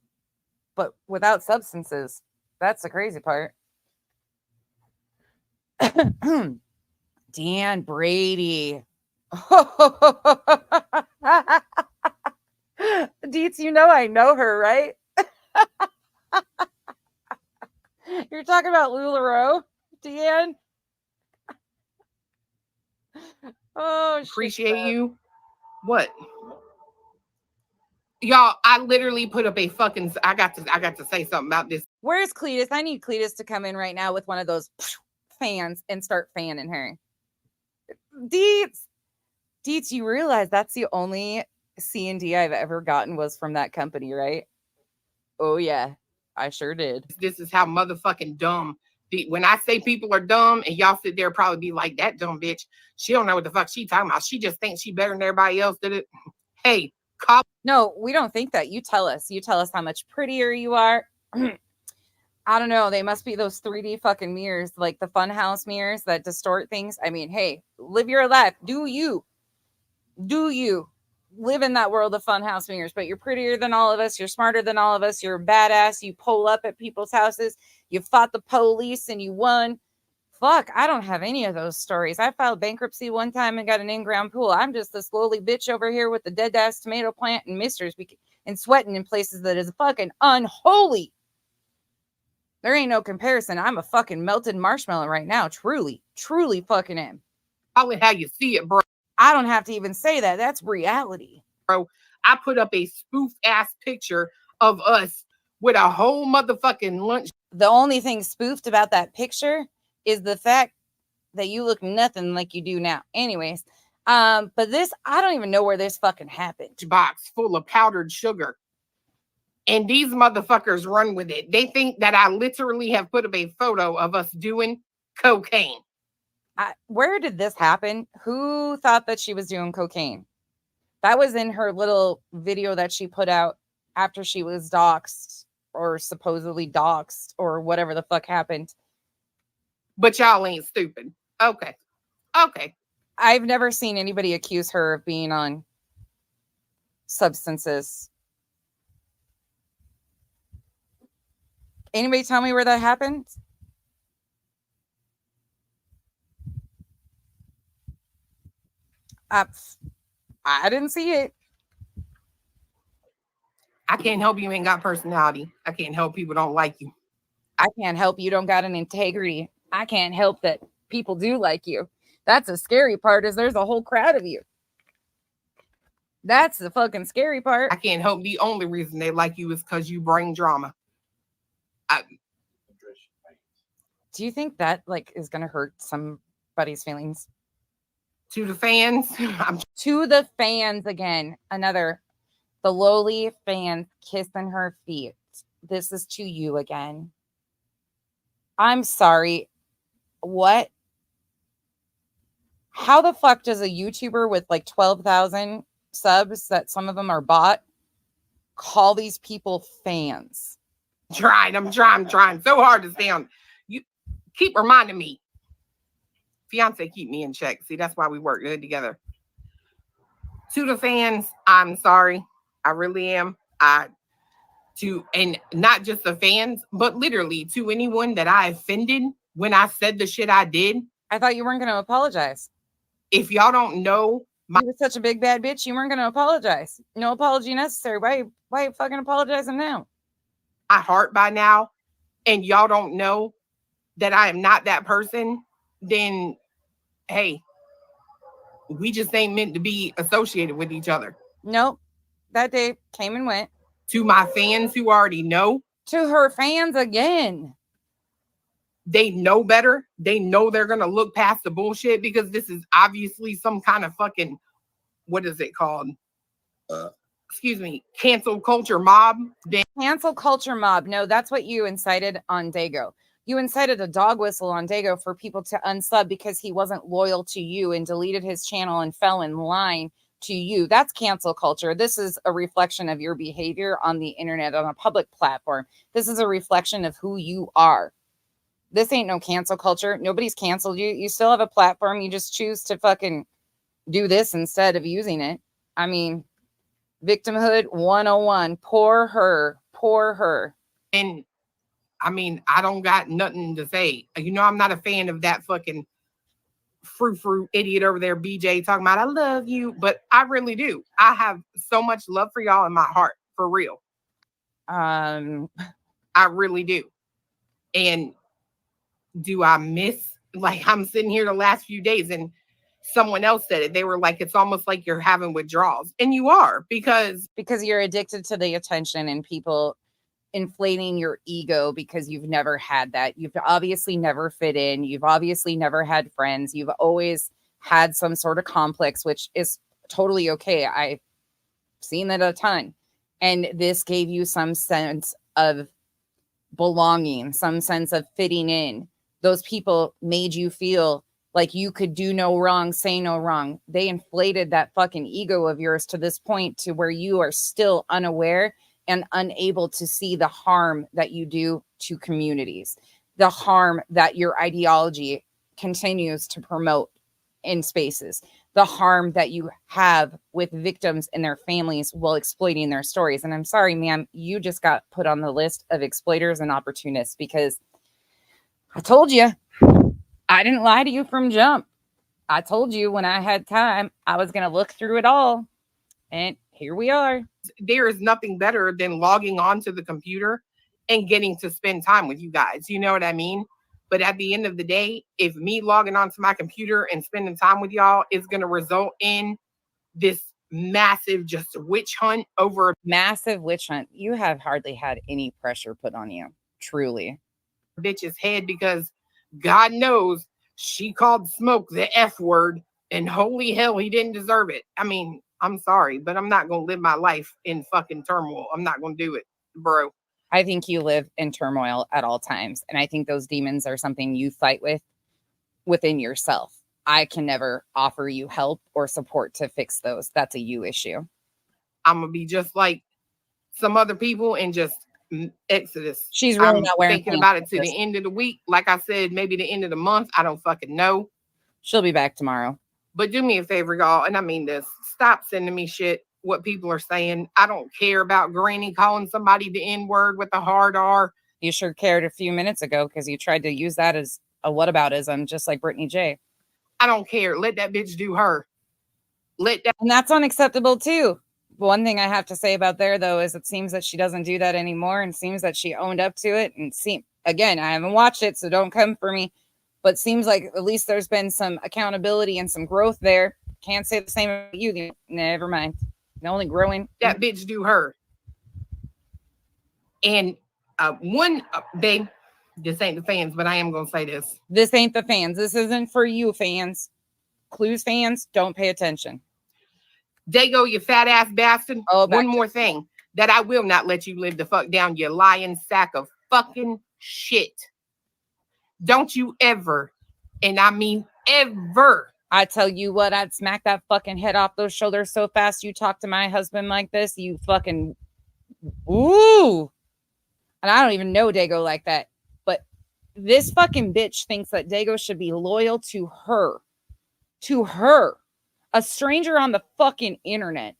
but without substances. That's the crazy part. Dan Brady. Deets, you know I know her, right? You're talking about LuLaRoe, Dan? Oh, appreciate you. What? Y'all, I literally put up a fucking I got to say something about this. Where's Cletus? I need Cletus to come in right now with one of those fans and start fanning her. Deets, you realize that's the only C&D I've ever gotten was from that company, right? Oh yeah, I sure did. This is how motherfucking dumb. When I say people are dumb and y'all sit there probably be like, that dumb bitch, she don't know what the fuck she talking about. She just thinks she better than everybody else did it. Hey, no, we don't think that. You tell us. You tell us how much prettier you are. I don't know. They must be those 3D fucking mirrors, like the Funhouse mirrors that distort things. I mean, hey, live your life. Do you live in that world of Funhouse mirrors? But you're prettier than all of us. You're smarter than all of us. You're a badass. You pull up at people's houses. You fought the police and you won. Fuck, I don't have any of those stories. I filed bankruptcy one time and got an in-ground pool. I'm just this lowly bitch over here with the dead-ass tomato plant and misters and sweating in places that is fucking unholy. There ain't no comparison. I'm a fucking melted marshmallow right now. Truly fucking am. Call it how you see it, bro. I don't have to even say that. That's reality. Bro, I put up a spoof-ass picture of us with a whole motherfucking lunch. The only thing spoofed about that picture is the fact that you look nothing like you do now. Anyways, but this, I don't even know where this fucking happened. Box full of powdered sugar. And these motherfuckers run with it. They think that I literally have put up a photo of us doing cocaine. Where did this happen? Who thought that she was doing cocaine? That was in her little video that she put out after she was doxxed or supposedly doxxed or whatever the fuck happened. But y'all ain't stupid. Okay. I've never seen anybody accuse her of being on substances. Anybody tell me where that happened? I didn't see it. I can't help you ain't got personality. I can't help people don't like you. I can't help you don't got an integrity. I can't help that people do like you. That's the scary part, is there's a whole crowd of you. That's the fucking scary part. I can't help the only reason they like you is because you bring drama. Do you think that like is gonna hurt somebody's feelings? To the fans, to the fans again. The lowly fans kissing her feet. This is to you again. I'm sorry. What? How the fuck does a YouTuber with like 12,000 subs, that some of them are bought, call these people fans? I'm trying so hard to stay on. You keep reminding me. Fiance keep me in check. See, that's why we work good together. To the fans, I'm sorry. I really am. And not just the fans, but literally to anyone that I offended when I said the shit I did. I thought you weren't going to apologize. If y'all don't know, you were such a big bad bitch, you weren't going to apologize. No apology necessary. Why are you fucking apologizing now? My heart by now, and y'all don't know that I am not that person, then hey, we just ain't meant to be associated with each other. Nope. That day came and went. To my fans who already know. To her fans again. They know better. They know they're going to look past the bullshit because this is obviously some kind of fucking, what is it called? Cancel culture mob. Cancel culture mob. No, that's what you incited on Dago. You incited a dog whistle on Dago for people to unsub because he wasn't loyal to you and deleted his channel and fell in line to you. That's cancel culture. This is a reflection of your behavior on the internet, on a public platform. This is a reflection of who you are. This ain't no cancel culture. Nobody's canceled you. You still have a platform. You just choose to fucking do this instead of using it. I mean, victimhood 101. Poor her. Poor her. And I mean, I don't got nothing to say. You know, I'm not a fan of that fucking frou idiot over there, BJ, talking about I love you, but I really do. I have so much love for y'all in my heart, for real. I really do. And do I miss, like, I'm sitting here the last few days and someone else said it. They were like, it's almost like you're having withdrawals. And you are, because you're addicted to the attention and people inflating your ego because you've never had that. You've obviously never fit in. You've obviously never had friends. You've always had some sort of complex, which is totally okay. I've seen that a ton. And this gave you some sense of belonging, some sense of fitting in. Those people made you feel like you could do no wrong, say no wrong. They inflated that fucking ego of yours to this point to where you are still unaware and unable to see the harm that you do to communities, the harm that your ideology continues to promote in spaces, the harm that you have with victims and their families while exploiting their stories. And I'm sorry, ma'am, you just got put on the list of exploiters and opportunists because I told you, I didn't lie to you from jump. I told you when I had time, I was going to look through it all. And here we are. There is nothing better than logging onto the computer and getting to spend time with you guys. You know what I mean? But at the end of the day, if me logging onto my computer and spending time with y'all is going to result in this massive just witch hunt over a massive witch hunt, you have hardly had any pressure put on you. Truly. Bitch's head, because God knows she called Smoke the F word, and holy hell, he didn't deserve it. I mean, I'm sorry, but I'm not going to live my life in fucking turmoil. I'm not going to do it, bro. I think you live in turmoil at all times. And I think those demons are something you fight with within yourself. I can never offer you help or support to fix those. That's a you issue. I'm going to be just like some other people and just Exodus. She's really not wearing thinking about it to the end of the week. Like I said, maybe the end of the month. I don't fucking know. She'll be back tomorrow. But do me a favor, y'all. And I mean this. Stop sending me shit, what people are saying. I don't care about Granny calling somebody the N-word with a hard R. You sure cared a few minutes ago because you tried to use that as a whataboutism, just like Brittany J. I don't care. Let that bitch do her. And that's unacceptable too. One thing I have to say about there, though, is it seems that she doesn't do that anymore, and seems that she owned up to it. And again, I haven't watched it, so don't come for me. But seems like at least there's been some accountability and some growth there. Can't say the same about you. Never mind. The only growing. That bitch do her. And babe, this ain't the fans, but I am going to say this. This ain't the fans. This isn't for you, fans. Clues fans, don't pay attention. Dago, you fat ass bastard. Oh, one more thing that I will not let you live the fuck down, you lying sack of fucking shit. Don't you ever, and I mean ever. I tell you what, I'd smack that fucking head off those shoulders so fast you talk to my husband like this, you fucking, ooh. And I don't even know Dago like that. But this fucking bitch thinks that Dago should be loyal to her. To her. A stranger on the fucking internet.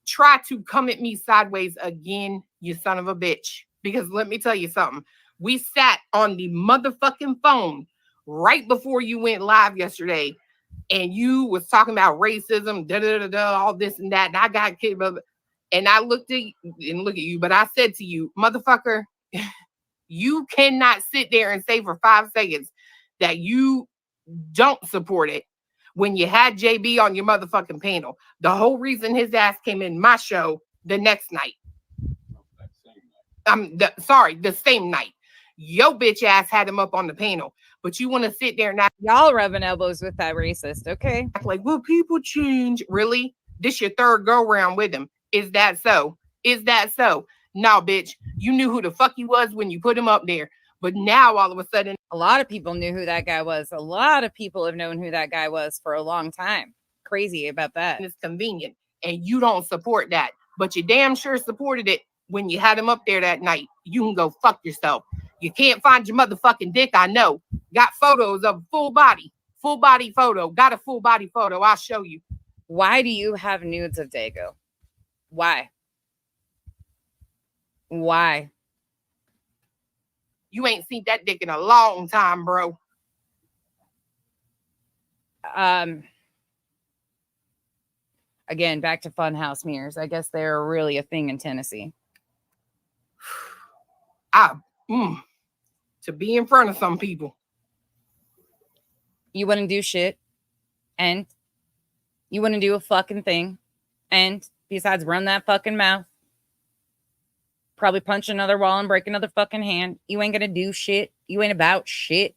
Try to come at me sideways again, you son of a bitch. Because let me tell you something. We sat on the motherfucking phone right before you went live yesterday, and you was talking about racism, all this and that, and I got kicked, and I looked at you, but I said to you, motherfucker, you cannot sit there and say for 5 seconds that you don't support it when you had JB on your motherfucking panel. The whole reason his ass came in my show the next night. The same night. Yo bitch ass had him up on the panel. But you want to sit there and act, y'all rubbing elbows with that racist, okay? Like, well, people change. Really? This your third go round with him. Is that so? Is that so? No, bitch. You knew who the fuck he was when you put him up there. But now all of a sudden, A lot of people knew who that guy was. A lot of people have known who that guy was for a long time. Crazy about that. it's convenient, and you don't support that, but you damn sure supported it when you had him up there that night. You can go fuck yourself. You can't find your motherfucking dick, I know. Got photos of full body photo. Got a full body photo. I'll show you. Why do you have nudes of Dago? Why? Why? You ain't seen that dick in a long time, bro. Again, back to funhouse mirrors. I guess they're really a thing in Tennessee. To be in front of some people. You wouldn't do shit, and you wouldn't do a fucking thing, and besides run that fucking mouth, probably punch another wall and break another fucking hand. You ain't gonna do shit. You ain't about shit.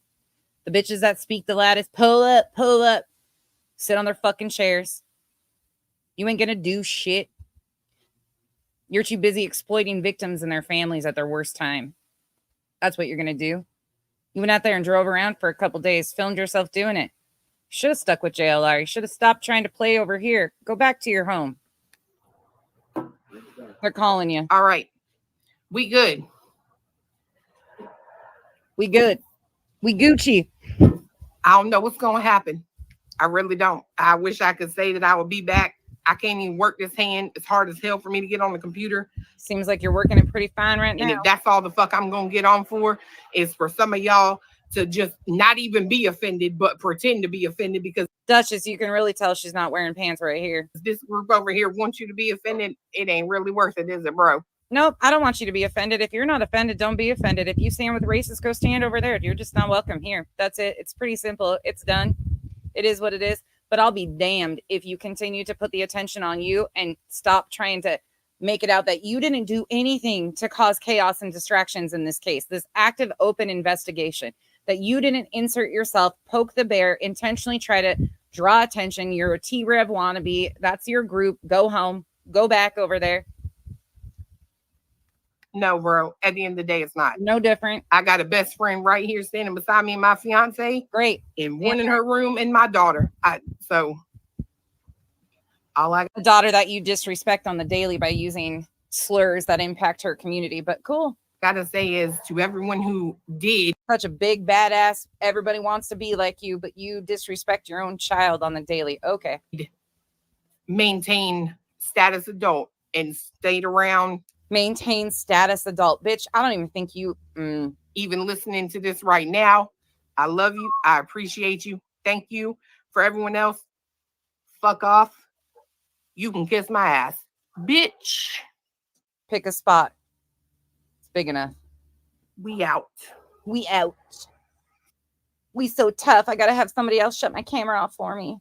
The bitches that speak the loudest, pull up, sit on their fucking chairs. You ain't gonna do shit. You're too busy exploiting victims and their families at their worst time. That's what you're gonna do. You went out there and drove around for a couple days, filmed yourself doing it. Should have stuck with JLR. You should have stopped trying to play over here. Go back to your home. They're calling you. All right. We good. We good. We Gucci. I don't know what's going to happen. I really don't. I wish I could say that I would be back. I can't even work this hand. It's hard as hell for me to get on the computer. Seems like you're working it pretty fine right now. And if that's all the fuck I'm going to get on for, is for some of y'all to just not even be offended, but pretend to be offended, because Duchess, you can really tell she's not wearing pants right here. this group over here wants you to be offended. It ain't really worth it, is it, bro? Nope, I don't want you to be offended. If you're not offended, don't be offended. If you stand with racists, go stand over there. You're just not welcome here. That's it. It's pretty simple. It's done. It is what it is. But I'll be damned if you continue to put the attention on you and stop trying to make it out that you didn't do anything to cause chaos and distractions in this case, this active, open investigation, that you didn't insert yourself, poke the bear, intentionally try to draw attention. You're a T-Rev wannabe. That's your group. Go home. Go back over there. No, bro. At the end of the day, it's not. No different. I got a best friend right here standing beside me and my fiance. Great. And one in her room and my daughter. So all I A daughter that you disrespect on the daily by using slurs that impact her community. But cool. gotta say is to everyone who did Such a big badass. Everybody wants to be like you, but you disrespect your own child on the daily. Okay. maintain status adult and stayed around, Maintain status adult. Bitch, I don't even think you... even listening to this right now. I love you. I appreciate you. Thank you. For everyone else, fuck off. You can kiss my ass. Bitch. Pick a spot. It's big enough. We out. We out. We so tough. I gotta have somebody else shut my camera off for me.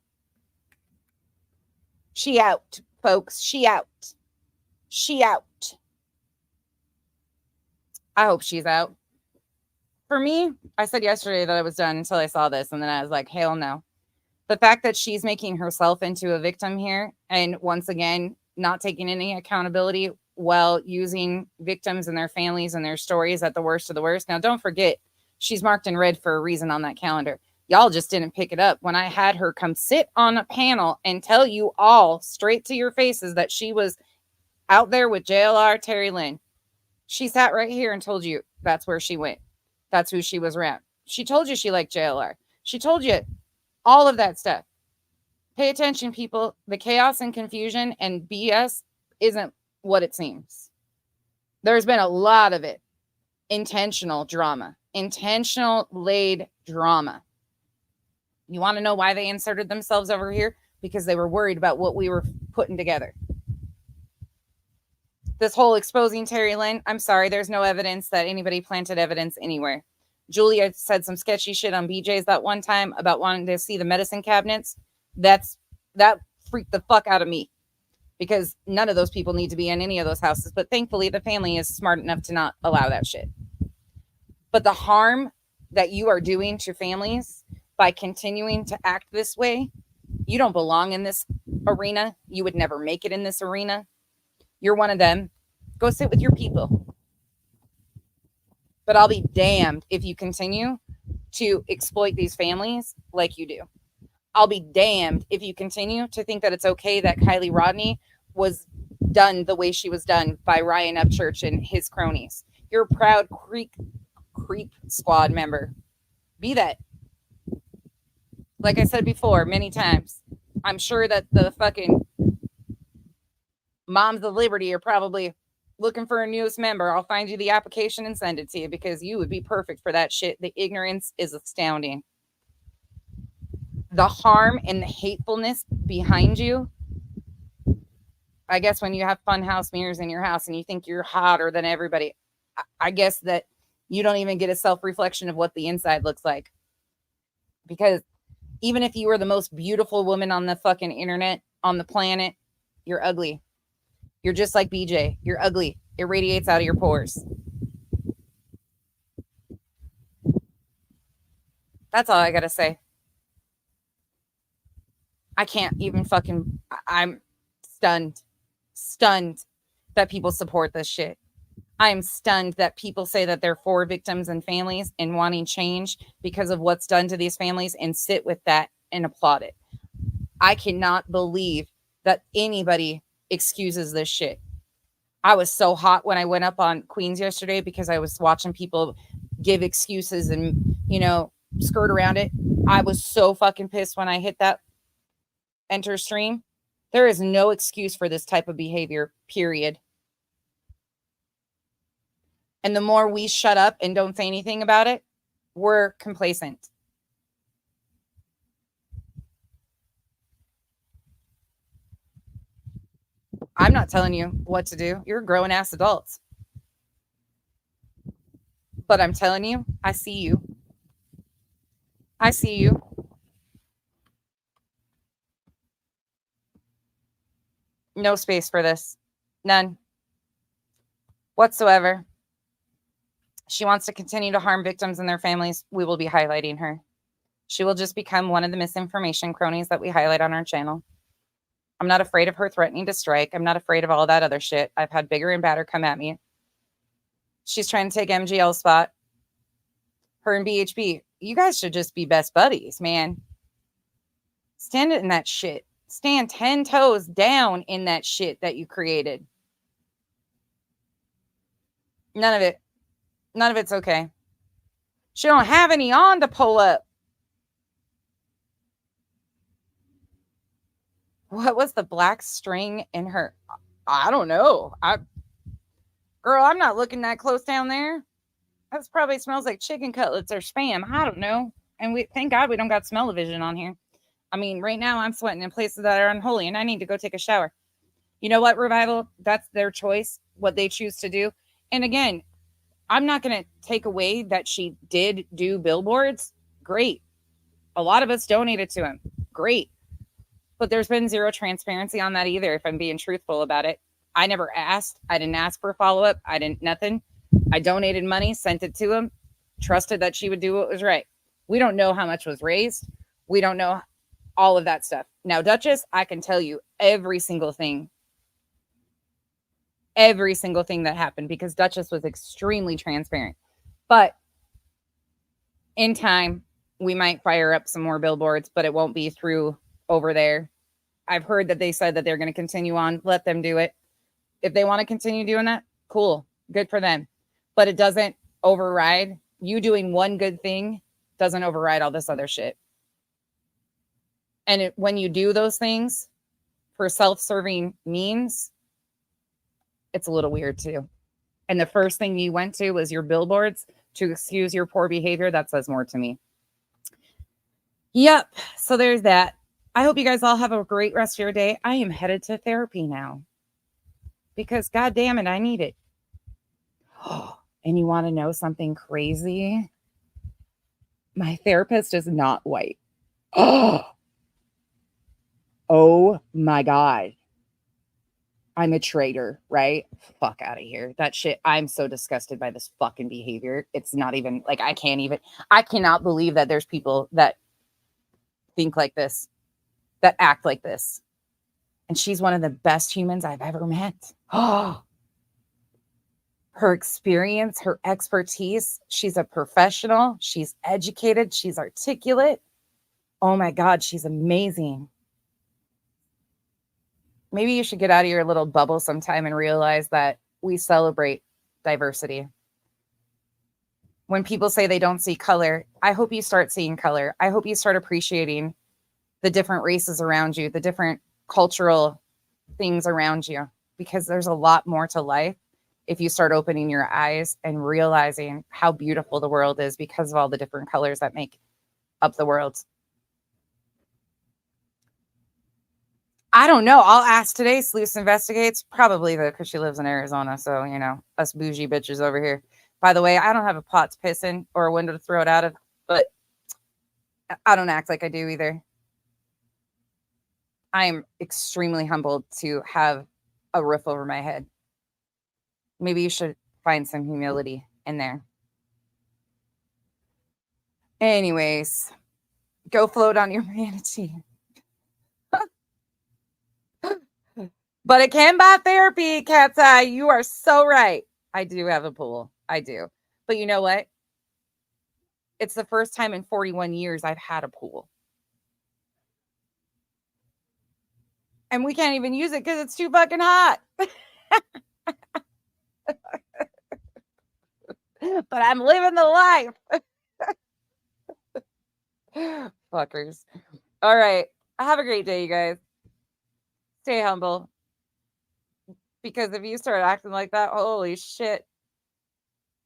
She out, folks. She out. She out. I hope she's out. For me, I said yesterday that I was done until I saw this, and then I was like, hell no. The fact that she's making herself into a victim here, and once again, not taking any accountability while using victims and their families and their stories at the worst of the worst. Now, don't forget, she's marked in red for a reason on that calendar. Y'all just didn't pick it up when I had her come sit on a panel and tell you all straight to your faces that she was out there with JLR Terry Lynn. She sat right here and told you that's where she went. That's who she was around. She told you she liked JLR. She told you all of that stuff. Pay attention, people. The chaos and confusion and BS isn't what it seems. There's been a lot of it. Intentional drama. Intentional laid drama. You want to know why they inserted themselves over here? Because they were worried about what we were putting together. This whole exposing Terry Lynn, I'm sorry, there's no evidence that anybody planted evidence anywhere. Julia said some sketchy shit on BJ's that one time about wanting to see the medicine cabinets. That freaked the fuck out of me, because none of those people need to be in any of those houses. But thankfully, the family is smart enough to not allow that shit. But the harm that you are doing to families by continuing to act this way, you don't belong in this arena. You would never make it in this arena. You're one of them. Go sit with your people. But I'll be damned if you continue to exploit these families like you do. I'll be damned if you continue to think that it's okay that Kylie Rodney was done the way she was done by Ryan Upchurch and his cronies. You're a proud creep squad member. Be that. Like I said before many times, I'm sure that the fucking Moms of Liberty are probably looking for a newest member. I'll find you the application and send it to you because you would be perfect for that shit. The ignorance is astounding. The harm and the hatefulness behind you. I guess when you have funhouse mirrors in your house and you think you're hotter than everybody, I guess that you don't even get a self-reflection of what the inside looks like. Because even if you were the most beautiful woman on the fucking internet, on the planet, you're ugly. You're just like BJ. You're ugly. It radiates out of your pores. That's all I gotta say. I can't even fucking, I'm stunned that people support this shit. I am stunned that people say that they're for victims and families and wanting change because of what's done to these families and sit with that and applaud it. I cannot believe that anybody excuses this shit. I was so hot when I went up on Queens yesterday because I was watching people give excuses and, skirt around it. I was so fucking pissed when I hit that enter stream. There is no excuse for this type of behavior, period. And the more we shut up and don't say anything about it, we're complacent. I'm not telling you what to do. You're grown ass adults. But I'm telling you, I see you. I see you. No space for this. None. Whatsoever. She wants to continue to harm victims and their families. We will be highlighting her. She will just become one of the misinformation cronies that we highlight on our channel. I'm not afraid of her threatening to strike. I'm not afraid of all that other shit. I've had bigger and badder come at me. She's trying to take MGL's spot. Her and BHB. You guys should just be best buddies, man. Stand in that shit. Stand 10 toes down in that shit that you created. None of it. None of it's okay. She don't have any on to pull up. What was the black string in her? I don't know. Girl, I'm not looking that close down there. That probably smells like chicken cutlets or Spam. I don't know. And we thank God we don't got smell-o-vision on here. I mean, right now I'm sweating in places that are unholy and I need to go take a shower. You know what, Revival? That's their choice, what they choose to do. And again, I'm not going to take away that she did do billboards. Great. A lot of us donated to him. Great. But there's been zero transparency on that either, if I'm being truthful about it. I never asked. I didn't ask for a follow-up. I didn't, nothing. I donated money, sent it to him, trusted that she would do what was right. We don't know how much was raised. We don't know all of that stuff. Now, Duchess, I can tell you every single thing that happened because Duchess was extremely transparent. But in time, we might fire up some more billboards, but it won't be through over there. I've heard that they said that they're going to continue on. Let them do it. If they want to continue doing that, cool. Good for them. But it doesn't override. You doing one good thing doesn't override all this other shit. And when you do those things for self-serving means, it's a little weird too. And the first thing you went to was your billboards to excuse your poor behavior. That says more to me. Yep. So there's that. I hope you guys all have a great rest of your day. I am headed to therapy now because God damn it, I need it. And you want to know something crazy? My therapist is not white. Oh my God. I'm a traitor, right? Fuck out of here. That shit. I'm so disgusted by this fucking behavior. It's not even like I cannot believe that there's people that think like this, that act like this. And she's one of the best humans I've ever met. Oh, her experience, her expertise. She's a professional. She's educated. She's articulate. Oh my God, she's amazing. Maybe you should get out of your little bubble sometime and realize that we celebrate diversity. When people say they don't see color, I hope you start seeing color. I hope you start appreciating the different races around you, the different cultural things around you, because there's a lot more to life if you start opening your eyes and realizing how beautiful the world is because of all the different colors that make up the world. I don't know. I'll ask today. Sleuth investigates. Probably because she lives in Arizona. So, you know, us bougie bitches over here. By the way, I don't have a pot to piss in or a window to throw it out of, but I don't act like I do either. I am extremely humbled to have a roof over my head. Maybe you should find some humility in there. Anyways, go float on your manatee. But it can buy therapy, Cat's Eye. You are so right. I do have a pool. I do. But you know what? It's the first time in 41 years I've had a pool. And we can't even use it because it's too fucking hot. But I'm living the life. Fuckers. All right. Have a great day, you guys. Stay humble. Because if you start acting like that, holy shit.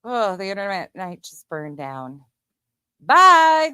Oh, the internet night just burned down. Bye.